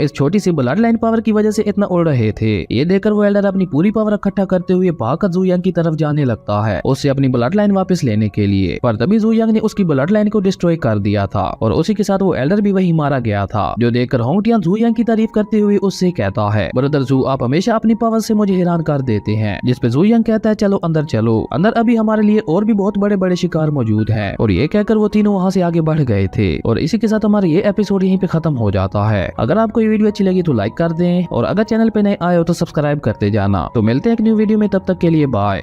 इस छोटी सी ब्लड लाइन पावर की वजह से इतना उड़ रहे थे। ये देखकर वो एल्डर अपनी पूरी पावर इकट्ठा करते हुए भागकर जू यंग की तरफ जाने लगता है, उससे अपनी ब्लड लाइन वापस लेने के लिए। पर तभी जू यंग ने उसकी ब्लड लाइन को डिस्ट्रॉय कर दिया था और उसी के साथ वो एल्डर भी वही मारा गया था, जो देखकर होंग टियान जू यंग की तारीफ करते हुए उससे कहता है, ब्रदर जू, आप हमेशा अपनी पावर से मुझे हैरान कर देते हैं। जिस पे जू यंग कहता है, चलो अंदर चलो, अंदर अभी हमारे लिए और भी बहुत बड़े बड़े शिकार मौजूद हैं। और ये कहकर वो तीनों वहाँ से आगे बढ़ गए थे और इसी के साथ हमारा ये एपिसोड यहीं पे खत्म हो जाता है। अगर आपको ये वीडियो अच्छी लगी तो लाइक कर दें और अगर चैनल पे नए आए हो तो सब्सक्राइब करते जाना। तो मिलते हैं एक न्यू वीडियो में, तब तक के लिए बाय।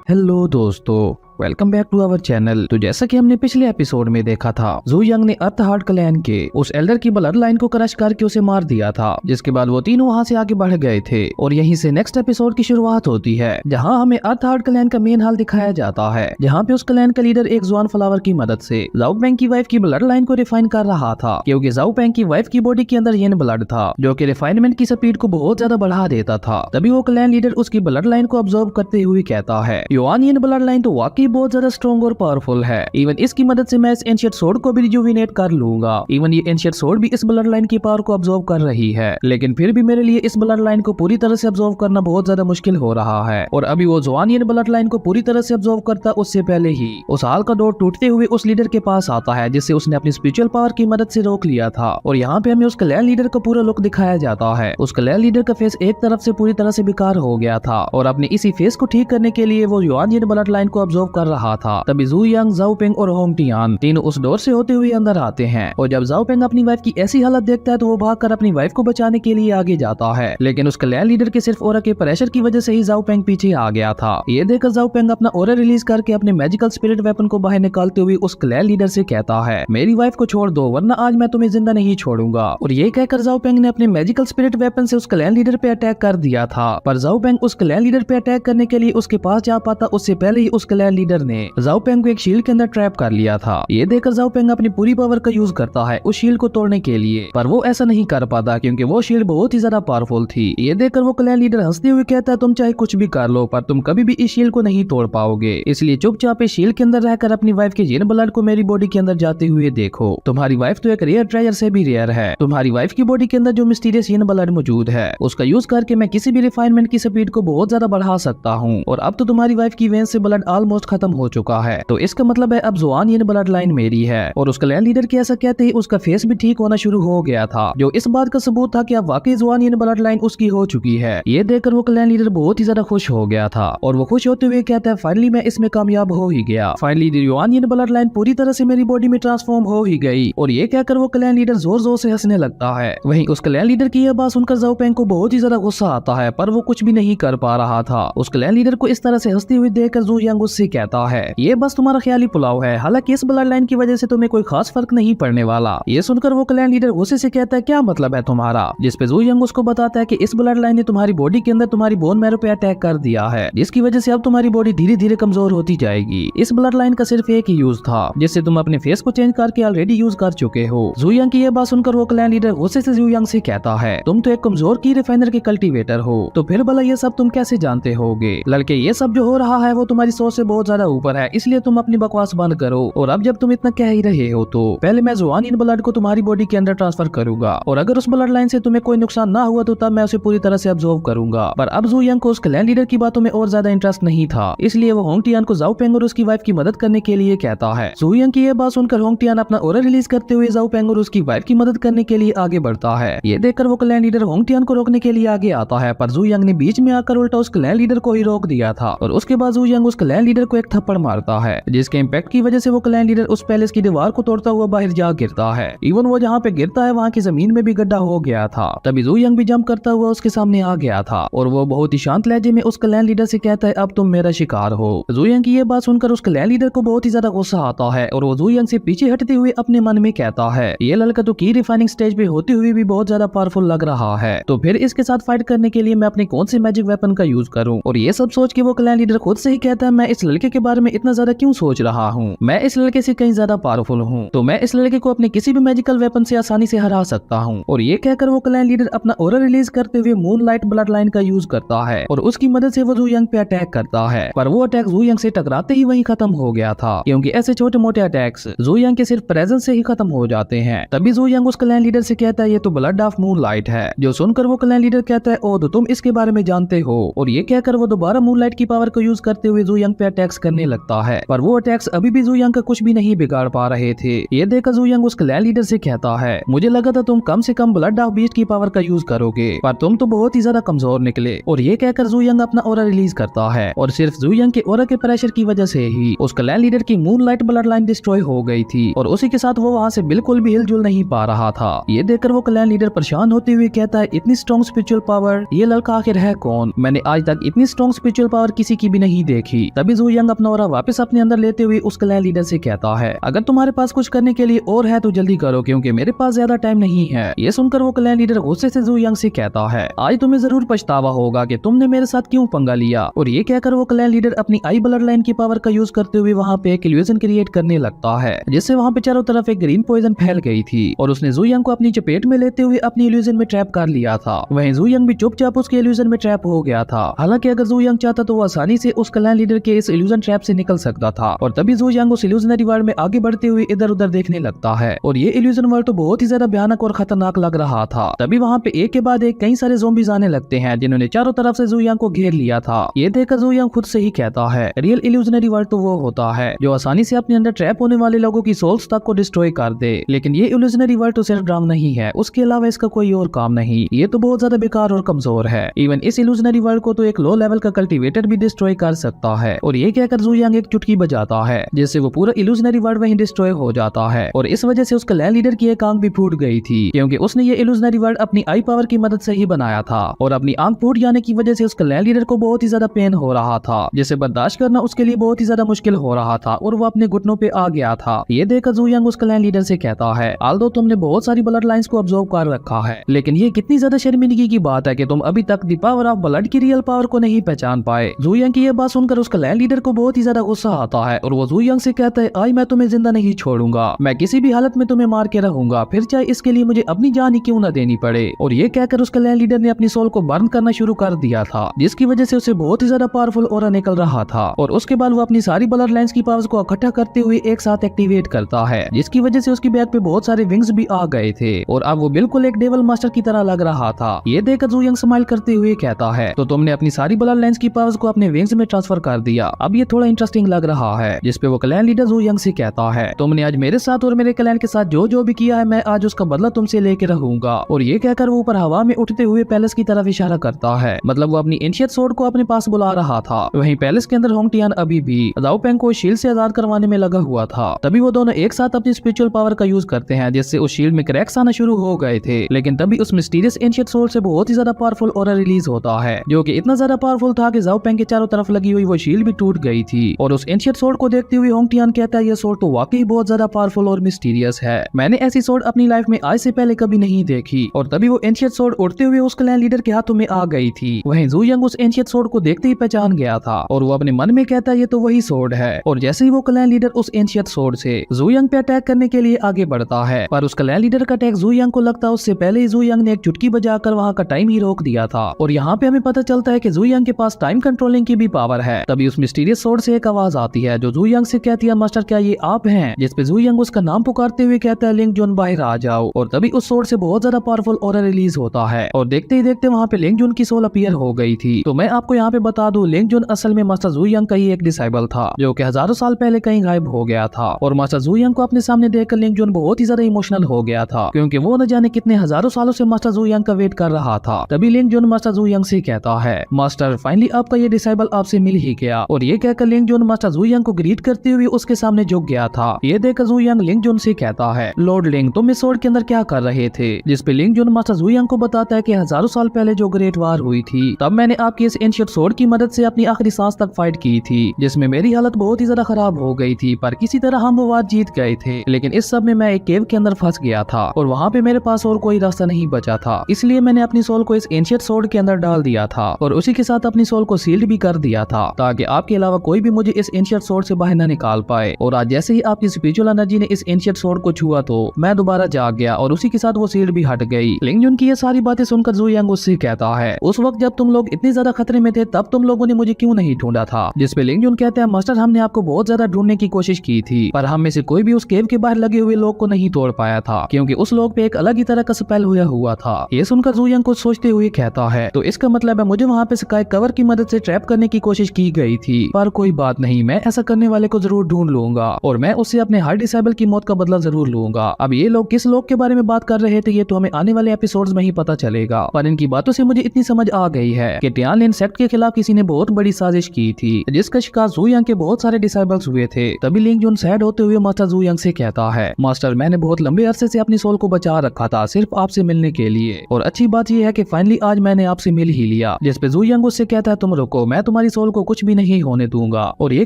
हेलो दोस्तों, welcome back to our channel. तो जैसा कि हमने पिछले एपिसोड में देखा था, जू यंग ने अर्थ हार्ट क्लैन के उस एल्डर की ब्लड लाइन को क्रश करके उसे मार दिया था, जिसके बाद वो तीनों वहां से आगे बढ़ गए थे। और यहीं से नेक्स्ट एपिसोड की शुरुआत होती है, जहां हमें अर्थ हार्ट क्लैन का मेन हाल दिखाया जाता है, जहां पे उस क्लैन का लीडर एक जुआन फ्लावर की मदद से जाओ पेंग की वाइफ की ब्लड लाइन को रिफाइन कर रहा था, क्योंकि जाओ पेंग की वाइफ की बॉडी के अंदर येन ब्लड था, जो कि रिफाइनमेंट की स्पीड को बहुत ज्यादा बढ़ा देता था। तभी वो क्लैन लीडर उसकी ब्लड लाइन को ऑब्जर्व करते हुए कहता है, युआन येन ब्लड लाइन तो वाकई बहुत ज्यादा स्ट्रॉन्ग पावरफुल है, इवन इसकी मदद से मैं इस एंशिएंट सोर्ड को भी रिजुविनेट कर लूंगा। इवन ये एंशिएंट सोर्ड भी इस ब्लड लाइन की पावर को ऑब्जर्व कर रही है, लेकिन फिर भी मेरे लिए इस ब्लड लाइन को पूरी तरह से ऑब्जर्व करना बहुत ज्यादा मुश्किल हो रहा है। और अभी वो जुआनियन ब्लड लाइन को पूरी तरह से ऑब्जर्व करता उससे पहले ही उस हाल का डोर टूटते हुए उस लीडर के पास आता है, जिससे उसने अपनी स्पिरिचुअल पावर की मदद से रोक लिया था। और यहाँ पे हमें उस क्लैन लीडर का पूरा लुक दिखाया जाता है। उस क्लैन लीडर का फेस एक तरफ से पूरी तरह से बेकार हो गया था और अपने इसी फेस को ठीक करने के लिए वो युआनियन ब्लड लाइन को ऑब्जर्व कर रहा था। तभी जू यंग, जाओ पेंग और होंग टियान तीनों उस डोर से होते हुए अंदर आते हैं। और जब जाओ पेंग अपनी वाइफ की ऐसी हालत देखता है तो वो भागकर अपनी वाइफ को बचाने के लिए आगे जाता है, लेकिन उस क्लैन लीडर के सिर्फ ऑरा के प्रेशर की वजह से ही जाओ पेंग पीछे आ गया था। ये देखकर जाओ पेंग अपना ऑरा रिलीज करके अपने मैजिकल स्पिरिट वेपन को बाहर निकालते हुए उस क्लैन लीडर से कहता है, मेरी वाइफ को छोड़ दो वरना आज मैं तुम्हें जिंदा नहीं छोड़ूंगा। और ये कहकर जाओ पेंग ने अपने मैजिकल स्पिरिट वेपन से उस क्लैन लीडर पे अटैक कर दिया था। पर जाओ पेंग उस क्लैन लीडर पे अटैक करने के लिए उसके पास जा पाता उससे पहले ही उस क्लैन लीडर ने जाओ पेंग को एक शील्ड के अंदर ट्रैप कर लिया था। ये देखकर जाओ पेंग अपनी पूरी पावर का यूज करता है उस शील्ड को तोड़ने के लिए, पर वो ऐसा नहीं कर पाता क्योंकि वो शील्ड बहुत ही ज्यादा पावरफुल थी। ये देखकर वो क्लैन लीडर हंसते हुए कहता है, तुम चाहे कुछ भी कर लो पर तुम कभी भी इस शील्ड को नहीं तोड़ पाओगे, इसलिए चुपचाप इस शील्ड के अंदर रहकर अपनी वाइफ के जिन ब्लड को मेरी बॉडी के अंदर जाते हुए देखो। तुम्हारी वाइफ तो एक रेयर ट्रेजर से भी रेयर है। तुम्हारी वाइफ की बॉडी के अंदर जो मिस्टीरियस येन ब्लड मौजूद है उसका यूज करके मैं किसी भी रिफाइनमेंट की स्पीड को बहुत ज्यादा बढ़ा सकता हूँ। और अब तो तुम्हारी वाइफ की वेन से ब्लड ऑलमोस्ट खत्म हो चुका है, तो इसका मतलब है अब जुआनियन ब्लड लाइन मेरी है। और उस क्लैन लीडर के ऐसा कहते ही उसका फेस भी ठीक होना शुरू हो गया था, जो इस बात का सबूत था कि अब वाकई जुआनियन ब्लड लाइन उसकी हो चुकी है। ये देखकर वो क्लैन लीडर बहुत ही ज्यादा खुश हो गया था और वो खुश होते हुए कहता है फाइनली मैं इसमें कामयाब हो ही गया, फाइनली जुआनियन ब्लड लाइन पूरी तरह से मेरी बॉडी में ट्रांसफॉर्म हो ही गई। और ये कहकर वो क्लैन लीडर जोर जोर से हंसने लगता है। वहीं उस क्लैन लीडर की यह बात सुनकर ज़ाओ पेंग को बहुत ही ज्यादा गुस्सा आता है, पर वो कुछ भी नहीं कर पा रहा था। उस क्लैन लीडर को इस तरह से हंसते हुए देखकर ज़ू यांग उससे कहता है ये बस तुम्हारा ख्याली पुलाव है, हालांकि इस ब्लड लाइन की वजह से तुम्हें कोई खास फर्क नहीं पड़ने वाला। ये सुनकर वो क्लैन लीडर गुस्से से कहता है क्या मतलब है तुम्हारा, जिस पे ज़ू यांग उसको बताता है कि इस ब्लड लाइन ने तुम्हारी बॉडी के अंदर तुम्हारी बोन मैरो पे अटैक कर दिया है, जिसकी वजह से अब तुम्हारी बॉडी धीरे धीरे कमजोर होती जाएगी। इस ब्लड लाइन का सिर्फ एक ही यूज था, जिससे तुम अपने फेस को चेंज करके ऑलरेडी यूज कर चुके हो। ज़ू यांग की यह बात सुनकर वो क्लैन लीडर गुस्से से ज़ू यांग से कहता है तुम तो एक कमजोर की रिफाइनर के कल्टीवेटर हो, तो फिर भला ये सब तुम कैसे जानते होगे। लड़के ये सब जो हो रहा है वो तुम्हारी सोच से बहुत ज्यादा ऊपर है, इसलिए तुम अपनी बकवास बंद करो। और अब जब तुम इतना कह ही रहे हो तो पहले मैं जुआनियन ब्लड को तुम्हारी बॉडी के अंदर ट्रांसफर करूंगा, और अगर उस ब्लड लाइन से तुम्हें कोई नुकसान ना हुआ तो तब मैं उसे पूरी तरह से अब्सॉर्ब करूंगा। पर अब ज़ू यांग को उस क्लैन लीडर की बातों में और ज्यादा इंटरेस्ट नहीं था, इसलिए वो होंग टियान को ज़ाओ पेंग और उसकी वाइफ की मदद करने के लिए कहता है। ज़ू यांग की यह बात सुनकर होंग टियान अपना ऑरा रिलीज करते हुए ज़ाओ पेंग और उसकी वाइफ की मदद करने के लिए आगे बढ़ता है। ये देखकर वो क्लैन लीडर होंग टियान को रोकने के लिए आगे आता है, पर ज़ू यांग ने बीच में आकर उल्टा उस क्लैन लीडर को ही रोक दिया था। और उसके बाद ज़ू यांग उस क्लैन लीडर को एक थप्पड़ मारता है, जिसके इम्पैक्ट की वजह से वो क्लैन लीडर उस पैलेस की दीवार को तोड़ता हुआ बाहर जा गिरता है। इवन वो जहाँ पे गिरता है वहाँ की जमीन में भी गड्ढा हो गया था। तभी ज़ू यांग भी जंप करता हुआ उसके सामने आ गया था, और वो बहुत ही शांत लहजे में उस क्लैन लीडर से कहता है अब तुम मेरा शिकार हो। ज़ू यांग की ये बात सुनकर उस क्लैन लीडर को बहुत ही ज्यादा गुस्सा आता है, और वो ज़ू यांग से पीछे हटते हुए अपने मन में कहता है ये लड़का तो की रिफाइनिंग स्टेज पे होते हुए भी बहुत ज्यादा पावरफुल लग रहा है, तो फिर इसके साथ फाइट करने के लिए मैं अपने कौन से मैजिक वेपन का यूज करूं। और ये सब सोच के वो क्लैन लीडर खुद से ही कहता है मैं इस लड़के के बारे में इतना ज्यादा क्यों सोच रहा हूँ, मैं इस लड़के से कहीं ज्यादा पावरफुल हूँ, तो मैं इस लड़के को अपने किसी भी मैजिकल वेपन से आसानी से हरा सकता हूँ। और ये कहकर वो क्लैन लीडर अपना ऑरा रिलीज करते हुए मून लाइट ब्लड लाइन का यूज करता है, और उसकी मदद से वो ज़ू यांग पे अटैक करता है। पर वो अटैक ज़ू यांग से टकराते ही वहीं खत्म हो गया था, क्योंकि ऐसे छोटे मोटे अटैक्स ज़ू यांग के सिर्फ प्रेजेंस से ही खत्म हो जाते हैं। तभी ज़ू यांग उस क्लैन लीडर से कहता है ये तो ब्लड ऑफ मून लाइट है, जो सुनकर वो क्लैन लीडर कहता है ओ तो तुम इसके बारे में जानते हो। और ये कहकर वो दोबारा मून लाइट की पावर को यूज करते हुए ज़ू यांग पे अटैक्स करने लगता है, पर वो अटैक्स अभी भी ज़ू यांग का कुछ भी नहीं बिगाड़ पा रहे थे। ये देखकर ज़ू यांग उस क्लैन लीडर से कहता है मुझे लगा था तुम कम से कम ब्लड ऑफ बीस्ट की पावर का यूज करोगे, पर तुम तो बहुत ही ज्यादा कमजोर निकले। और ये कहकर ज़ू यांग अपना ऑरा रिलीज करता है, और सिर्फ ज़ू यांग के ऑरा के प्रेशर की वजह से ही उस क्लैन लीडर की moon light blood line destroy हो गई थी, और उसी के साथ वो वहाँ से बिल्कुल भी हिलजुल नहीं पा रहा था। ये देखकर वो क्लैन लीडर परेशान होते हुए कहता है इतनी स्ट्रॉन्ग स्पिरिचुअल पावर, ये लड़का आखिर है कौन, मैंने आज तक इतनी स्ट्रॉन्ग स्पिरिचुअल पावर किसी की भी नहीं देखी। तभी ज़ू यांग अपना ऑरा वापस अपने अंदर लेते हुए उस क्लैन लीडर से कहता है अगर तुम्हारे पास कुछ करने के लिए और है तो जल्दी करो, क्योंकि मेरे पास ज्यादा टाइम नहीं है। ये सुनकर वो क्लैन लीडर गुस्से से ज़ू यांग से कहता है आज तुम्हें जरूर पछतावा होगा कि तुमने मेरे साथ क्यों पंगा लिया। और ये कहकर वो क्लैन लीडर अपनी आई ब्लड लाइन की पावर का यूज करते हुए वहाँ पे एक इल्यूजन क्रिएट करने लगता है, जिससे वहाँ पे चारों तरफ एक ग्रीन पॉइजन फैल गई थी, और उसने ज़ू यांग को अपनी चपेट में लेते हुए अपनी इल्यूजन में ट्रैप कर लिया था। वहीं ज़ू यांग भी चुपचाप उसके इल्यूजन में ट्रैप हो गया था। हालांकि अगर ज़ू यांग चाहता तो वो आसानी से उस क्लैन लीडर के इस इल्यूजन ट्रैप से निकल सकता था। और तभी ज़ू यांग उस इल्यूजनरी वर्ल्ड में आगे बढ़ते हुए इधर उधर देखने लगता है, और ये इल्यूजन वर्ल्ड तो बहुत ही ज्यादा भयानक और खतरनाक लग रहा था। तभी वहाँ पे एक के बाद एक कई सारे ज़ॉम्बीज आने लगते हैं, जिन्होंने चारों तरफ से ज़ू यांग को घेर लिया था। ये देखकर ज़ू यांग खुद से ही कहता है रियल इल्यूजनरी वर्ल्ड तो वो होता है जो आसानी से अपने अंदर ट्रैप होने वाले लोगों की सोल्स तक को डिस्ट्रॉय कर दे, लेकिन ये इल्यूजनरी वर्ल्ड तो सिर्फ ड्रामा नहीं है, उसके अलावा इसका कोई और काम नहीं, ये तो बहुत ज्यादा बेकार और कमजोर है। इवन इस इल्यूजनरी वर्ल्ड को तो एक लो लेवल का कल्टीवेटर भी डिस्ट्रॉय कर सकता है। और ये कहकर ज़ू यांग एक चुटकी बजाता है, जिससे वो पूरा इल्यूजनरी वर्ल्ड वहीं डिस्ट्रॉय हो जाता है। और इस वजह से उसका क्लैन लीडर की एक आंख भी फूट गई थी, क्योंकि उसने ये इल्यूजनरी वर्ल्ड अपनी आई पावर की मदद से ही बनाया था। और अपनी आंख फूट जाने की वजह से उसका क्लैन लीडर को बहुत ही ज्यादा पेन हो रहा था, जिसे बर्दाश्त करना उसके लिए बहुत ही ज्यादा मुश्किल हो रहा था, और वो अपने घुटनों पे आ गया था। ये देखकर ज़ू यांग उस क्लैन लीडर से कहता है आल्दो तुमने बहुत सारी ब्लड लाइंस को ऑब्जर्व कर रखा है, लेकिन ये कितनी ज्यादा शर्मिंदगी की बात है कि तुम अभी तक द पावर ऑफ ब्लड की रियल पावर को नहीं पहचान पाए। ज़ू यांग की ये बात सुनकर उस क्लैन लीडर को बहुत ही ज्यादा गुस्सा आता है, और वो ज़ू यांग से कहता है आज मैं तुम्हें जिंदा नहीं छोड़ूंगा, मैं किसी भी हालत में तुम्हें मार के रहूंगा, फिर चाहे इसके लिए मुझे अपनी जान ही क्यों न देनी पड़े। और ये कहकर उस क्लैन लीडर ने अपनी सोल को बर्न करना शुरू कर दिया था, जिसकी वजह से उसे बहुत ही ज्यादा पावरफुल ऑरा निकल रहा था। और उसके बाद वो अपनी सारी ब्लड लाइंस की पावर्स को इकट्ठा करते हुए एक साथ एक्टिवेट करता है, जिसकी वजह से उसकी बैक पे बहुत सारे विंग्स भी आ गए थे, और अब वो बिल्कुल एक डेविल मास्टर की तरह लग रहा था। ये देखकर ज़ू यांग स्माइल करते हुए कहता है तो तुमने अपनी सारी ब्लड लाइंस की पावर्स को अपने विंग्स में ट्रांसफर कर दिया, अब ये थोड़ा इंटरेस्टिंग लग रहा है। जिसपे वो क्लैन लीडर जू यंग से कहता है, तुमने आज मेरे साथ और मेरे क्लैन के साथ जो जो भी किया है, मैं आज उसका बदला तुमसे लेके रहूंगा। और ये कहकर वो ऊपर हवा में उठते हुए पैलेस की तरफ इशारा करता है। मतलब वो अपनी एंशिएंट स्वॉर्ड को अपने पास बुला रहा था। वहीं पैलेस के अंदर होंग टियान अभी भी जाओ पेंग को शील्ड से आजाद करवाने में लगा हुआ था। तभी वो दोनों एक साथ अपनी स्पिरिचुअल पावर का यूज करते हैं, जिससे उस शील्ड में क्रैक्स आना शुरू हो गए थे। लेकिन तभी उस मिस्टीरियस एंशिएंट स्वॉर्ड से बहुत ही ज्यादा पावरफुल ऑरा रिलीज होता है, जो कि इतना ज्यादा पावरफुल था कि जाओ पेंग के चारों तरफ लगी हुई वो शील्ड भी टूट गई थी। और उस एंशिएंट स्वॉर्ड को देखते हुए होंग टियान कहता है, ये स्वॉर्ड तो वाकई बहुत ज्यादा पावरफुल और मिस्टीरियस है। मैंने ऐसी स्वॉर्ड अपनी लाइफ में आज से पहले कभी नहीं देखी। और तभी वो एंशिएंट स्वॉर्ड उड़ते हुए उस क्लैन लीडर के हाथों में आ गई थी। वहीं जू यंग उस एंशिएंट स्वॉर्ड को देखते ही पहचान गया था और वो अपने मन में कहता है, ये तो वही स्वॉर्ड है। और जैसे ही वो क्लैन लीडर उस एंशिएंट स्वॉर्ड से जू यंग पे अटैक करने के लिए आगे बढ़ता है, पर उस क्लैन लीडर का अटैक जू यंग को लगता है उससे पहले ही जू यंग ने एक चुटकी बजाकर वहां का टाइम ही रोक दिया था। और यहाँ पे हमें पता चलता है कि जू यंग के पास टाइम कंट्रोलिंग की भी पावर है। तभी उस मिस्टीरियस स्वॉर्ड से एक आवाज आती है जो जू यंग से कहती है, मास्टर क्या ये आप हैं? जिसपे जू यंग उसका नाम पुकारते हुए कहता है, लिंग जुन बाहर आ जाओ। और तभी उस स्वॉर्ड से बहुत ज्यादा पावरफुल ऑरा रिलीज होता है और देखते ही देखते वहाँ पे लिंग जुन की सोल अपीयर हो गई थी। तो मैं आपको यहाँ पे बता दूं, लिंग जुन असल में मास्टर जू यंग का ही एक डिसाइबल था, जो कि हजारों साल पहले कहीं गायब हो गया था। और मास्टर जू यंग को अपने सामने देखकर लिंग जुन बहुत ही ज्यादा इमोशनल हो गया था, क्योंकि वो न जाने कितने हजारों सालों से मास्टर जू यंग का वेट कर रहा था। तभी लिंग जुन मास्टर जू यंग से कहता है, मास्टर फाइनली आपका ये डिसाइबल आपसे मिल ही गया। और ये कहकर लिंग जुन मास्टर जू यंग को ग्रीट करते हुए उसके सामने झुक गया था। ये देखकर जू यंग लिंग जुन से कहता है, लॉर्ड लिंग तुम इस स्वॉर्ड के अंदर क्या कर रहे थे? जिसपे लिंग जुन मास्टर जू यंग को बताता है कि हजारों साल पहले जो ग्रेट वार हुई थी, तब मैंने आपकी इस एंशिएंट स्वॉर्ड की मदद से अपनी आखिरी सांस तक फाइट की थी, जिसमें मेरी हालत बहुत ही ज्यादा खराब हो गई थी, पर किसी तरह हम वो वार जीत गए थे। लेकिन इस सब में मैं एक केव के अंदर फंस गया था और वहाँ पे मेरे पास और कोई रास्ता नहीं बचा था, इसलिए मैंने अपनी सोल को इस एंशिएंट स्वॉर्ड के अंदर डाल दिया था और उसी के साथ अपनी सोल को सील्ड भी कर दिया था, ताकि आपके अलावा कोई भी मुझे इस एंशिएंट स्वॉर्ड से बाहर न निकाल पाए। और आज जैसे ही आपकी स्पिरिचुअल एनर्जी ने इस एंशिएंट स्वॉर्ड को छुआ तो मैं दोबारा जाग गया और उसी के साथ वो सील्ड भी हट गई। लिंग जुन की ये सारी बातें सुनकर जू यंग उससे कहता है, उस वक्त जब तुम लोग इतने ज्यादा खतरे में थे तब तुम लोगों ने मुझे क्यों नहीं ढूंढा था? जिसपे लिंग जुन कहते हैं, मास्टर हमने आपको बहुत ज्यादा ढूंढने की कोशिश की थी, पर हम में से कोई भी उस केव के बाहर लगे हुए लोग को नहीं तोड़ पाया था, क्योंकि उस लोग पे एक अलग ही तरह का स्पेल हुआ था। ये सुनकर जू यंग कुछ सोचते हुए कहता है, तो इसका मतलब है मुझे वहाँ पे स्काई कवर की मदद से ट्रैप करने की कोशिश की गई थी, पर कोई बात नहीं, मैं ऐसा करने वाले को जरूर ढूंढ लूंगा और मैं उससे अपने हर डिसेबल की मौत का बदला जरूर लूंगा। अब ये लोग किस लोग के बारे में बात कर रहे थे ये तो हमें आने वाले एपिसोड्स में ही पता चलेगा, पर इनकी बातों से मुझे इतनी समझ आ गई है कि टियानलिन सेक्ट के खिलाफ किसी ने बहुत बड़ी साजिश की थी, जिसका शिकार जू यंग के बहुत सारे डिसेबल्स हुए थे। तभी लिंग जुन सैड होते हुए मास्टर जू यंग से कहता है, मास्टर मैंने बहुत लंबे अरसे से अपनी सोल को बचा रखा था सिर्फ आपसे मिलने के लिए, और अच्छी बात यह है कि फाइनली आज मैंने आपसे मिल ही लिया। जिसपे जू यंग उससे कहता है, तुम रुको, मैं तुम्हारी सोल को कुछ भी नहीं होने दूंगा। और ये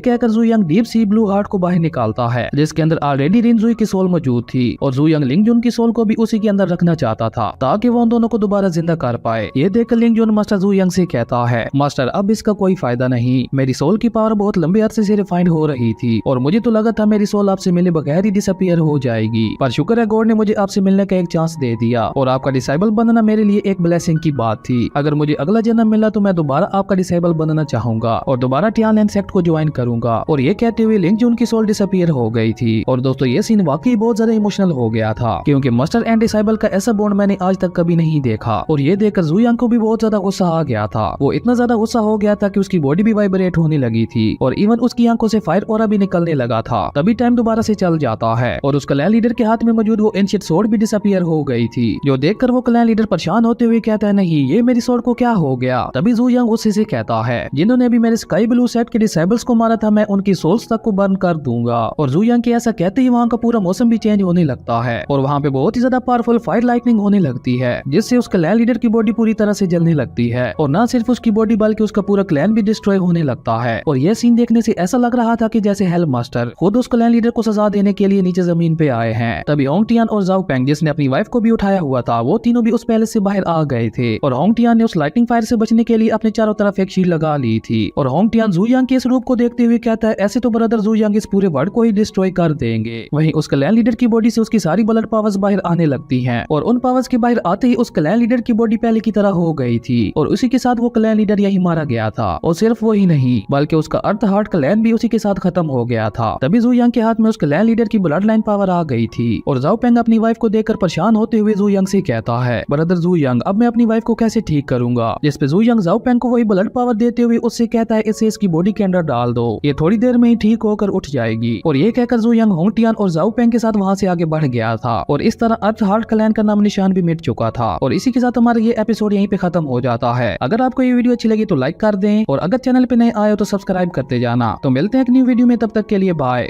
कहकर जू young deep sea blue heart को बाहर निकालता है, जिसके अंदर ऑलरेडी रिनजुई की सोल मौजूद थी, और जू यंग लिंग जुन की सोल को भी उसी के अंदर रखना चाहता था ताकि वो उन दोनों को दोबारा जिंदा कर पाए। ये देखकर लिंग जुन मास्टर जू यंग से कहता है, मास्टर अब इसका कोई फायदा नहीं, मेरी सोल की पावर बहुत लंबे अरसे से रिफाइंड हो रही थी और मुझे तो लगा था मेरी सोल आपसे मिले बगैर ही डिसअपीयर हो जाएगी, पर शुक्र है गॉड ने मुझे आपसे मिलने का एक चांस दे दिया और आपका डिसेबल बनना मेरे लिए एक ब्लेसिंग की बात थी। अगर मुझे अगला जन्म मिला तो मैं दोबारा आपका डिसेबल बनना चाहूंगा और दोबारा टियानलिन सेक्ट को ज्वाइन करूंगा। और ये कहते हुए लिंग जुन की सोल डिसअपीयर हो गई थी। और दोस्तों ये सीन वाकई बहुत ज्यादा इमोशनल हो गया था, क्योंकि मास्टर एंड डिसेबल का ऐसा बॉन्ड मैंने आज तक कभी नहीं देखा। और ये देखकर जू यंग को भी बहुत ज्यादा गुस्सा आ गया था। वो इतना ज्यादा गुस्सा हो गया था कि उसकी बॉडी भी वाइब्रेट होने लगी थी और इवन उसकी आंखों से फायर ऑरा भी निकलने लगा था। तभी टाइम दोबारा से चल जाता है और उस क्लैन लीडर के हाथ में मौजूद वो एंशिएंट स्वॉर्ड भी डिसअपीयर हो गई थी, जो देखकर वो क्लैन लीडर परेशान होते हुए कहता है, नहीं ये मेरी स्वॉर्ड को क्या हो गया? तभी जू यंग उससे से कहता है, जिन्होंने अभी मेरे स्काई ब्लू सेट के डिसेबल्स को मारा था मैं उनकी सोल्स तक को बर्न कर दूंगा। और जू यंग के ऐसा कहते ही वहाँ का पूरा मौसम भी चेंज होने लगता है और वहाँ पे बहुत ही ज्यादा पावरफुल फायर लाइटनिंग होने लगती है, जिससे उस क्लैन लीडर की बॉडी पूरी तरह से जलने लगती है और न सिर्फ उसकी बॉडी बल्कि उसका पूरा क्लैन भी डिस्ट्रॉय होने लगता है। और यह सीन देखने से ऐसा लग रहा था कि जैसे हेल मास्टर खुद उस क्लैन लीडर को सजा देने के लिए नीचे जमीन पे आए हैं। तभी होंग टियान और जाओ पेंग जिसने अपनी वाइफ को भी उठाया हुआ था, वो तीनों भी उस पैलेस से बाहर आ गए थे और होंग टियान ने उस लाइटिंग फायर से बचने के लिए अपने चारों तरफ एक शील्ड लगा ली थी। और होंग टियान जू यंग के इस रूप को देखते हुए कहता है, ऐसे तो ब्रदर जू यंग इस पूरे वर्ल्ड को ही डिस्ट्रॉय कर देंगे। वहीं उस क्लैन लीडर की बॉडी से उसकी सारी ब्लड पावर्स बाहर आने लगती हैं और उन पावर्स के बाहर आते ही उस क्लैन लीडर की बॉडी पहले की तरह हो गई थी और उसी के साथ वो क्लैन लीडर यही मारा गया था। और सिर्फ वो ही नहीं बल्कि उसका अर्थ हार्ट क्लैन भी उसी के साथ खत्म हो गया था। तभी जू यंग के हाथ में उस क्लैन लीडर की ब्लड लाइन पावर आ गई थी और जाओ पेंग अपनी वाइफ को देखकर परेशान होते हुए जू यंग से कहता है, ब्रदर जू यंग अब मैं अपनी वाइफ को कैसे ठीक करूंगा? जिसपे जू यंग जाओ पेंग को वही ब्लड पावर देते हुए उससे कहता है, इससे इसकी बॉडी के अंदर डाल दो, ये थोड़ी देर में ही ठीक होकर उठ जाएगी। और ये कहकर जू यंग होंगटियान और जाओ पेंग के साथ वहाँ से आगे बढ़ गया था और इस तरह अर्थ हार्ट क्लैन का नाम निशान भी मिट चुका था। और इसी के साथ हमारा ये एपिसोड यहीं पे खत्म हो जाता है। अगर आपको ये वीडियो अच्छी लगी तो लाइक कर दें और अगर चैनल पे नए आए हो तो सब्सक्राइब करते जाना। तो मिलते हैं एक न्यू वीडियो में, तब तक के लिए बाय।